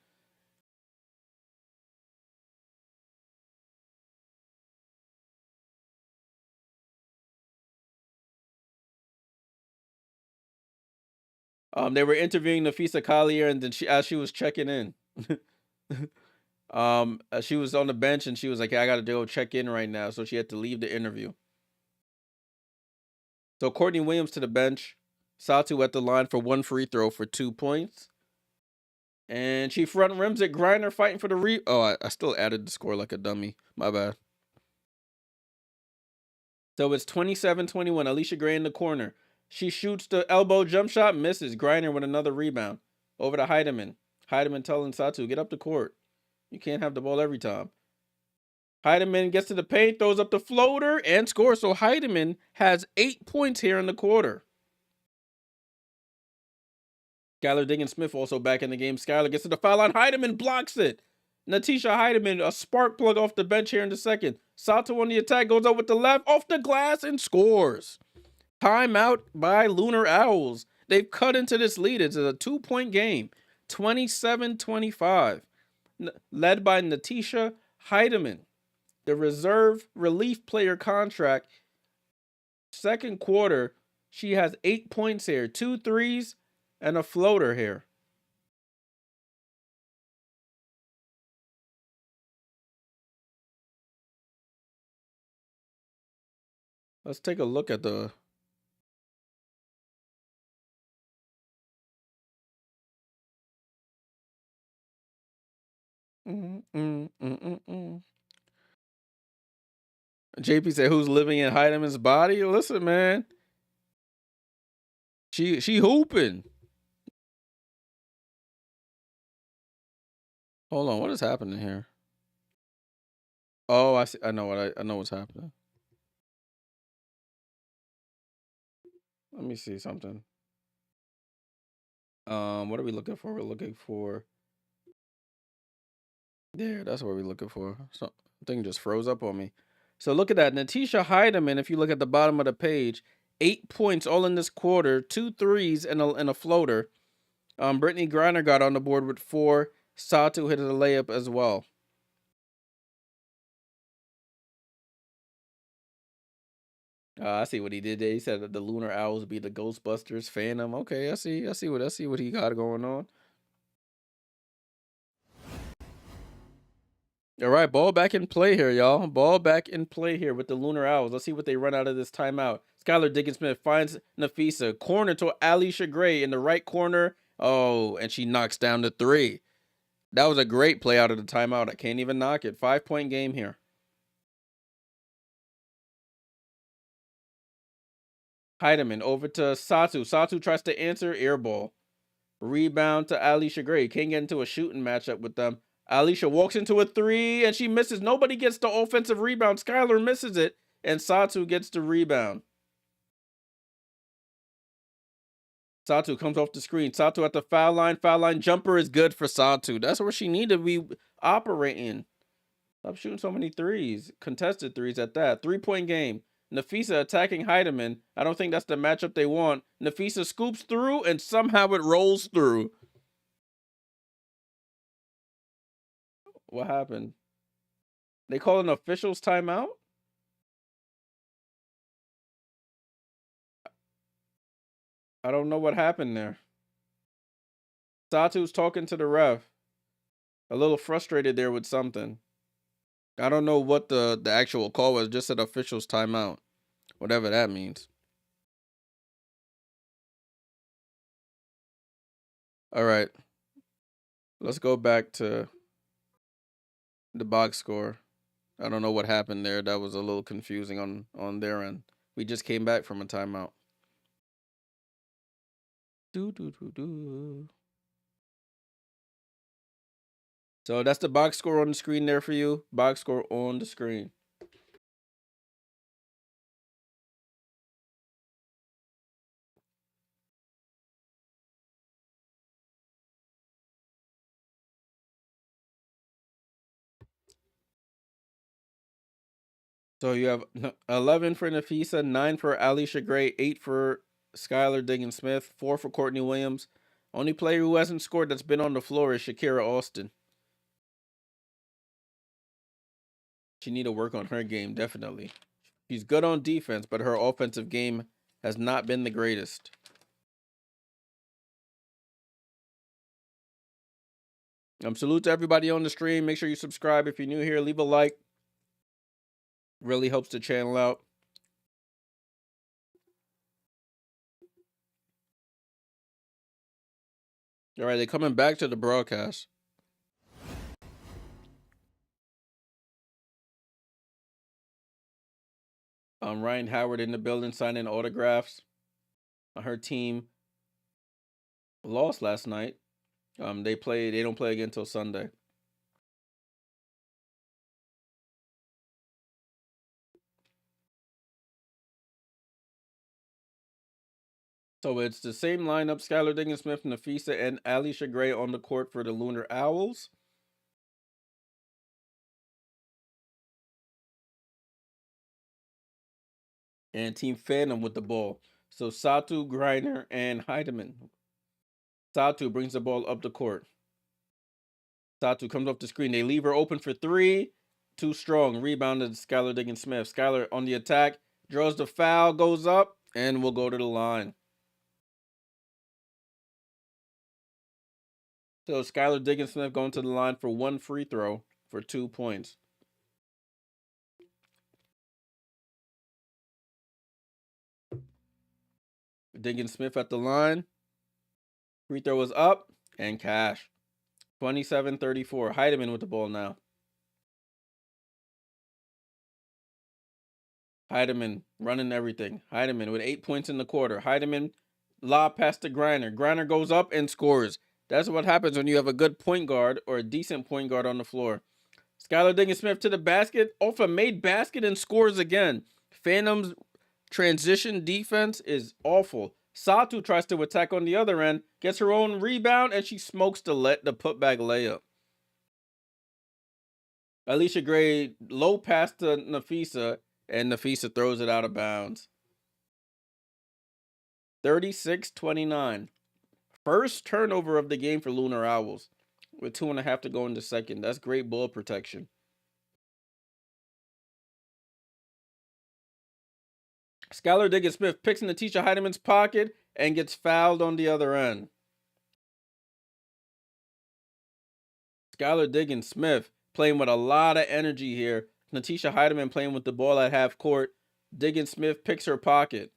They were interviewing Nafisa Collier, and then as she was checking in, she was on the bench, and she was like, "I got to go check in right now," so she had to leave the interview. So Courtney Williams to the bench, Satu at the line for 1 free throw for 2 points, and she front rims it. Griner fighting for the Oh, I still added the score like a dummy. My bad. So it's 27-21. Alicia Gray in the corner. She shoots the elbow jump shot, misses. Griner with another rebound. Over to Heidemann. Heidemann telling Satu, get up the court. You can't have the ball every time. Heidemann gets to the paint, throws up the floater, and scores. So Heidemann has 8 points here in the quarter. Skylar Diggins-Smith also back in the game. Skylar gets to the foul line. Heidemann blocks it. Natisha Heidemann, a spark plug off the bench here in the second. Sato on the attack, goes up with the left, off the glass, and scores. Timeout by Lunar Owls. They've cut into this lead. It's a 2-point game. 27-25. Led by Natisha Heidemann. The reserve relief player contract. Second quarter, she has 8 points here. 2 threes and a floater here. Let's take a look at the... JP said, who's living in Heidemann's body? Listen, man. She hooping. Hold on, what is happening here? Oh, I see. I know what's happening. Let me see something. What are we looking for? We're looking for... There, that's what we're looking for. So thing just froze up on me. So look at that. Natisha Heidemann, if you look at the bottom of the page, 8 points all in this quarter, 2 threes and a floater. Brittany Griner got on the board with 4. Satu hit a layup as well. I see what he did there. He said that the Lunar Owls be the Ghostbusters Phantom. Okay, I see what he got going on. All right, ball back in play here, y'all. Ball back in play here with the Lunar Owls. Let's see what they run out of this timeout. Skylar Diggins-Smith finds Nafisa. Corner to Alicia Gray in the right corner. Oh, and she knocks down the 3. That was a great play out of the timeout. I can't even knock it. 5-point game here. Heidemann over to Satu. Satu tries to answer, air ball. Rebound to Alicia Gray. Can't get into a shooting matchup with them. Alicia walks into a 3 and she misses. Nobody gets the offensive rebound. Skylar misses it and Satu gets the rebound. Satu comes off the screen. Satu at the foul line. Foul line jumper is good for Satu. That's where she needed to be operating. Stop shooting so many threes. Contested threes at that. 3-point game. Nafisa attacking Heidemann. I don't think that's the matchup they want. Nafisa scoops through and somehow it rolls through. What happened? They call an official's timeout? I don't know what happened there. Satu's talking to the ref. A little frustrated there with something. I don't know what the actual call was. Just an official's timeout. Whatever that means. All right. Let's go back to the box score. I don't know what happened there. That was a little confusing on their end. We just came back from a timeout. So that's the box score on the screen there for you. Box score on the screen. So you have 11 for Nafisa, 9 for Alicia Gray, 8 for Skylar Diggins-Smith, 4 for Courtney Williams. Only player who hasn't scored that's been on the floor is Shakira Austin. She need to work on her game, definitely. She's good on defense, but her offensive game has not been the greatest. Salute to everybody on the stream. Make sure you subscribe if you're new here. Leave a like. Really helps the channel out. All right, they're coming back to the broadcast. Ryan Howard in the building signing autographs. Her team lost last night. They don't play again until Sunday. So it's the same lineup: Skylar Diggins-Smith, Nafisa, and Alicia Gray on the court for the Lunar Owls. And Team Phantom with the ball. So Satu, Greiner, and Heidemann. Satu brings the ball up the court. Satu comes off the screen. They leave her open for three. Too strong. Rebounded Skylar Diggins-Smith. Skylar on the attack. Draws the foul. Goes up. And will go to the line. So Skylar Diggins-Smith going to the line for one free throw for 2 points. Diggins-Smith at the line. Free throw is up and cash. 27-34. Heidemann with the ball now. Heidemann running everything. Heidemann with 8 points in the quarter. Heidemann lob past to Greiner. Greiner goes up and scores. That's what happens when you have a good point guard or a decent point guard on the floor. Skylar Diggins-Smith to the basket, off a made basket, and scores again. Phantom's transition defense is awful. Satu tries to attack on the other end, gets her own rebound, and she smokes the putback layup. Alicia Gray low pass to Nafisa, and Nafisa throws it out of bounds. 36-29. First turnover of the game for Lunar Owls with 2.5 to go in the second. That's great ball protection. Skylar Diggins-Smith picks Natisha Heidemann's pocket and gets fouled on the other end. Skylar Diggins-Smith playing with a lot of energy here. Natisha Heidemann playing with the ball at half court. Diggins-Smith picks her pocket.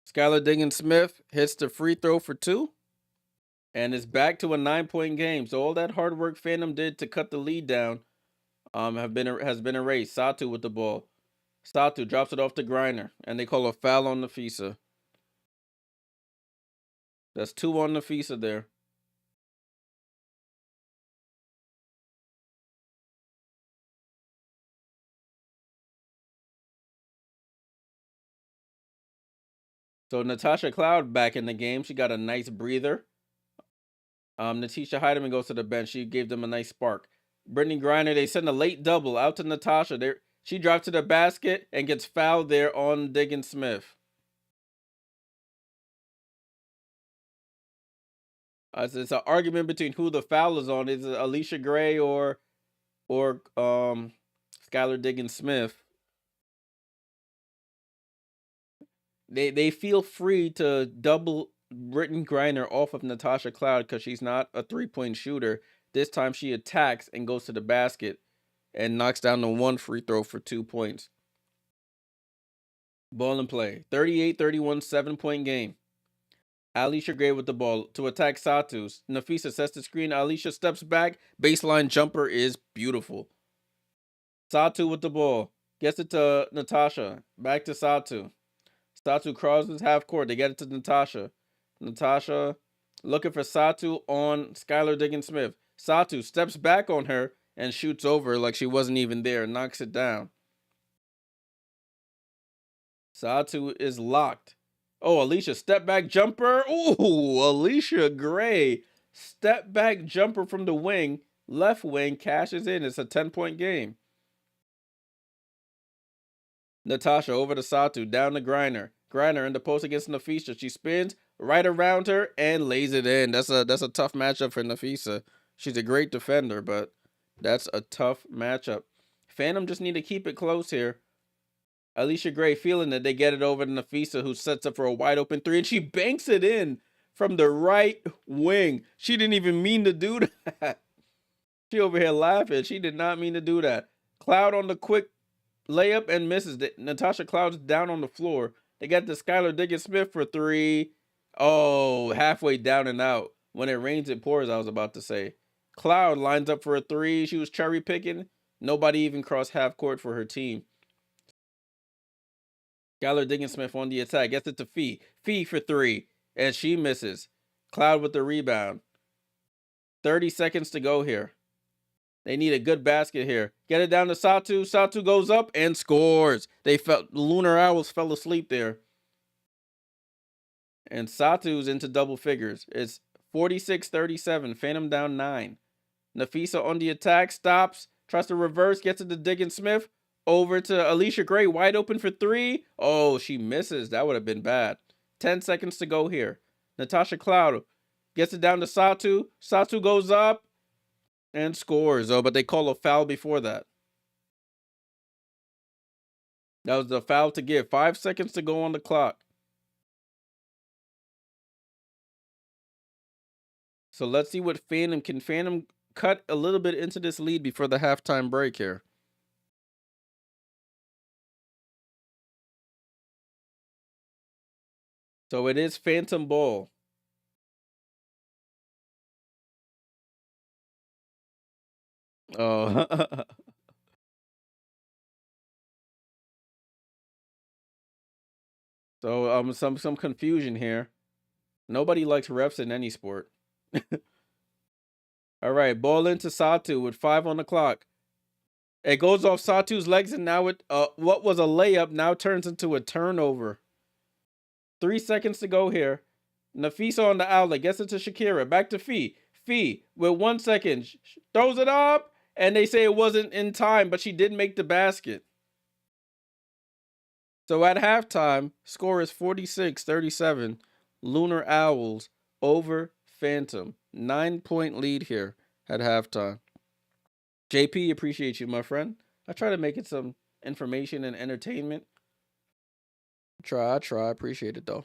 Skylar Diggins-Smith hits the free throw for 2. And it's back to a 9-point game. So all that hard work Phantom did to cut the lead down has been erased. Satu with the ball. Satu drops it off to Greiner. And they call a foul on Nafisa. That's 2 on Nafisa there. So Natasha Cloud back in the game. She got a nice breather. Natisha Heidemann goes to the bench. She gave them a nice spark. Brittany Griner, they send a late double out to Natasha. She drops to the basket and gets fouled there on Diggins-Smith. It's an argument between who the foul is on. Is it Alicia Gray or Skylar Diggins-Smith? They feel free to double Brittany Griner off of Natasha Cloud because she's not a 3-point shooter. This time she attacks and goes to the basket and knocks down the one free throw for 2 points. Ball and play. 38-31, 7-point game. Alicia Gray with the ball to attack Satu. Nafisa sets the screen. Alicia steps back. Baseline jumper is beautiful. Satu with the ball. Gets it to Natasha. Back to Satu. Satu crosses half court. They get it to Natasha. Natasha looking for Satu on Skylar Diggins-Smith. Satu steps back on her and shoots over like she wasn't even there. Knocks it down. Satu is locked. Oh, Alicia, step back jumper. Ooh, Alicia Gray. Step back jumper from the wing. Left wing cashes in. It's a 10-point game. Natasha over to Satu. Down to Greiner. Greiner in the post against Nafisa. She spins right around her and lays it in. That's a tough matchup for Nafisa. She's a great defender, but that's a tough matchup. Phantom just need to keep it close here. Alicia Gray feeling it. They get it over to Nafisa, who sets up for a wide open three, and she banks it in from the right wing. She didn't even mean to do that. She over here laughing. She did not mean to do that. Cloud on the quick layup and misses. Natasha Cloud's down on the floor. They got the Skylar Diggins-Smith for three. Oh, halfway down and out. When it rains, it pours, I was about to say. Cloud lines up for a three. She was cherry picking. Nobody even crossed half court for her team. Skylar Diggins-Smith on the attack. Gets it to Fee. Fee for three. And she misses. Cloud with the rebound. 30 seconds to go here. They need a good basket here. Get it down to Satu. Satu goes up and scores. Lunar Owls fell asleep there. And Satu's into double figures. It's 46-37. Phantom down 9. Nafisa on the attack. Stops. Tries to reverse. Gets it to Diggins-Smith. Over to Alicia Gray. Wide open for three. Oh, she misses. That would have been bad. 10 seconds to go here. Natasha Cloud gets it down to Satu. Satu goes up and scores. Oh, but they call a foul before that. That was the foul to give. 5 seconds to go on the clock. So let's see what Phantom can Phantom cut a little bit into this lead before the halftime break here. So it is Phantom ball. Oh. So some confusion here. Nobody likes refs in any sport. All right, ball into Satu with 5 on the clock. It goes off Satu's legs, and now what was a layup now turns into a turnover. 3 seconds to go here. Nafisa on the outlet gets it to Shakira. Back to Fee. Fee with 1 second throws it up, and they say it wasn't in time, but she did make the basket. So at halftime, score is 46-37. Lunar Owls over Phantom. 9-point lead here at halftime. JP, appreciate you, my friend. I try to make it some information and entertainment. I try. Appreciate it, though.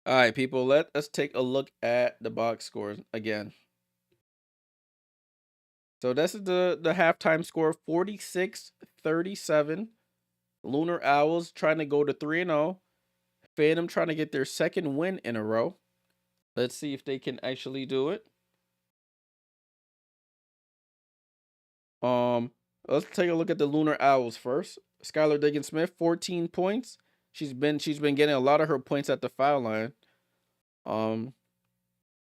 All right, people, let us take a look at the box scores again. So this is the halftime score, 46-37. Lunar Owls trying to go to 3-0. Phantom trying to get their second win in a row. Let's see if they can actually do it. Let's take a look at the Lunar Owls first. Skylar Diggins-Smith, 14 points. She's been getting a lot of her points at the foul line.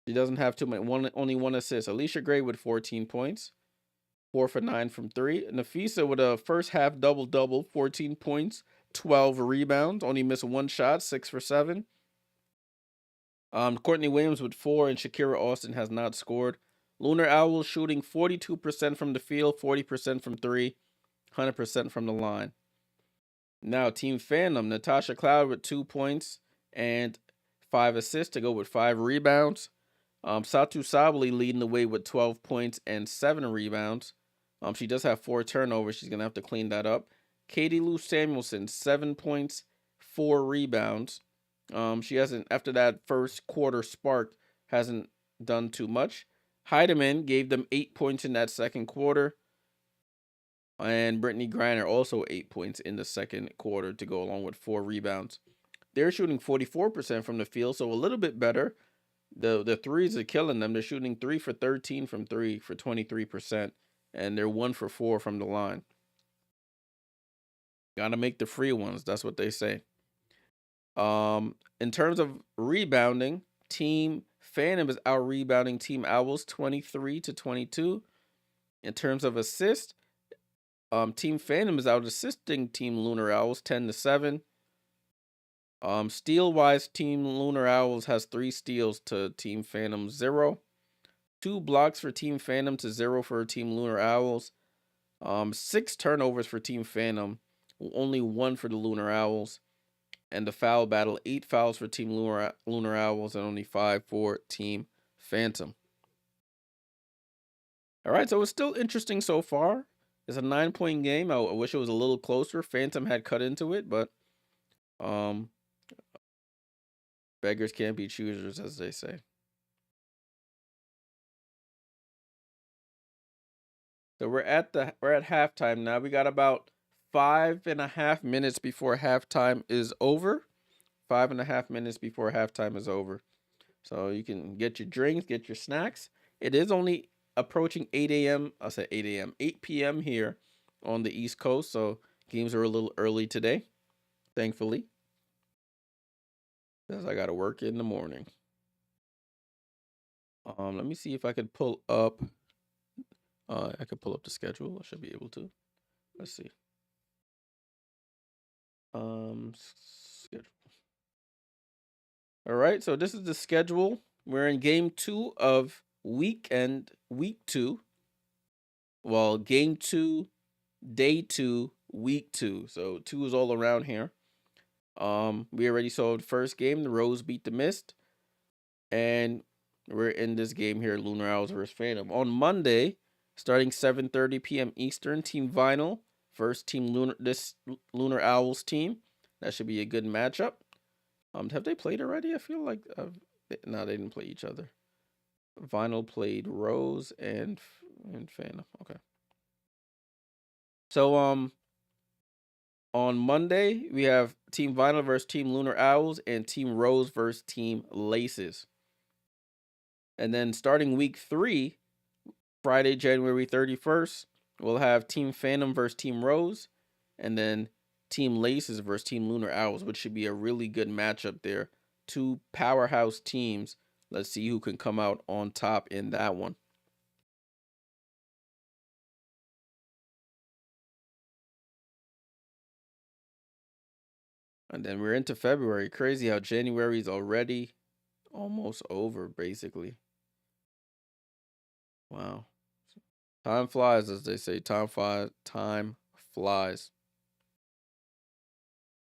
She doesn't have too many. Only one assist. Alicia Gray with 14 points. 4 for 9 from 3. Nafisa with a first half double-double, 14 points, 12 rebounds. Only missed 1 shot, 6 for 7. Courtney Williams with 4, and Shakira Austin has not scored. Lunar Owls shooting 42% from the field, 40% from 3, 100% from the line. Now, Team Phantom, Natasha Cloud with 2 points and 5 assists to go with 5 rebounds. Satu Sabali leading the way with 12 points and 7 rebounds. She does have 4 turnovers. She's going to have to clean that up. Katie Lou Samuelson, 7 points, 4 rebounds. She hasn't, after that first quarter spark, hasn't done too much. Heidemann gave them 8 points in that second quarter. And Brittany Griner also 8 points in the second quarter to go along with 4 rebounds. They're shooting 44% from the field, so a little bit better. The threes are killing them. They're shooting 3 for 13 from 3 for 23%. And they're 1 for 4 from the line. Gotta make the free ones. That's what they say. In terms of rebounding, Team Phantom is out rebounding Team Owls 23-22. In terms of assist, Team Phantom is out assisting Team Lunar Owls 10-7. Steal wise, Team Lunar Owls has 3 steals to Team Phantom 0. 2 blocks for Team Phantom to 0 for Team Lunar Owls. 6 turnovers for Team Phantom, only 1 for the Lunar Owls. And the foul battle, 8 fouls for Team Lunar Owls and only 5 for Team Phantom. All right, so it's still interesting so far. It's a 9-point game. I wish it was a little closer. Phantom had cut into it, but um, beggars can't be choosers, as they say. So we're at halftime now. We got about 5.5 minutes before halftime is over. 5.5 minutes before halftime is over. So you can get your drinks, get your snacks. It is only approaching 8 a.m. I said 8 a.m. 8 p.m. here on the East Coast. So games are a little early today, thankfully, because I got to work in the morning. Let me see if I could pull up. I could pull up the schedule. I should be able to. Let's see. Schedule. All right. So this is the schedule. We're in game 2 of week 2. Well, game 2, day 2, week 2. So 2 is all around here. We already saw the first game. The Rose beat the Mist, and we're in this game here, Lunar Owls versus Phantom. On Monday, starting 7:30 p.m. Eastern, Team Vinyl versus this Lunar Owls team. That should be a good matchup. Have they played already? I feel like no, they didn't play each other. Vinyl played Rose and Phantom. Okay. So on Monday we have Team Vinyl versus Team Lunar Owls and Team Rose versus Team Laces. And then starting week 3, Friday, January 31st, we'll have Team Phantom versus Team Rose, and then Team Laces versus Team Lunar Owls, which should be a really good matchup there. 2 powerhouse teams. Let's see who can come out on top in that one. And then we're into February. Crazy how January is already almost over, basically. Wow. Time flies, as they say. Time flies. Time flies.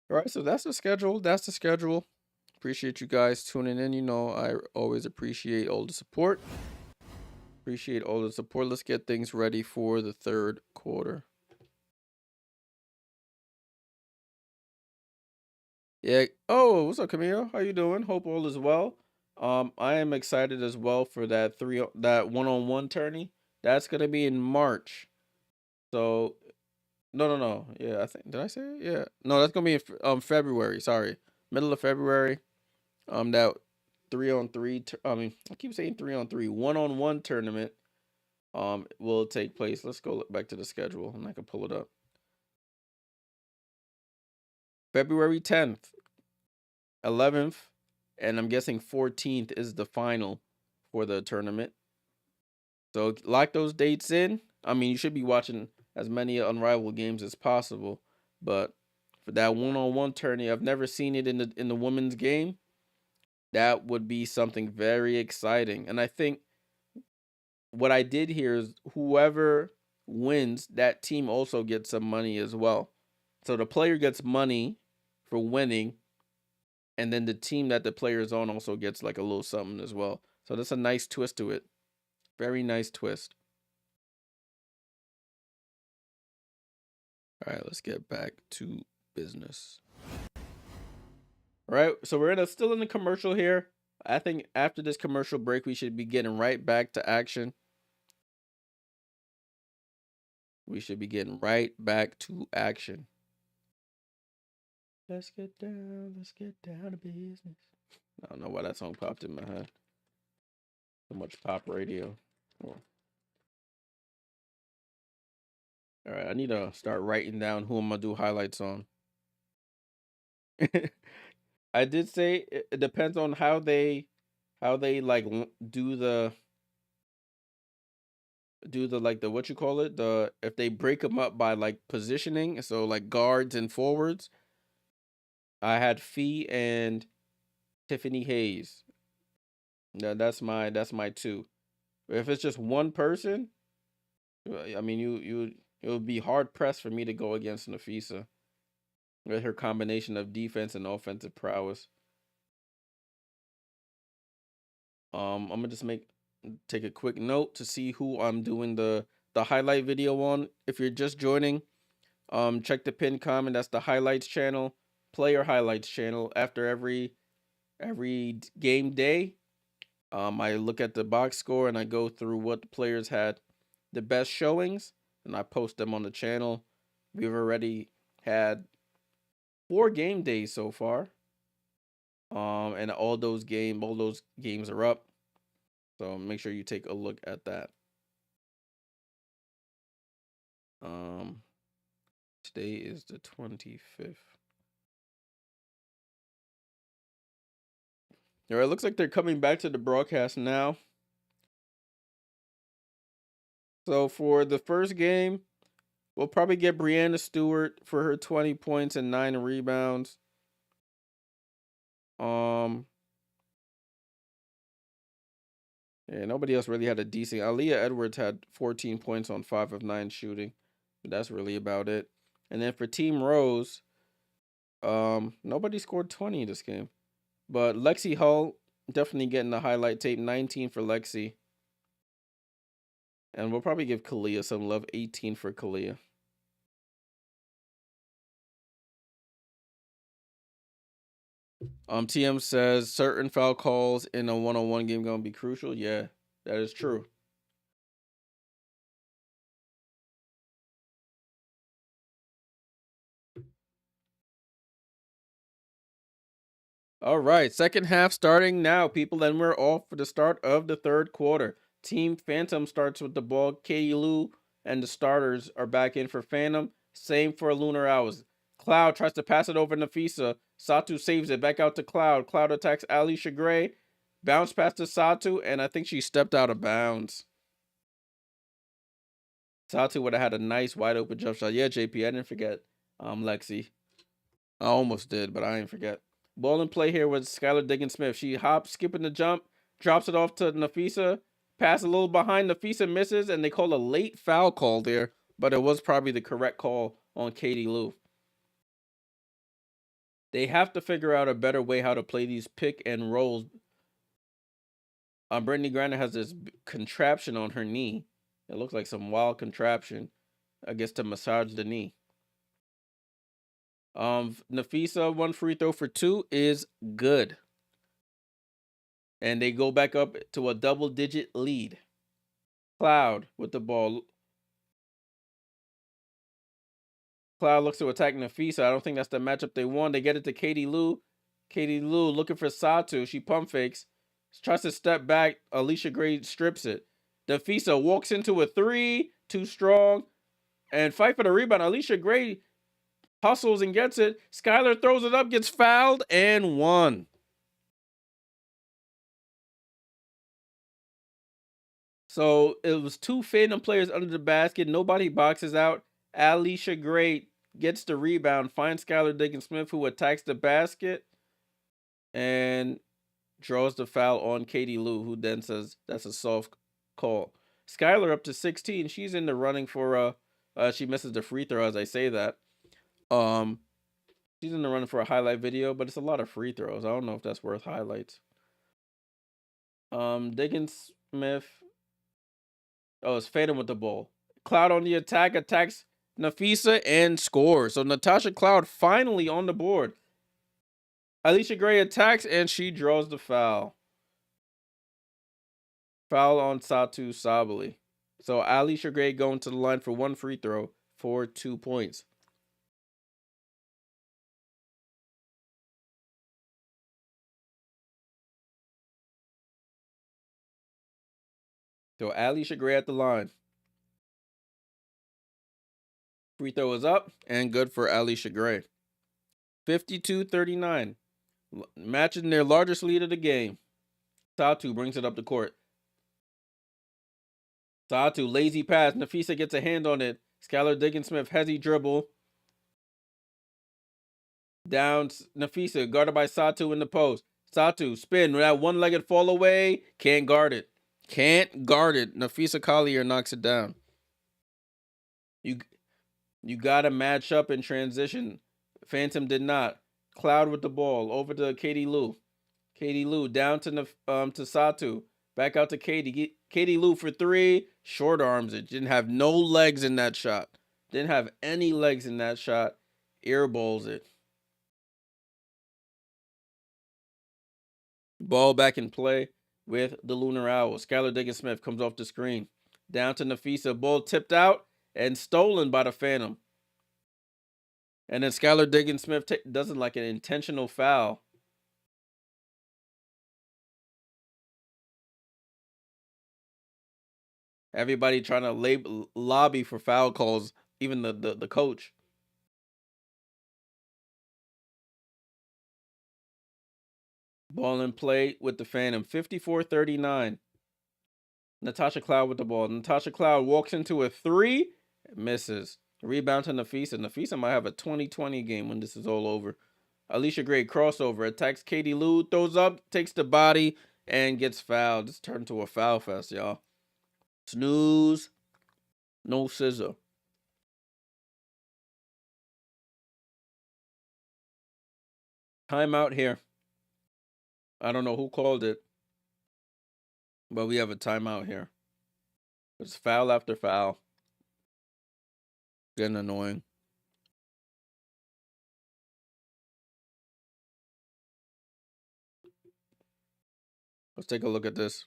All right, so that's the schedule. That's the schedule. Appreciate you guys tuning in. You know, I always appreciate all the support. Appreciate all the support. Let's get things ready for the third quarter. Yeah. Oh, what's up, Camille? How you doing? Hope all is well. I am excited as well for that one-on-one tourney. That's gonna be in March. So no. Yeah, I think did I say it? Yeah. No, that's gonna be in February. Sorry, middle of February. That 3-on-3. I mean, I keep saying 3-on-3. One-on-one tournament. Will take place. Let's go back to the schedule, and I can pull it up. February 10th, 11th, and I'm guessing 14th is the final for the tournament. So lock those dates in. I mean, you should be watching as many Unrivaled games as possible, but for that one-on-one tourney, I've never seen it in the women's game. That would be something very exciting. And I think what I did here is whoever wins, that team also gets some money as well. So the player gets money for winning, and then the team that the player is on also gets like a little something as well. So that's a nice twist to it. Very nice twist. All right, let's get back to business. All right, so we're still in the commercial here. I think after this commercial break, we should be getting right back to action. We should be getting right back to action. Let's get down to business. I don't know why that song popped in my head. So much pop radio. Oh. All right, I need to start writing down who I'm gonna do highlights on. I did say it depends on how they like do the like the what you call it, the if they break them up by like positioning, so like guards and forwards. I had Fee and Tiffany Hayes. That's my 2. If it's just one person, I mean it would be hard pressed for me to go against Nafisa with her combination of defense and offensive prowess. I'm gonna just take a quick note to see who I'm doing the the highlight video on. If you're just joining, check the pinned comment. That's the highlights channel, player highlights channel. After every game day, I look at the box score and I go through what the players had the best showings, and I post them on the channel. We've already had 4 game days so far. And all those games are up. So make sure you take a look at that. Today is the 25th. All right, it looks like they're coming back to the broadcast now. So for the first game, we'll probably get Brianna Stewart for her 20 points and 9 rebounds. Yeah, nobody else really had a decent. Aaliyah Edwards had 14 points on 5 of 9 shooting. But that's really about it. And then for Team Rose, nobody scored 20 this game. But Lexi Hull definitely getting the highlight tape. 19 for Lexi. And we'll probably give Kalia some love. 18 for Kalia. TM says certain foul calls in a one-on-one game gonna be crucial. Yeah, that is true. All right, second half starting now, people, and we're off for the start of the third quarter. Team Phantom starts with the ball. Katie Lou and the starters are back in for Phantom. Same for Lunar Owls. Cloud tries to pass it over Nafisa. Satu saves it back out to Cloud. Cloud attacks Alicia Gray. Bounce pass to Satu, and I think she stepped out of bounds. Satu would have had a nice wide open jump shot. Yeah, JP, I didn't forget Lexi. I almost did, but I didn't forget. Ball in play here with Skylar Diggins-Smith. She hops, skipping the jump, drops it off to Nafisa. Pass a little behind. Nafisa misses, and they call a late foul call there, but it was probably the correct call on Katie Lou. They have to figure out a better way how to play these pick and rolls. Brittany Griner has this contraption on her knee. It looks like some wild contraption, I guess, to massage the knee. Nafisa, 1 free throw for 2 is good. And they go back up to a double-digit lead. Cloud with the ball. Cloud looks to attack Nafisa. I don't think that's the matchup they want. They get it to Katie Lou. Katie Lou looking for Satu. She pump fakes. Tries to step back. Alicia Gray strips it. Nafisa walks into a 3. Too strong. And fight for the rebound. Alicia Gray hustles and gets it. Skylar throws it up, gets fouled, and won. So it was 2 Phantom players under the basket. Nobody boxes out. Alicia Gray gets the rebound, finds Skylar Diggins-Smith, who attacks the basket and draws the foul on Katie Lou, who then says that's a soft call. Skylar up to 16. She's in the running for she misses the free throw as I say that. She's in the running for a highlight video, but it's a lot of free throws. I don't know if that's worth highlights. Diggins-Smith. Oh, it's Phantom with the ball. Cloud on the attack, attacks Nafisa and scores. So Natasha Cloud finally on the board. Alicia Gray attacks and she draws the foul. Foul on Satu Sabali. So Alicia Gray going to the line for 1 free throw for 2 points. So Alicia Gray at the line. Free throw is up and good for Alicia Gray. 52-39. Matching their largest lead of the game. Satu brings it up the court. Satu, lazy pass. Nafisa gets a hand on it. Skylar Diggins-Smith, heavy dribble. Down Nafisa, guarded by Satu in the post. Satu, spin. That one-legged fall away. Can't guard it. Can't guard it. Nafisa Collier knocks it down. You got to match up in transition. Phantom did not. Cloud with the ball. Over to Katie Lou. Katie Lou down to Satu. Back out to Katie. Katie Lou for three. Short arms it. Didn't have no legs in that shot. Didn't have any legs in that shot. Airballs it. Ball back in play with the Lunar Owls. Skylar Diggins-Smith comes off the screen. Down to Nafisa. Ball tipped out and stolen by the Phantom. And then Skylar Diggins-Smith does it like an intentional foul. Everybody trying to lobby for foul calls, even the coach. Ball in play with the Phantom. 54-39. Natasha Cloud with the ball. Natasha Cloud walks into a three. Misses. Rebound to Nafisa. Nafisa might have a 20-20 game when this is all over. Alicia Gray crossover. Attacks Katie Lou. Throws up. Takes the body. And gets fouled. This turned to a foul fest, y'all. Snooze. No scissor. Timeout here. I don't know who called it, but we have a timeout here. It's foul after foul. Getting annoying. Let's take a look at this.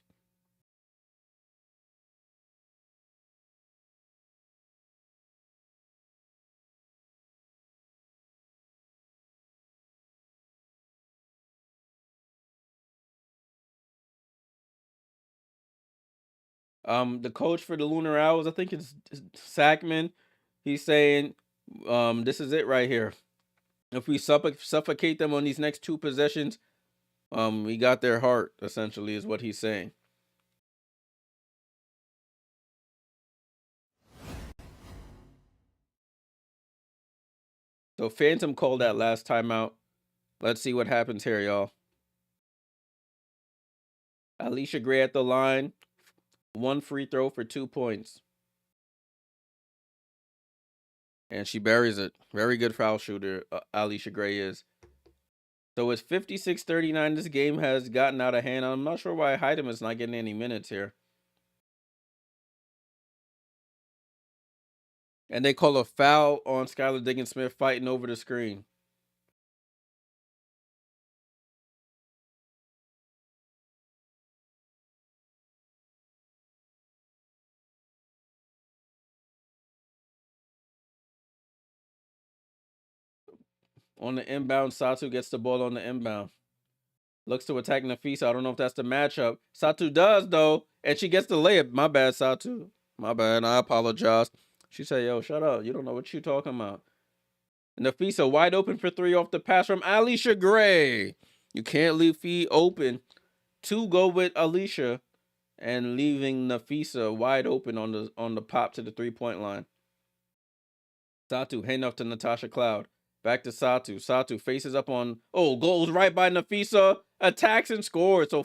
The coach for the Lunar Owls, I think it's Sackman. He's saying, this is it right here. If we suffocate them on these next two possessions, we got their heart, essentially, is what he's saying. So Phantom called that last timeout. Let's see what happens here, y'all. Alicia Gray at the line. One free throw for 2 points. And she buries it. Very good foul shooter, Alicia Gray is. So it's 56-39. This game has gotten out of hand. I'm not sure why Hyden is not getting any minutes here. And they call a foul on Skylar Diggins-Smith fighting over the screen. On the inbound, Satu gets the ball on the inbound. Looks to attack Nafisa. I don't know if that's the matchup. Satu does, though. And she gets the layup. My bad, Satu. My bad. I apologize. She said, yo, shut up. You don't know what you talking about. Nafisa wide open for three off the pass from Alicia Gray. You can't leave feet open to go with Alicia and leaving Nafisa wide open on the pop to the 3-point line. Satu hand off to Natasha Cloud. Back to Satu. Satu faces up on, goes right by Nafisa, attacks and scores. So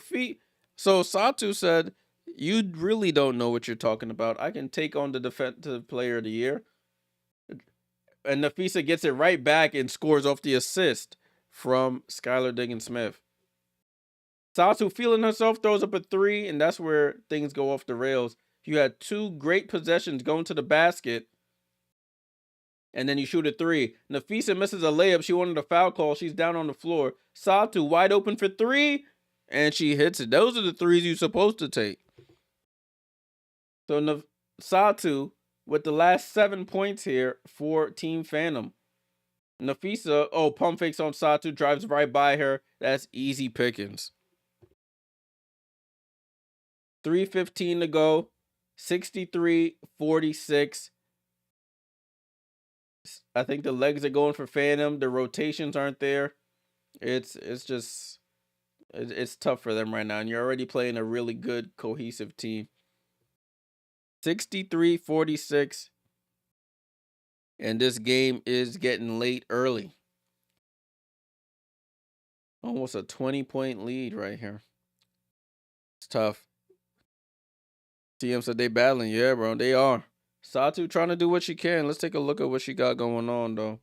Satu said, you really don't know what you're talking about. I can take on the defensive player of the year. And Nafisa gets it right back and scores off the assist from Skylar Diggins-Smith. Satu feeling herself, throws up a three, and that's where things go off the rails. You had two great possessions going to the basket, and then you shoot a three. Nafisa misses a layup. She wanted a foul call. She's down on the floor. Satu wide open for three, and she hits it. Those are the threes you're supposed to take. So Satu with the last 7 points here for Team Phantom. Nafisa, pump fakes on Satu, drives right by her. That's easy pickings. 3:15 to go. 63-46. I think the legs are going for Phantom. The rotations aren't there. It's tough for them right now. And you're already playing a really good, cohesive team. 63-46. And this game is getting late early. Almost a 20-point lead right here. It's tough. TM said they battling. Yeah, bro, they are. Satu trying to do what she can. Let's take a look at what she got going on, though.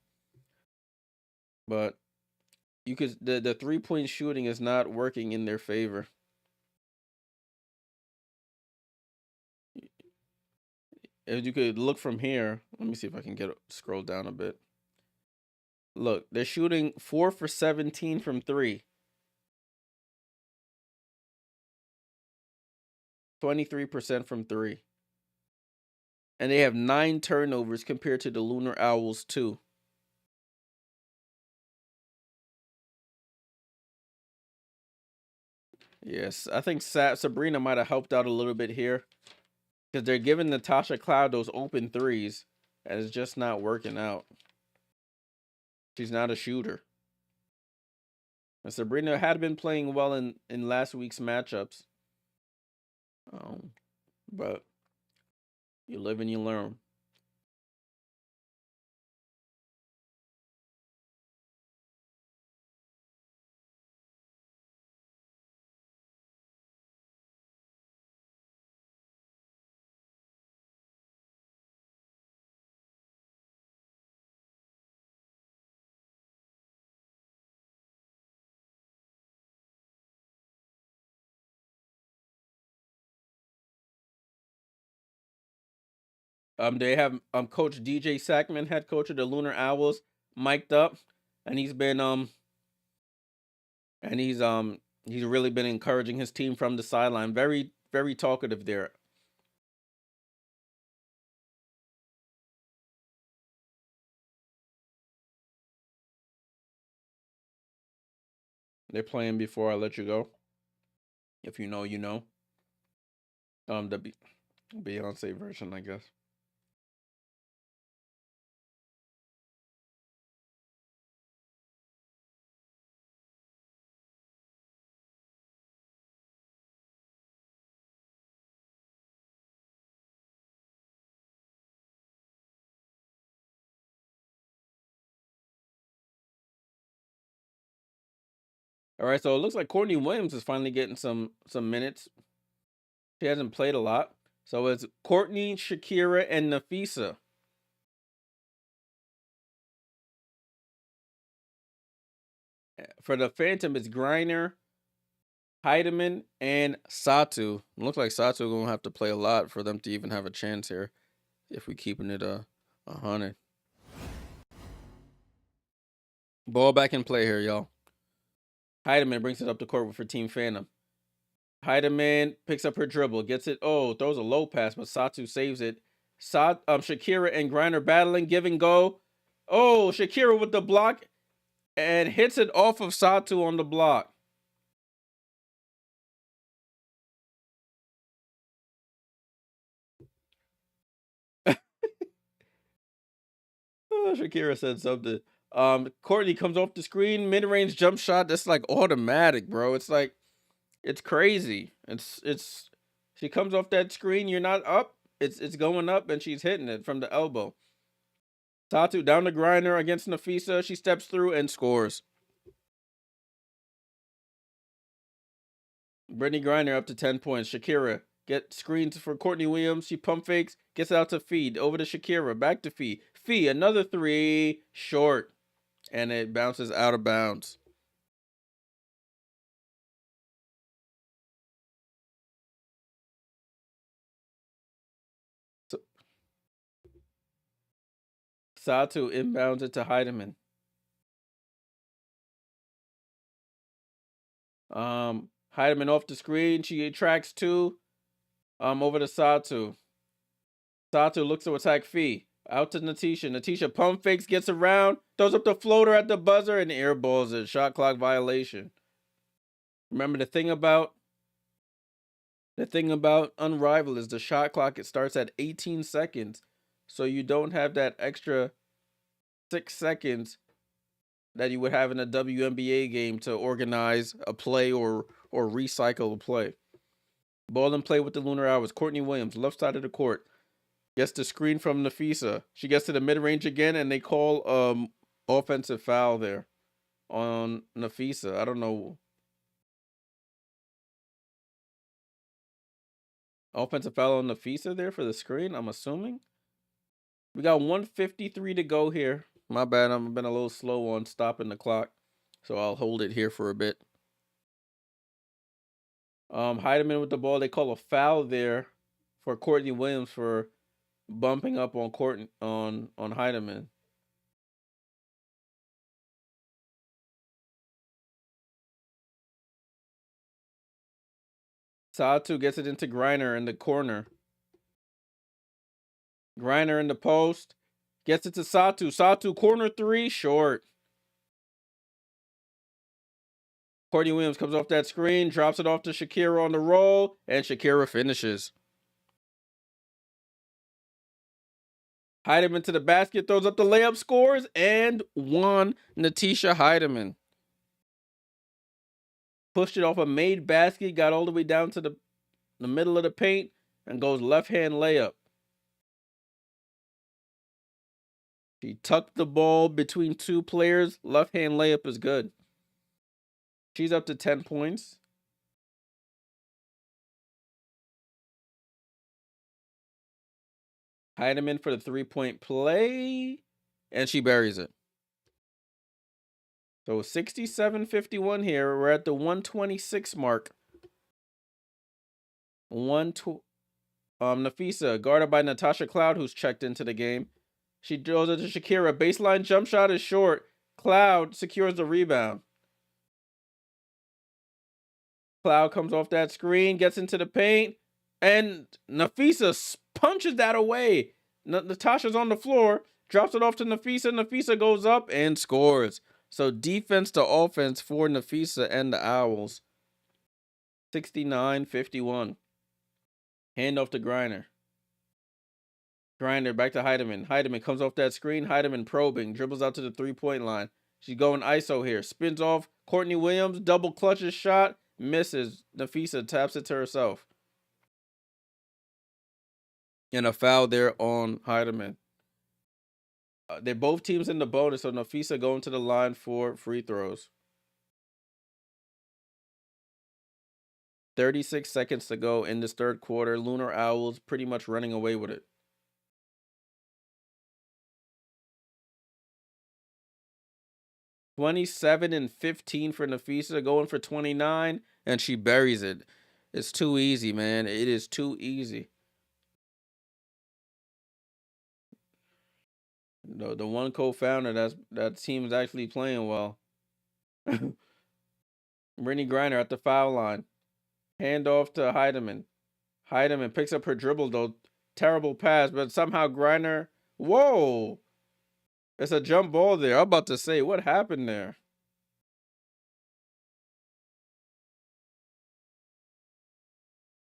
But the 3-point shooting is not working in their favor. if you could look from here, let me see if I can scroll down a bit. Look, they're shooting 4 for 17 from 3. 23% from 3. And they have 9 turnovers compared to the Lunar Owls 2. Yes, I think Sabrina might have helped out a little bit here because they're giving Natasha Cloud those open threes, and it's just not working out. She's not a shooter. And Sabrina had been playing well in last week's matchups. But you live and you learn. They have Coach DJ Sackman, head coach of the Lunar Owls, mic'd up, and he's been and he's really been encouraging his team from the sideline. Very, very talkative there. They're playing Before I Let You Go. If you know, you know. The Beyonce version, I guess. All right, so it looks like Courtney Williams is finally getting some minutes. She hasn't played a lot. So it's Courtney, Shakira, and Nafisa. For the Phantom, it's Griner, Heidemann, and Satu. It looks like Satu gonna have to play a lot for them to even have a chance here. If we keeping it 100. Ball back in play here, y'all. Heidemann brings it up the court for Team Phantom. Heidemann picks up her dribble, gets it. Oh, throws a low pass, but Satu saves it. Shakira and Griner battling, give and go. Oh, Shakira with the block and hits it off of Satu on the block. Shakira said something. Courtney comes off the screen, mid-range jump shot. That's like automatic, bro. It's like it's crazy. It's she comes off that screen. You're not up. It's going up, and she's hitting it from the elbow. Satu down the Griner against Nafisa. She steps through and scores. Brittany Griner up to 10 points. Shakira get screens for Courtney Williams. She pump fakes, gets out to Feed. Over to Shakira, back to Fee. Fee, another 3, short. And it bounces out of bounds. So, Satu inbounds it to Heidemann. Heidemann off the screen. She attracts 2. Over to Satu. Satu looks to attack Fee. Out to Natisha. Natisha pump fakes, gets around, throws up the floater at the buzzer, and airballs it. Shot clock violation. Remember the thing about Unrivaled is the shot clock. It starts at 18 seconds, so you don't have that extra 6 seconds that you would have in a WNBA game to organize a play or recycle a play. Ball in play with the Lunar Owls. Courtney Williams, left side of the court. Gets the screen from Nafisa. She gets to the mid-range again, and they call offensive foul there on Nafisa. I don't know. Offensive foul on Nafisa there for the screen, I'm assuming. We got 153 to go here. My bad, I've been a little slow on stopping the clock, so I'll hold it here for a bit. Heidemann with the ball. They call a foul there for Courtney Williams for bumping up on court on Heidemann. Satu gets it into Griner in the corner. Griner in the post. Gets it to Satu. Satu corner three, short. Courtney Williams comes off that screen, drops it off to Shakira on the roll, and Shakira finishes. Heidemann to the basket, throws up the layup, scores, and one. Natisha Heidemann. Pushed it off a made basket, got all the way down to the middle of the paint, and goes left-hand layup. She tucked the ball between two players. Left-hand layup is good. She's up to 10 points. Heidemann for the three-point play, and she buries it. So 67-51 here. We're at the 126 mark. Nafisa, guarded by Natasha Cloud, who's checked into the game. She throws it to Shakira. Baseline jump shot is short. Cloud secures the rebound. Cloud comes off that screen, gets into the paint, and Nafisa punches that away. Natasha's on the floor, drops it off to Nafisa. Nafisa goes up and scores. So defense to offense for Nafisa and the Owls. 69-51. Handoff to Griner. Griner back to Heidemann. Heidemann comes off that screen. Heidemann probing. Dribbles out to the three-point line. She's going ISO here. Spins off Courtney Williams. Double clutches shot. Misses. Nafisa taps it to herself. And a foul there on Heidemann. They're both teams in the bonus, so Nafisa going to the line for free throws. 36 seconds to go in this third quarter. Lunar Owls pretty much running away with it. 27-15 for Nafisa, going for 29, and she buries it. It's too easy, man. It is too easy. The one co-founder that team is actually playing well. Brittany Griner at the foul line. Hand off to Heidemann. Heidemann picks up her dribble, though. Terrible pass, but somehow Griner... Whoa! It's a jump ball there. I'm about to say, what happened there?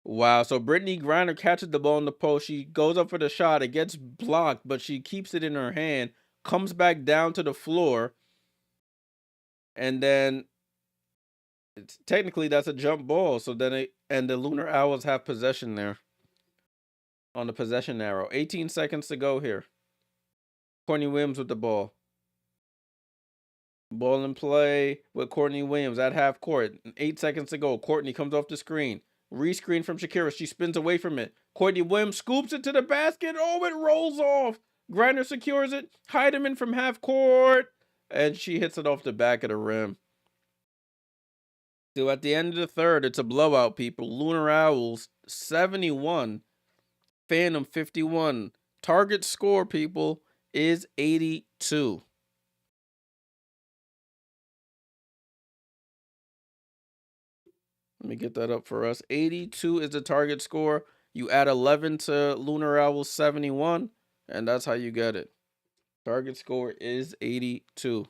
Wow, so Brittany Griner catches the ball in the post. She goes up for the shot. It gets blocked, but she keeps it in her hand. Comes back down to the floor. And then... technically, that's a jump ball. So then and the Lunar Owls have possession there. On the possession arrow. 18 seconds to go here. Courtney Williams with the ball. Ball in play with Courtney Williams at half court. 8 seconds to go. Courtney comes off the screen. Rescreen from Shakira. She spins away from it. Courtney Williams scoops it to the basket. Oh, it rolls off. Griner secures it. Heidemann from half court. And she hits it off the back of the rim. So at the end of the third, it's a blowout, people. Lunar Owls 71. Phantom 51. Target score, people, is 82. Let me get that up for us. 82 is the target score. You add 11 to Lunar Owls 71, and that's how you get it. Target score is 82.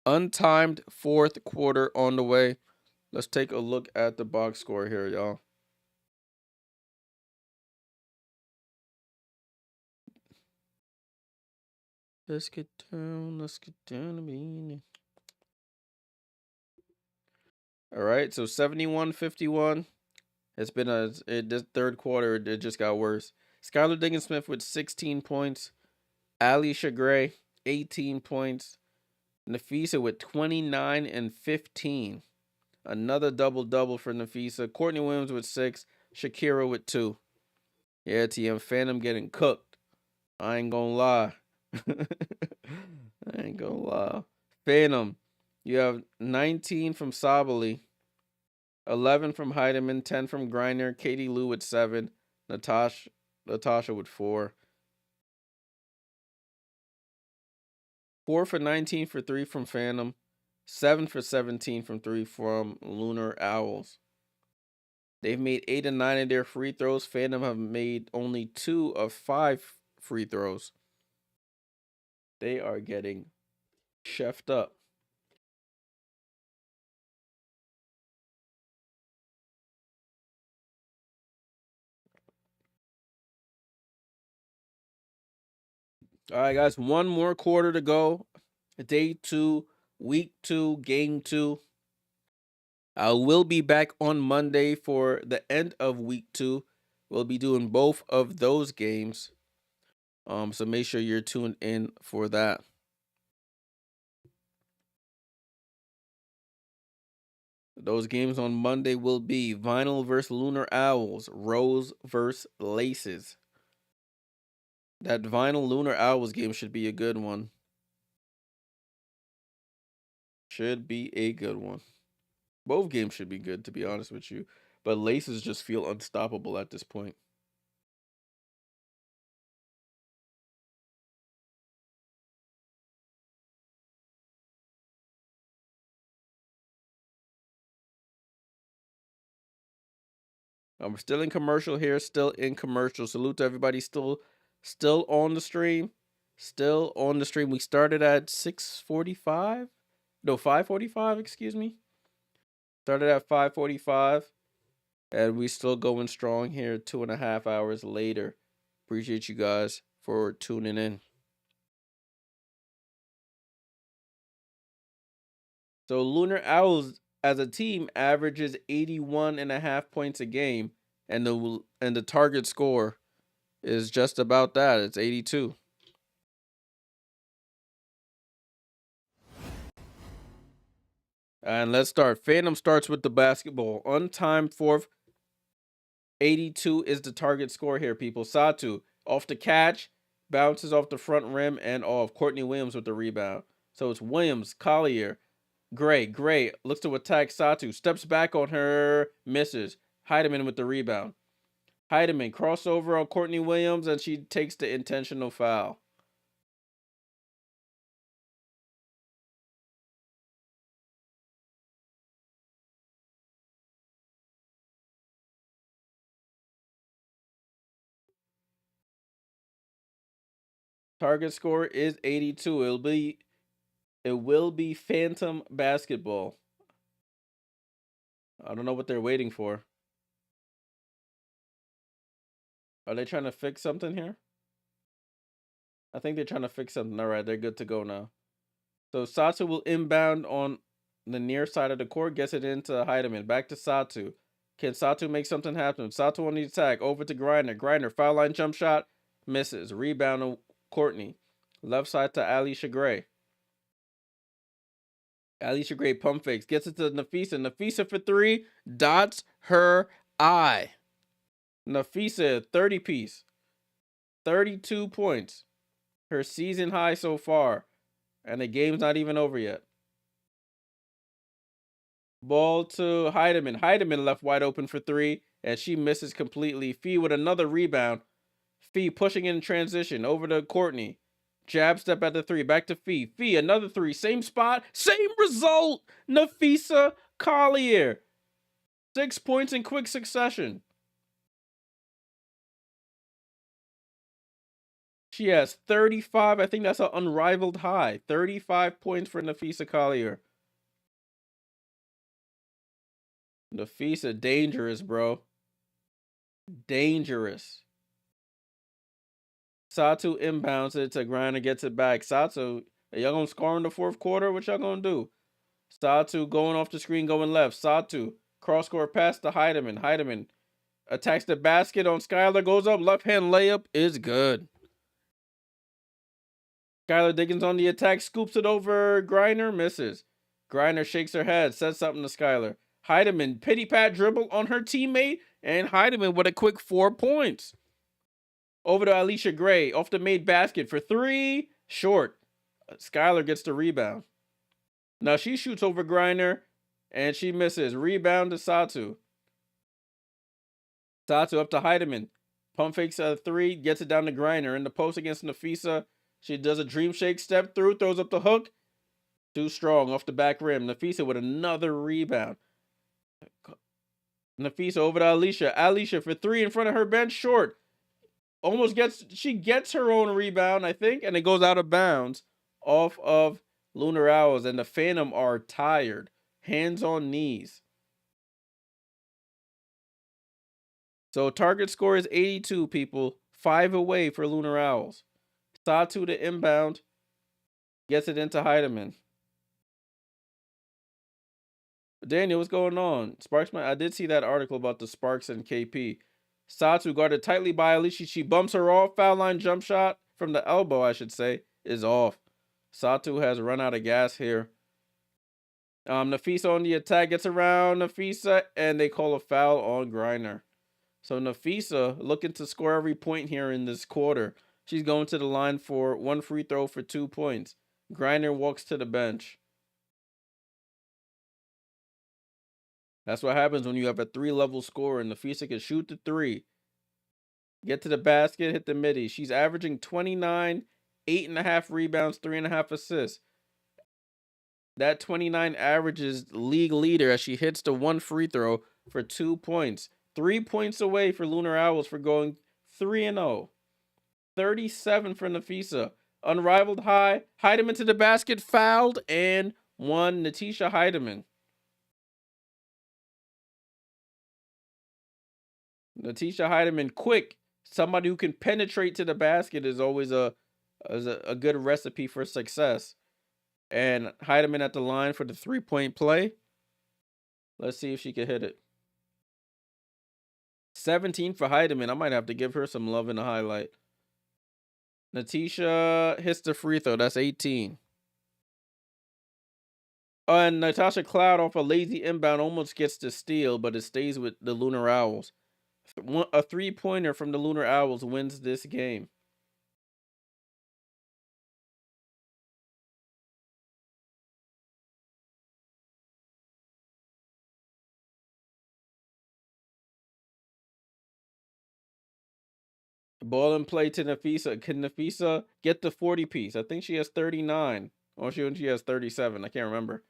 Untimed fourth quarter on the way. Let's take a look at the box score here, y'all. Let's get down to me. All right, so 71-51. It's been this third quarter, it just got worse. Skylar Diggins-Smith with 16 points. Alicia Gray, 18 points. Nafisa with 29 and 15. Another double-double for Nafisa. Courtney Williams with 6. Shakira with 2. Yeah, TM Phantom getting cooked. I ain't gonna lie. I ain't gonna lie. Phantom, you have 19 from Sabali, 11 from Heidemann, 10 from Griner, Katie Lou with 7, Natasha with 4. 4 for 19 for 3 from Phantom. 7 for 17 from 3 from Lunar Owls. They've made 8 and 9 of their free throws. Phantom have made only 2 of 5 free throws. They are getting chefed up. All right, guys, one more quarter to go. Day 2, week 2, game 2. I will be back on Monday for the end of week 2. We'll be doing both of those games. So make sure you're tuned in for that. Those games on Monday will be Vinyl versus Lunar Owls, Rose versus Laces. That Vinyl Lunar Owls game should be a good one. Should be a good one. Both games should be good, to be honest with you. But Laces just feel unstoppable at this point. We're still in commercial here, still in commercial. Salute to everybody still on the stream. Still on the stream. We started at 6:45. No, 5:45, excuse me. Started at 5:45. And we still going strong here 2.5 hours later. Appreciate you guys for tuning in. So Lunar Owls as a team averages 81.5 points a game, and the target score is just about that. It's 82. And let's start. Phantom starts with the basketball. Untimed fourth. 82 is the target score here, people. Satu off the catch, bounces off the front rim and off. Courtney Williams with the rebound. So it's Williams, Collier, Gray looks to attack Satu. Steps back on her, misses. Heidemann with the rebound. Heidemann crossover on Courtney Williams, and she takes the intentional foul. Target score is 82. It will be Phantom basketball. I don't know what they're waiting for. Are they trying to fix something here? I think they're trying to fix something. All right, they're good to go now. So Satu will inbound on the near side of the court, gets it into Heidemann. Back to Satu. Can Satu make something happen? Satu on the attack. Over to Griner. Griner, foul line jump shot. Misses. Rebound on Courtney. Left side to Alicia Gray. Alicia Gray pump fakes. Gets it to Nafisa. Nafisa for 3. Dots her eye. Nafisa, 30 piece. 32 points. Her season high so far. And the game's not even over yet. Ball to Heidemann. Heidemann left wide open for 3, and she misses completely. Fee with another rebound. Fee pushing in transition over to Courtney. Jab step at the 3. Back to Fee. Fee, another 3. Same spot. Same result. Nafisa Collier. 6 points in quick succession. She has 35. I think that's an unrivaled high. 35 points for Nafisa Collier. Nafisa, dangerous, bro. Dangerous. Satu inbounds it to Griner, gets it back. Satu, are y'all gonna score in the fourth quarter? What y'all gonna do? Satu going off the screen, going left. Satu, cross court pass to Heidemann. Heidemann attacks the basket on Skylar, goes up, left hand layup is good. Skylar Diggins on the attack, scoops it over Griner, misses. Griner shakes her head, says something to Skylar. Heidemann, pity pat dribble on her teammate, and Heidemann with a quick 4 points. Over to Alicia Gray, off the made basket for 3, short. Skylar gets the rebound. Now she shoots over Griner, and she misses. Rebound to Satu. Satu up to Heidemann. Pump fakes a 3, gets it down to Griner. In the post against Nafisa. She does a dream shake, step through, throws up the hook. Too strong off the back rim. Nafisa with another rebound. Nafisa over to Alicia. Alicia for three in front of her bench, short. She gets her own rebound, I think, and it goes out of bounds off of Lunar Owls, and the Phantom are tired. Hands on knees. So target score is 82, people. 5 away for Lunar Owls. Satu to inbound. Gets it into Heidemann. Daniel, what's going on? Sparksman, I did see that article about the Sparks and KP. Satu guarded tightly by Alicia. She bumps her off. Foul line jump shot from the elbow, I should say, is off. Satu has run out of gas here. Nafisa on the attack, gets around Nafisa, and they call a foul on Griner. So Nafisa looking to score every point here in this quarter. She's going to the line for one free throw for 2 points. Griner walks to the bench. That's what happens when you have a 3-level scorer, and Nafisa can shoot the three, get to the basket, hit the midi. She's averaging 29, 8.5 rebounds, 3.5 assists. That 29 average is league leader as she hits the one free throw for 2 points. 3 points away for Lunar Owls for going 3-0. 37 for Nafisa. Unrivaled high. Heidemann to the basket, fouled, and won. Natisha Heidemann. Natisha Heidemann, quick. Somebody who can penetrate to the basket is always a good recipe for success. And Heidemann at the line for the 3-point play. Let's see if she can hit it. 17 for Heidemann. I might have to give her some love in the highlight. Natisha hits the free throw. That's 18. And Natasha Cloud off a lazy inbound almost gets the steal, but it stays with the Lunar Owls. A 3-pointer from the Lunar Owls wins this game. Ball and play to Nafisa. Can Nafisa get the 40 piece? I think she has 39. Or she has 37. I can't remember.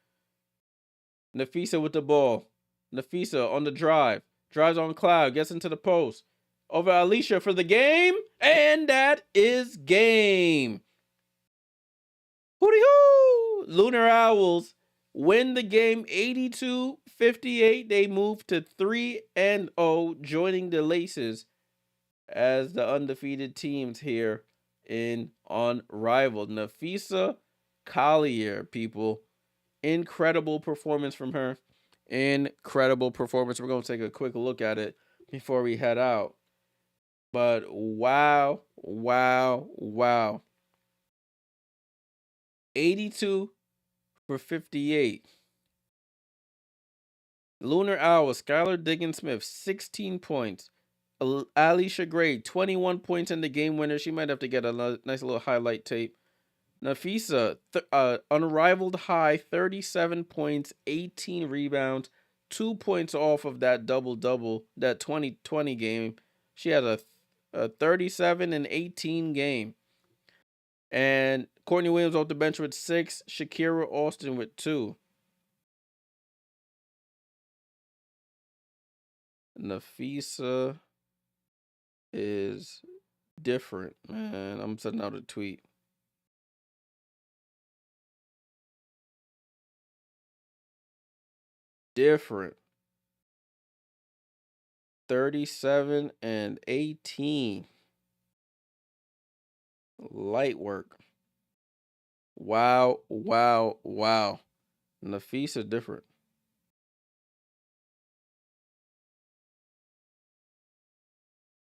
Nafisa with the ball. Nafisa on the drive. Drives on Cloud. Gets into the post. Over Alicia for the game. And that is game. Hooty-hoo! Lunar Owls win the game 82-58. They move to 3-0, joining the Laces as the undefeated teams here in Unrivaled. Nafisa Collier, people. Incredible performance from her. Incredible performance. We're going to take a quick look at it before we head out. But wow, wow, wow. 82 for 58. Lunar Owls, Skylar Diggins-Smith, 16 points. Alicia Gray, 21 points in the game winner. She might have to get a nice little highlight tape. Nafisa, unrivaled high, 37 points, 18 rebounds, 2 points off of that double-double, that 2020 game. She had a 37 and 18 game. And Courtney Williams off the bench with 6, Shakira Austin with 2. Nafisa is different, man. I'm sending out a tweet. Different. 37 and 18. Light work. Wow, wow, wow. Nafisa different.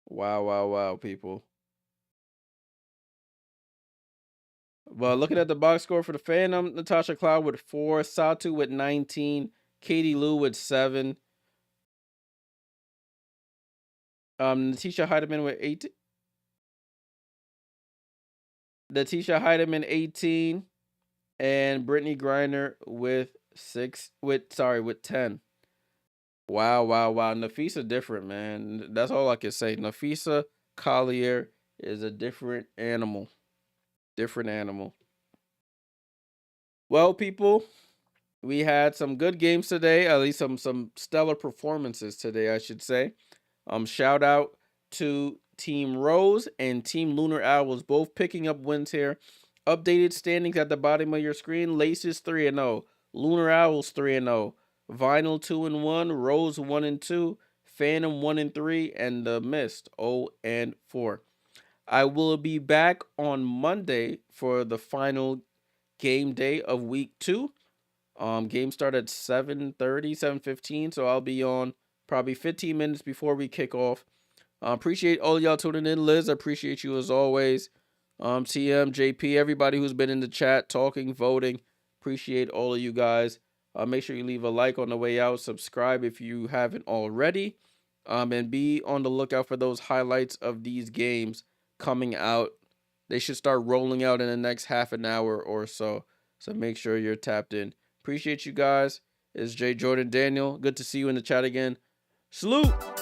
Wow, wow, wow, people. But looking at the box score for the Phantom, Natasha Cloud with 4, Satu with 19, Katie Lou with 7, Natisha Heidemann with 8. Natisha Heidemann 18, and Brittany Griner with 10. Wow, wow, wow. Nafisa different, man. That's all I can say. Nafisa Collier is a different animal. Different animal. Well, people, we had some good games today. At least some stellar performances today, I should say. Shout out to Team Rose and Team Lunar Owls, both picking up wins here. Updated standings at the bottom of your screen. Laces 3-0, Lunar Owls 3-0, Vinyl 2-1, Rose 1-2, Phantom 1-3, and the Mist 0-4. I will be back on Monday for the final game day of week 2. Game start at 7:30, 7:15, so I'll be on probably 15 minutes before we kick off. Appreciate all y'all tuning in. Liz, I appreciate you as always. TM, JP, everybody who's been in the chat, talking, voting. Appreciate all of you guys. Make sure you leave a like on the way out. Subscribe if you haven't already. And be on the lookout for those highlights of these games coming out. They should start rolling out in the next half an hour or so. So make sure you're tapped in. Appreciate you guys. It's J. Jordan Daniel. Good to see you in the chat again. Salute!